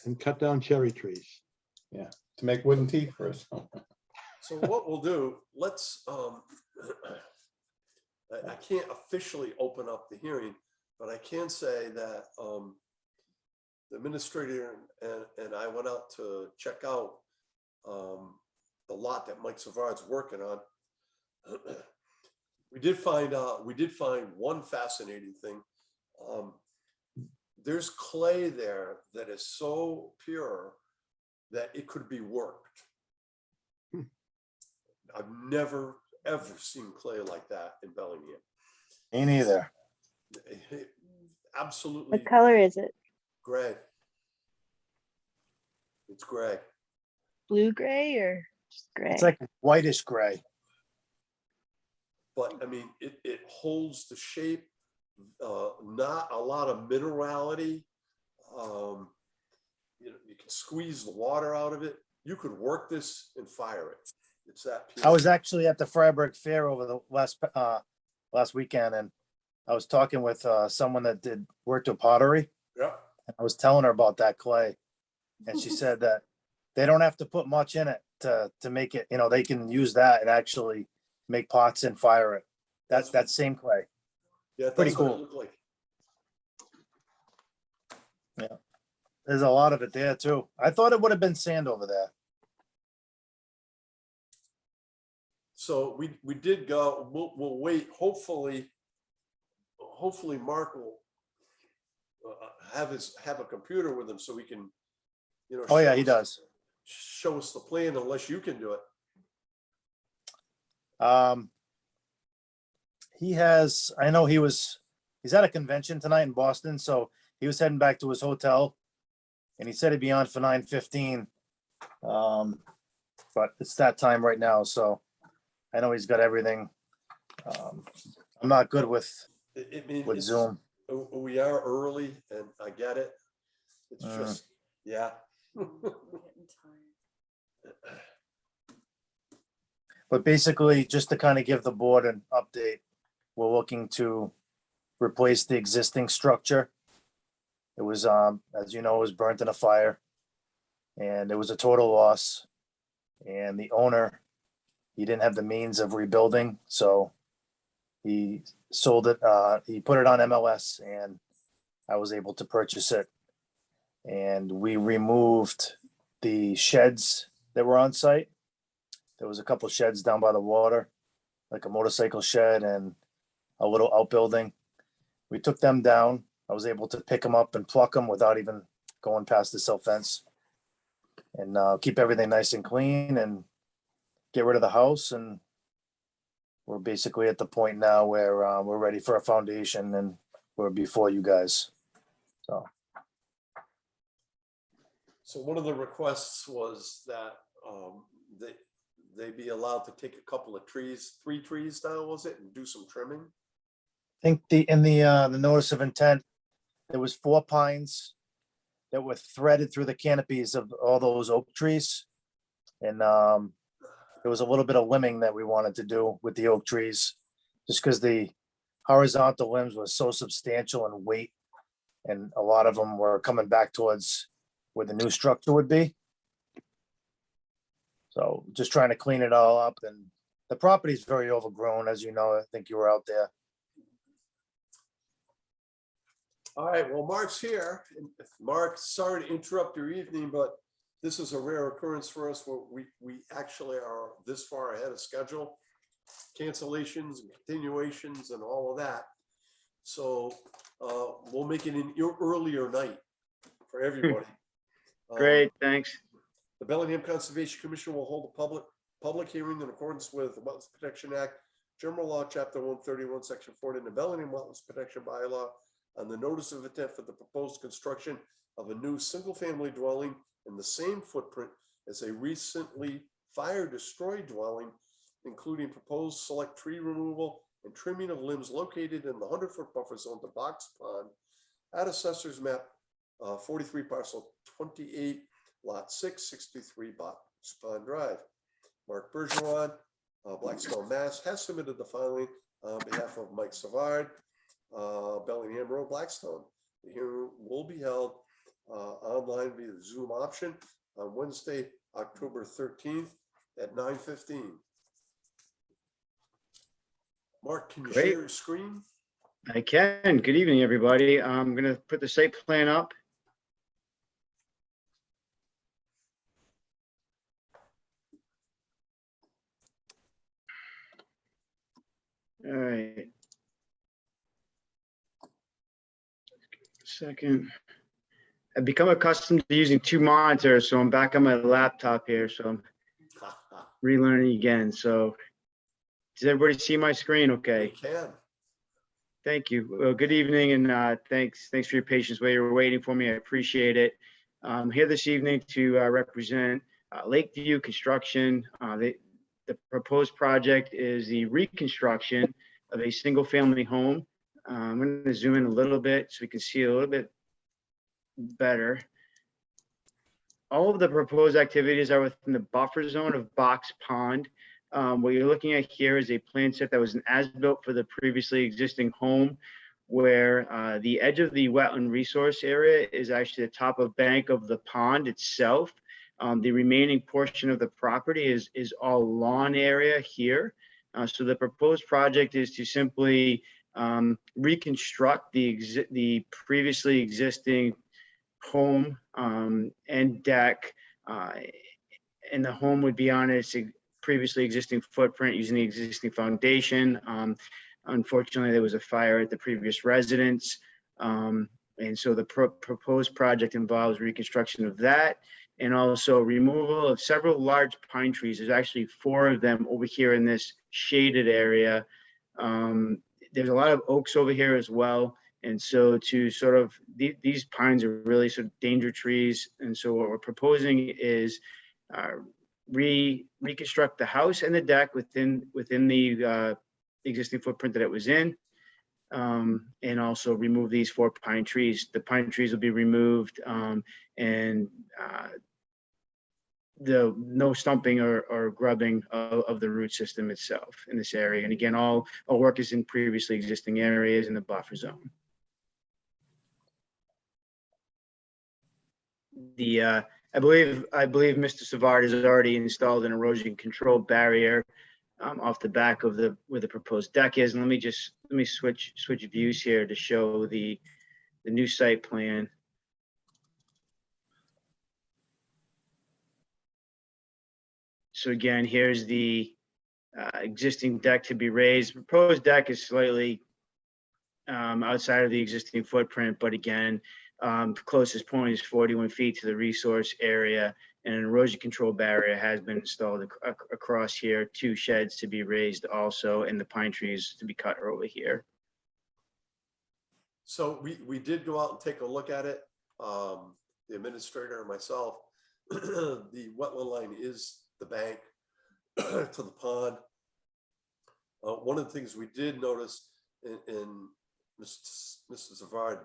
And cut down cherry trees. Yeah, to make wooden teeth for us. So what we'll do, let's, I can't officially open up the hearing, but I can say that the administrator and I went out to check out the lot that Mike Savard's working on. We did find one fascinating thing. There's clay there that is so pure that it could be worked. I've never ever seen clay like that in Bellingham. Me neither. Absolutely. What color is it? Gray. It's gray. Blue gray or just gray? It's like whitish gray. But I mean, it holds the shape, not a lot of minerality. You can squeeze the water out of it. You could work this and fire it. It's that pure. I was actually at the Freiburg Fair over the last weekend, and I was talking with someone that worked with pottery. Yeah. And I was telling her about that clay, and she said that they don't have to put much in it to make it. They can use that and actually make pots and fire it. That's that same clay. Yeah, pretty that's what it cool. looked like. Yeah, there's a lot of it there too. I thought it would have been sand over there. So we did go. We'll wait. Hopefully Mark will have a computer with him so we can, Oh yeah, he does. Show us the plan unless you can do it. I know he's at a convention tonight in Boston, so he was heading back to his hotel, and he said he'd be on for 9:15. But it's that time right now, so I know he's got everything. I'm not good with Zoom. We are early, and I get it. It's just, yeah. But basically, just to kind of give the board an update, we're looking to replace the existing structure. It was, as you know, it was burnt in a fire, and it was a total loss. And the owner, he didn't have the means of rebuilding, so he sold it. He put it on MLS, and I was able to purchase it. And we removed the sheds that were on site. There was a couple sheds down by the water, like a motorcycle shed and a little outbuilding. We took them down. I was able to pick them up and pluck them without even going past the silt fence. And keep everything nice and clean and get rid of the house. And we're basically at the point now where we're ready for a foundation and we're before you guys. So one of the requests was that they be allowed to take a couple of trees, 3 trees down, was it, and do some trimming? I think in the notice of intent, there was 4 pines that were threaded through the canopies of all those oak trees. And there was a little bit of limbing that we wanted to do with the oak trees, just because the horizontal limbs were so substantial in weight. And a lot of them were coming back towards where the new structure would be. So just trying to clean it all up. And the property is very overgrown, as you know. I think you were out there. All right, well, Mark's here. And Mark, sorry to interrupt your evening, but this is a rare occurrence for us where we actually are this far ahead of schedule. Cancellations and continuations and all of that. So we'll make it an earlier night for everybody. Great, thanks. The Bellingham Conservation Commission will hold a public hearing in accordance with the Wetlands Protection Act, General Law, Chapter 131, Section 40, and the Bellingham Wetlands Protection Bylaw on the notice of intent for the proposed construction of a new single-family dwelling in the same footprint as a recently fire-destroyed dwelling, including proposed select tree removal and trimming of limbs located in the 100-foot buffer zone to Box Pond at Assessor's Map 43, Parcel 28, Lot 6, 63 Box Pond Drive. Mark Bergeron, Blackstone, Mass. has submitted the filing on behalf of Mike Savard, Bellingham Road, Blackstone. The hearing will be held online via the Zoom option on Wednesday, October 13th at 9:15. Mark, can you Great. share your screen? I can. Good evening, everybody. I'm going to put the site plan up. All right. Second. I've become accustomed to using 2 monitors, so I'm back on my laptop here, so I'm relearning again. So does everybody see my screen okay? You can. Thank you. Well, good evening, and thanks for your patience while you were waiting for me. I appreciate it. I'm here this evening to represent Lakeview Construction. The proposed project is the reconstruction of a single-family home. I'm going to zoom in a little bit so we can see a little bit better. All of the proposed activities are within the buffer zone of Box Pond. What you're looking at here is a plan set that was an as-built for the previously existing home, where the edge of the wetland resource area is actually the top of bank of the pond itself. The remaining portion of the property is all lawn area here. So the proposed project is to simply reconstruct the previously existing home and deck, and the home would be on its previously existing footprint using the existing foundation. Unfortunately, there was a fire at the previous residence, and so the proposed project involves reconstruction of that and also removal of several large pine trees. There's actually 4 of them over here in this shaded area. There's a lot of oaks over here as well. And so to sort of, these pines are really sort of danger trees. And so what we're proposing is reconstruct the house and the deck within the existing footprint that it was in, and also remove these 4 pine trees. The pine trees will be removed, and no stumping or grubbing of the root system itself in this area. And again, all work is in previously existing areas in the buffer zone. I believe Mr. Savard has already installed an erosion control barrier off the back of where the proposed deck is. And let me switch views here to show the new site plan. So again, here's the existing deck to be raised. Proposed deck is slightly outside of the existing footprint, but again, closest point is 41 feet to the resource area, and an erosion control barrier has been installed across here, 2 sheds to be raised also, and the pine trees to be cut over here. So we did go out and take a look at it. The administrator and myself, the wetland line is the bank to the pond. One of the things we did notice, and Mrs. Zavard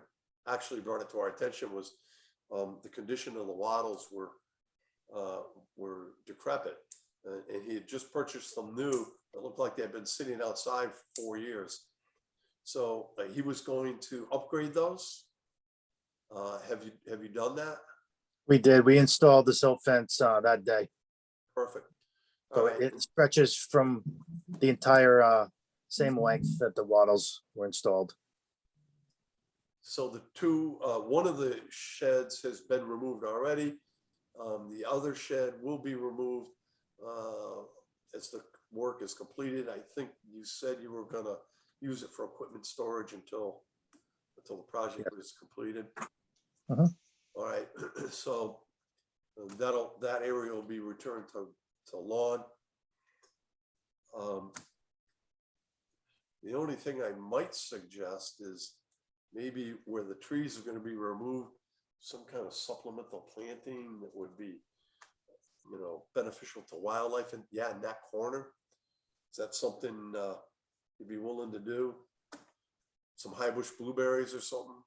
actually brought it to our attention, was the condition of the wattles were decrepit, and he had just purchased some new that looked like they had been sitting outside for 4 years. So he was going to upgrade those. Have you done that? We did. We installed the silt fence that day. Perfect. So it stretches from the entire same length that the wattles were installed. So the two, one of the sheds has been removed already. The other shed will be removed as the work is completed. I think you said you were gonna use it for equipment storage until the project was completed. All right, so that area will be returned to lawn. The only thing I might suggest is maybe where the trees are going to be removed, some kind of supplemental planting that would be, beneficial to wildlife. And yeah, in that corner, is that something you'd be willing to do? Some high bush blueberries or something?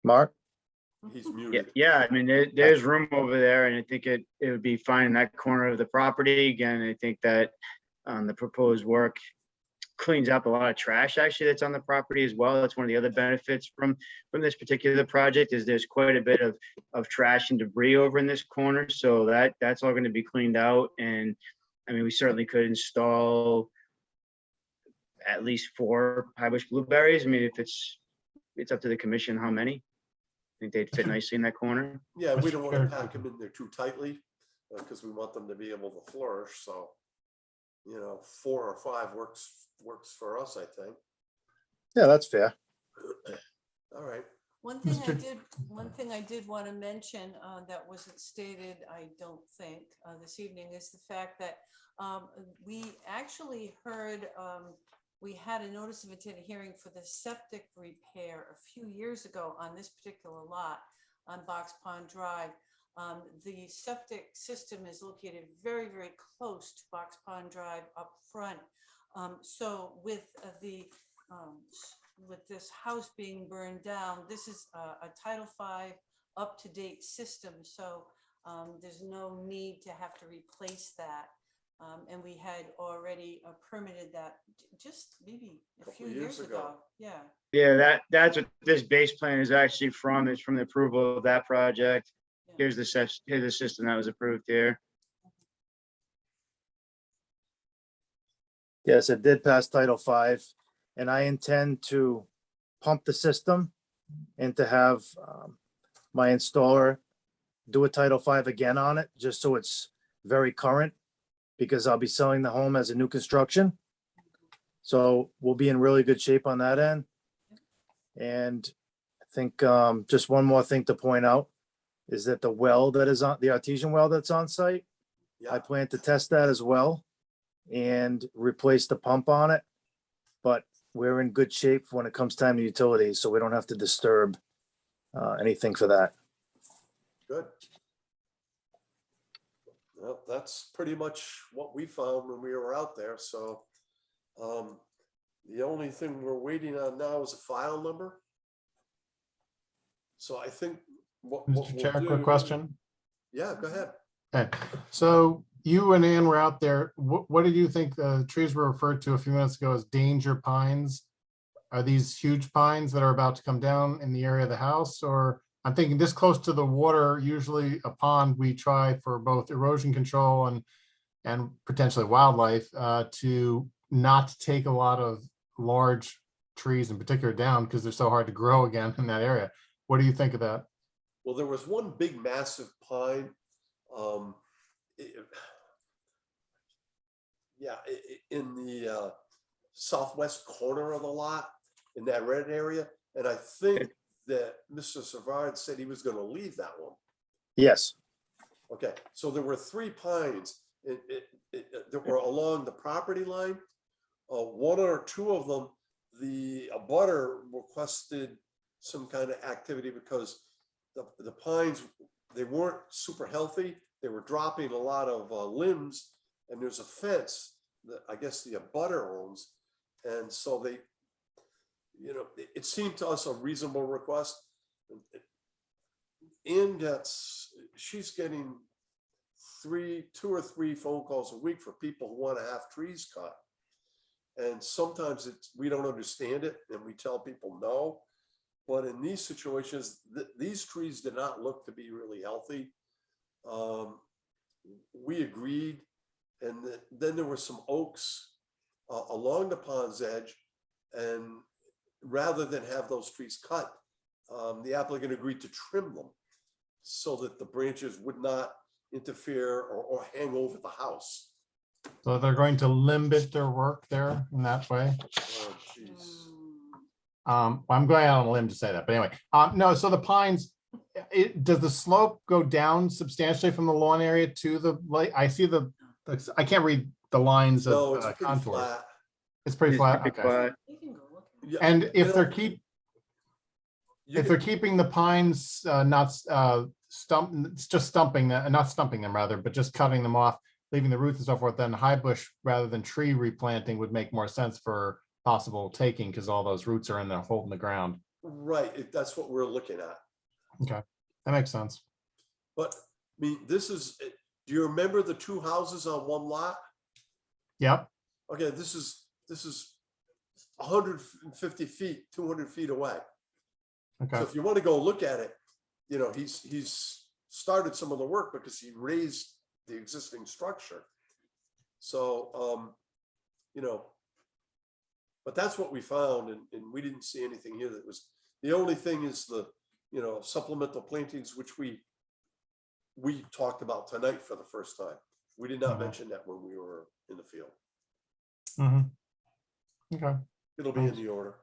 Mark? He's muted. Yeah. I mean, there's room over there, and I think it would be fine in that corner of the property. Again, I think that the proposed work cleans up a lot of trash actually that's on the property as well. That's one of the other benefits from this particular project, is there's quite a bit of trash and debris over in this corner. So that's all going to be cleaned out. And I mean, we certainly could install at least 4 high bush blueberries. I mean, if it's up to the commission how many. I think they'd fit nicely in that corner. Yeah, we don't want to pack them in there too tightly because we want them to be able to flourish. So, 4 or 5 works for us, I think. Yeah, that's fair. All right. One thing I did want to mention that wasn't stated, I don't think, this evening, is the fact that we actually heard, we had a notice of intent hearing for the septic repair a few years ago on this particular lot on Box Pond Drive. The septic system is located very, very close to Box Pond Drive up front. So with this house being burned down, this is a Title V up-to-date system. So there's no need to have to replace that. And we had already permitted that just maybe a few years ago. Yeah. Yeah, that's what this base plan is actually from. It's from the approval of that project. Yeah. Here's the system that was approved here. Yes, it did pass Title V, and I intend to pump the system and to have my installer do a Title V again on it, just so it's very current, because I'll be selling the home as a new construction. So we'll be in really good shape on that end. And I think just one more thing to point out is that the well that is on, the artesian well that's on site, I plan to test that as well and replace the pump on it. But we're in good shape when it comes time to utilities, so we don't have to disturb anything for that. Good. Well, that's pretty much what we found when we were out there. So the only thing we're waiting on now is a file number. So I think Mr. Chair, quick question. Yeah, go ahead. Okay, so you and Ann were out there. What did you think the trees were referred to a few minutes ago as danger pines? Are these huge pines that are about to come down in the area of the house? Or I'm thinking this close to the water, usually a pond, we try for both erosion control and potentially wildlife to not take a lot of large trees in particular down because they're so hard to grow again in that area. What do you think of that? Well, there was one big massive pine. Yeah, in the southwest corner of the lot, in that red area. And I think that Mr. Savard said he was gonna leave that one. Yes. Okay, so there were 3 pines that were along the property line. 1 or 2 of them, the abutter requested some kind of activity because the pines, they weren't super healthy. They were dropping a lot of limbs, and there's a fence that I guess the abutter owns. And so they, you know, it seemed to us a reasonable request. Ann she's getting 2 or 3 phone calls a week for people who want to have trees cut. And sometimes we don't understand it and we tell people no. But in these situations, these trees did not look to be really healthy. We agreed. And then there were some oaks along the pond's edge. And rather than have those trees cut, the applicant agreed to trim them so that the branches would not interfere or hang over the house. So they're going to limit their work there in that way. Oh, jeez. I'm going out on a limb to say that, but anyway, no, so the pines, does the slope go down substantially from the lawn area to the lake? I see I can't read the lines No, of it's pretty contour. flat. It's pretty flat, okay. Yeah, And if they're you keeping the pines not stumping them, not stumping them rather, but just cutting them off, leaving the roots and so forth, then high bush rather than tree replanting would make more sense for possible taking because all those roots are in there holding the ground. right, that's what we're looking at. Okay, that makes sense. But I mean, do you remember the 2 houses on one lot? Yep. Okay, this is 150 feet, 200 feet away. Okay. So if you want to go look at it, you know, he's started some of the work because he raised the existing structure. So, you know, but that's what we found, and we didn't see anything here that was, the only thing is the, you know, supplemental plantings, which we talked about tonight for the first time. We did not mention that when we were in the field. Okay. It'll be in the order.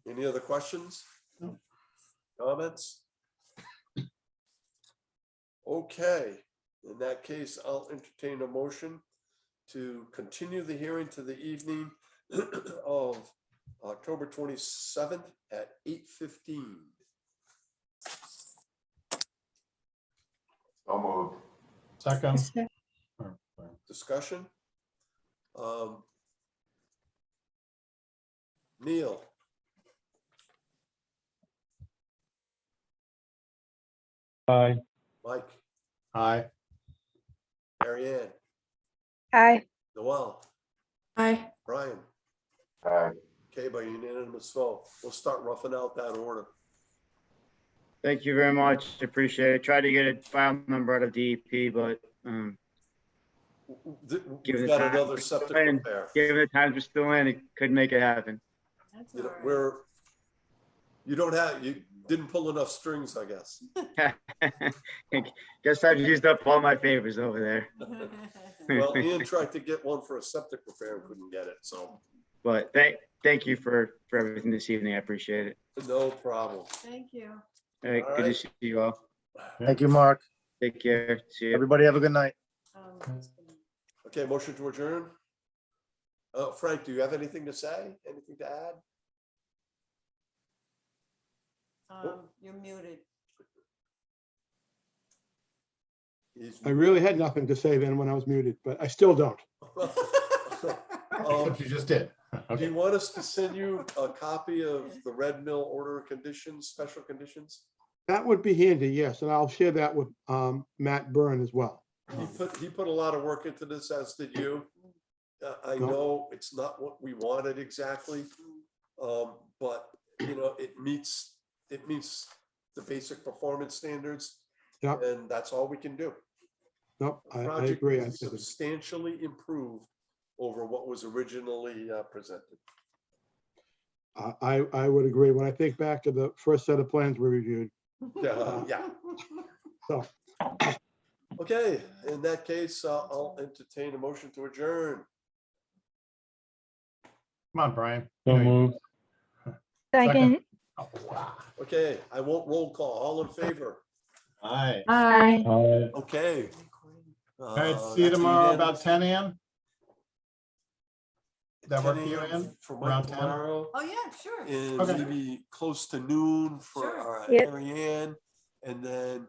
Any other questions? No. Comments? Okay, in that case, I'll entertain a motion to continue the hearing to the evening of October 27th at 8:15. So moved. Second. Discussion? Neil? Aye. Mike? Aye. Mary Ann? Aye. Noel? Aye. Brian? Aye. Okay, by unanimous vote, we'll start roughing out that order. Thank you very much. Appreciate it. Tried to get a file number out of DEP, but given We've the got time another we're still septic in, repair. given the times we're still in, it couldn't make it happen. You know, you didn't pull enough strings, I guess. Guess I've used up all my favors over there. Well, Ian tried to get one for a septic repair and couldn't get it, so. But thank you for everything this evening. I appreciate it. No problem. Thank you. All right, All good to right. see you all. Thank you, Mark. Take care. See you. Everybody have a good night. Okay, motion to adjourn. Frank, do you have anything to say? Anything to add? You're muted. I really had nothing to say then when I was muted, but I still don't. Except you just did. Do you want us to send you a copy of the Red Mill order of conditions, special conditions? That would be handy, yes, and I'll share that with Matt Byrne as well. He put a lot of work into this, as did you. I know it's not what we wanted exactly, but you know, it meets the basic performance standards. Yep. And that's all we can do. Nope, The I project agree. is substantially improved over what was originally presented. I would agree. When I think back to the first set of plans we reviewed. Yeah. So, Okay, in that case, I'll entertain a motion to adjourn. Come on, Brian. So moved. Second. Okay, I won't roll call. All in favor? Aye. Aye. Okay. All right, see you That's tomorrow unanimous. about 10 a.m. That work 10 for you, a.m. Ann? For Around Mike 10? tomorrow, Oh, yeah, sure. and Okay. maybe close to noon for Sure. Yep. Mary Ann, and then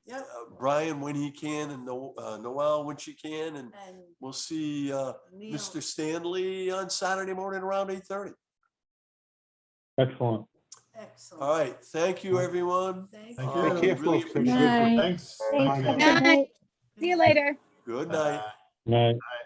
Yep. Brian when he can, and Noel when she can, and And we'll see Neil. Mr. Stanley on Saturday morning around 8:30. Excellent. Excellent. All right, thank you, everyone. Thank Thank you. you. Take care, Really folks. appreciate it. Night. Thanks. Thanks. Bye. Good night. See you later. Good night. Night. Aye.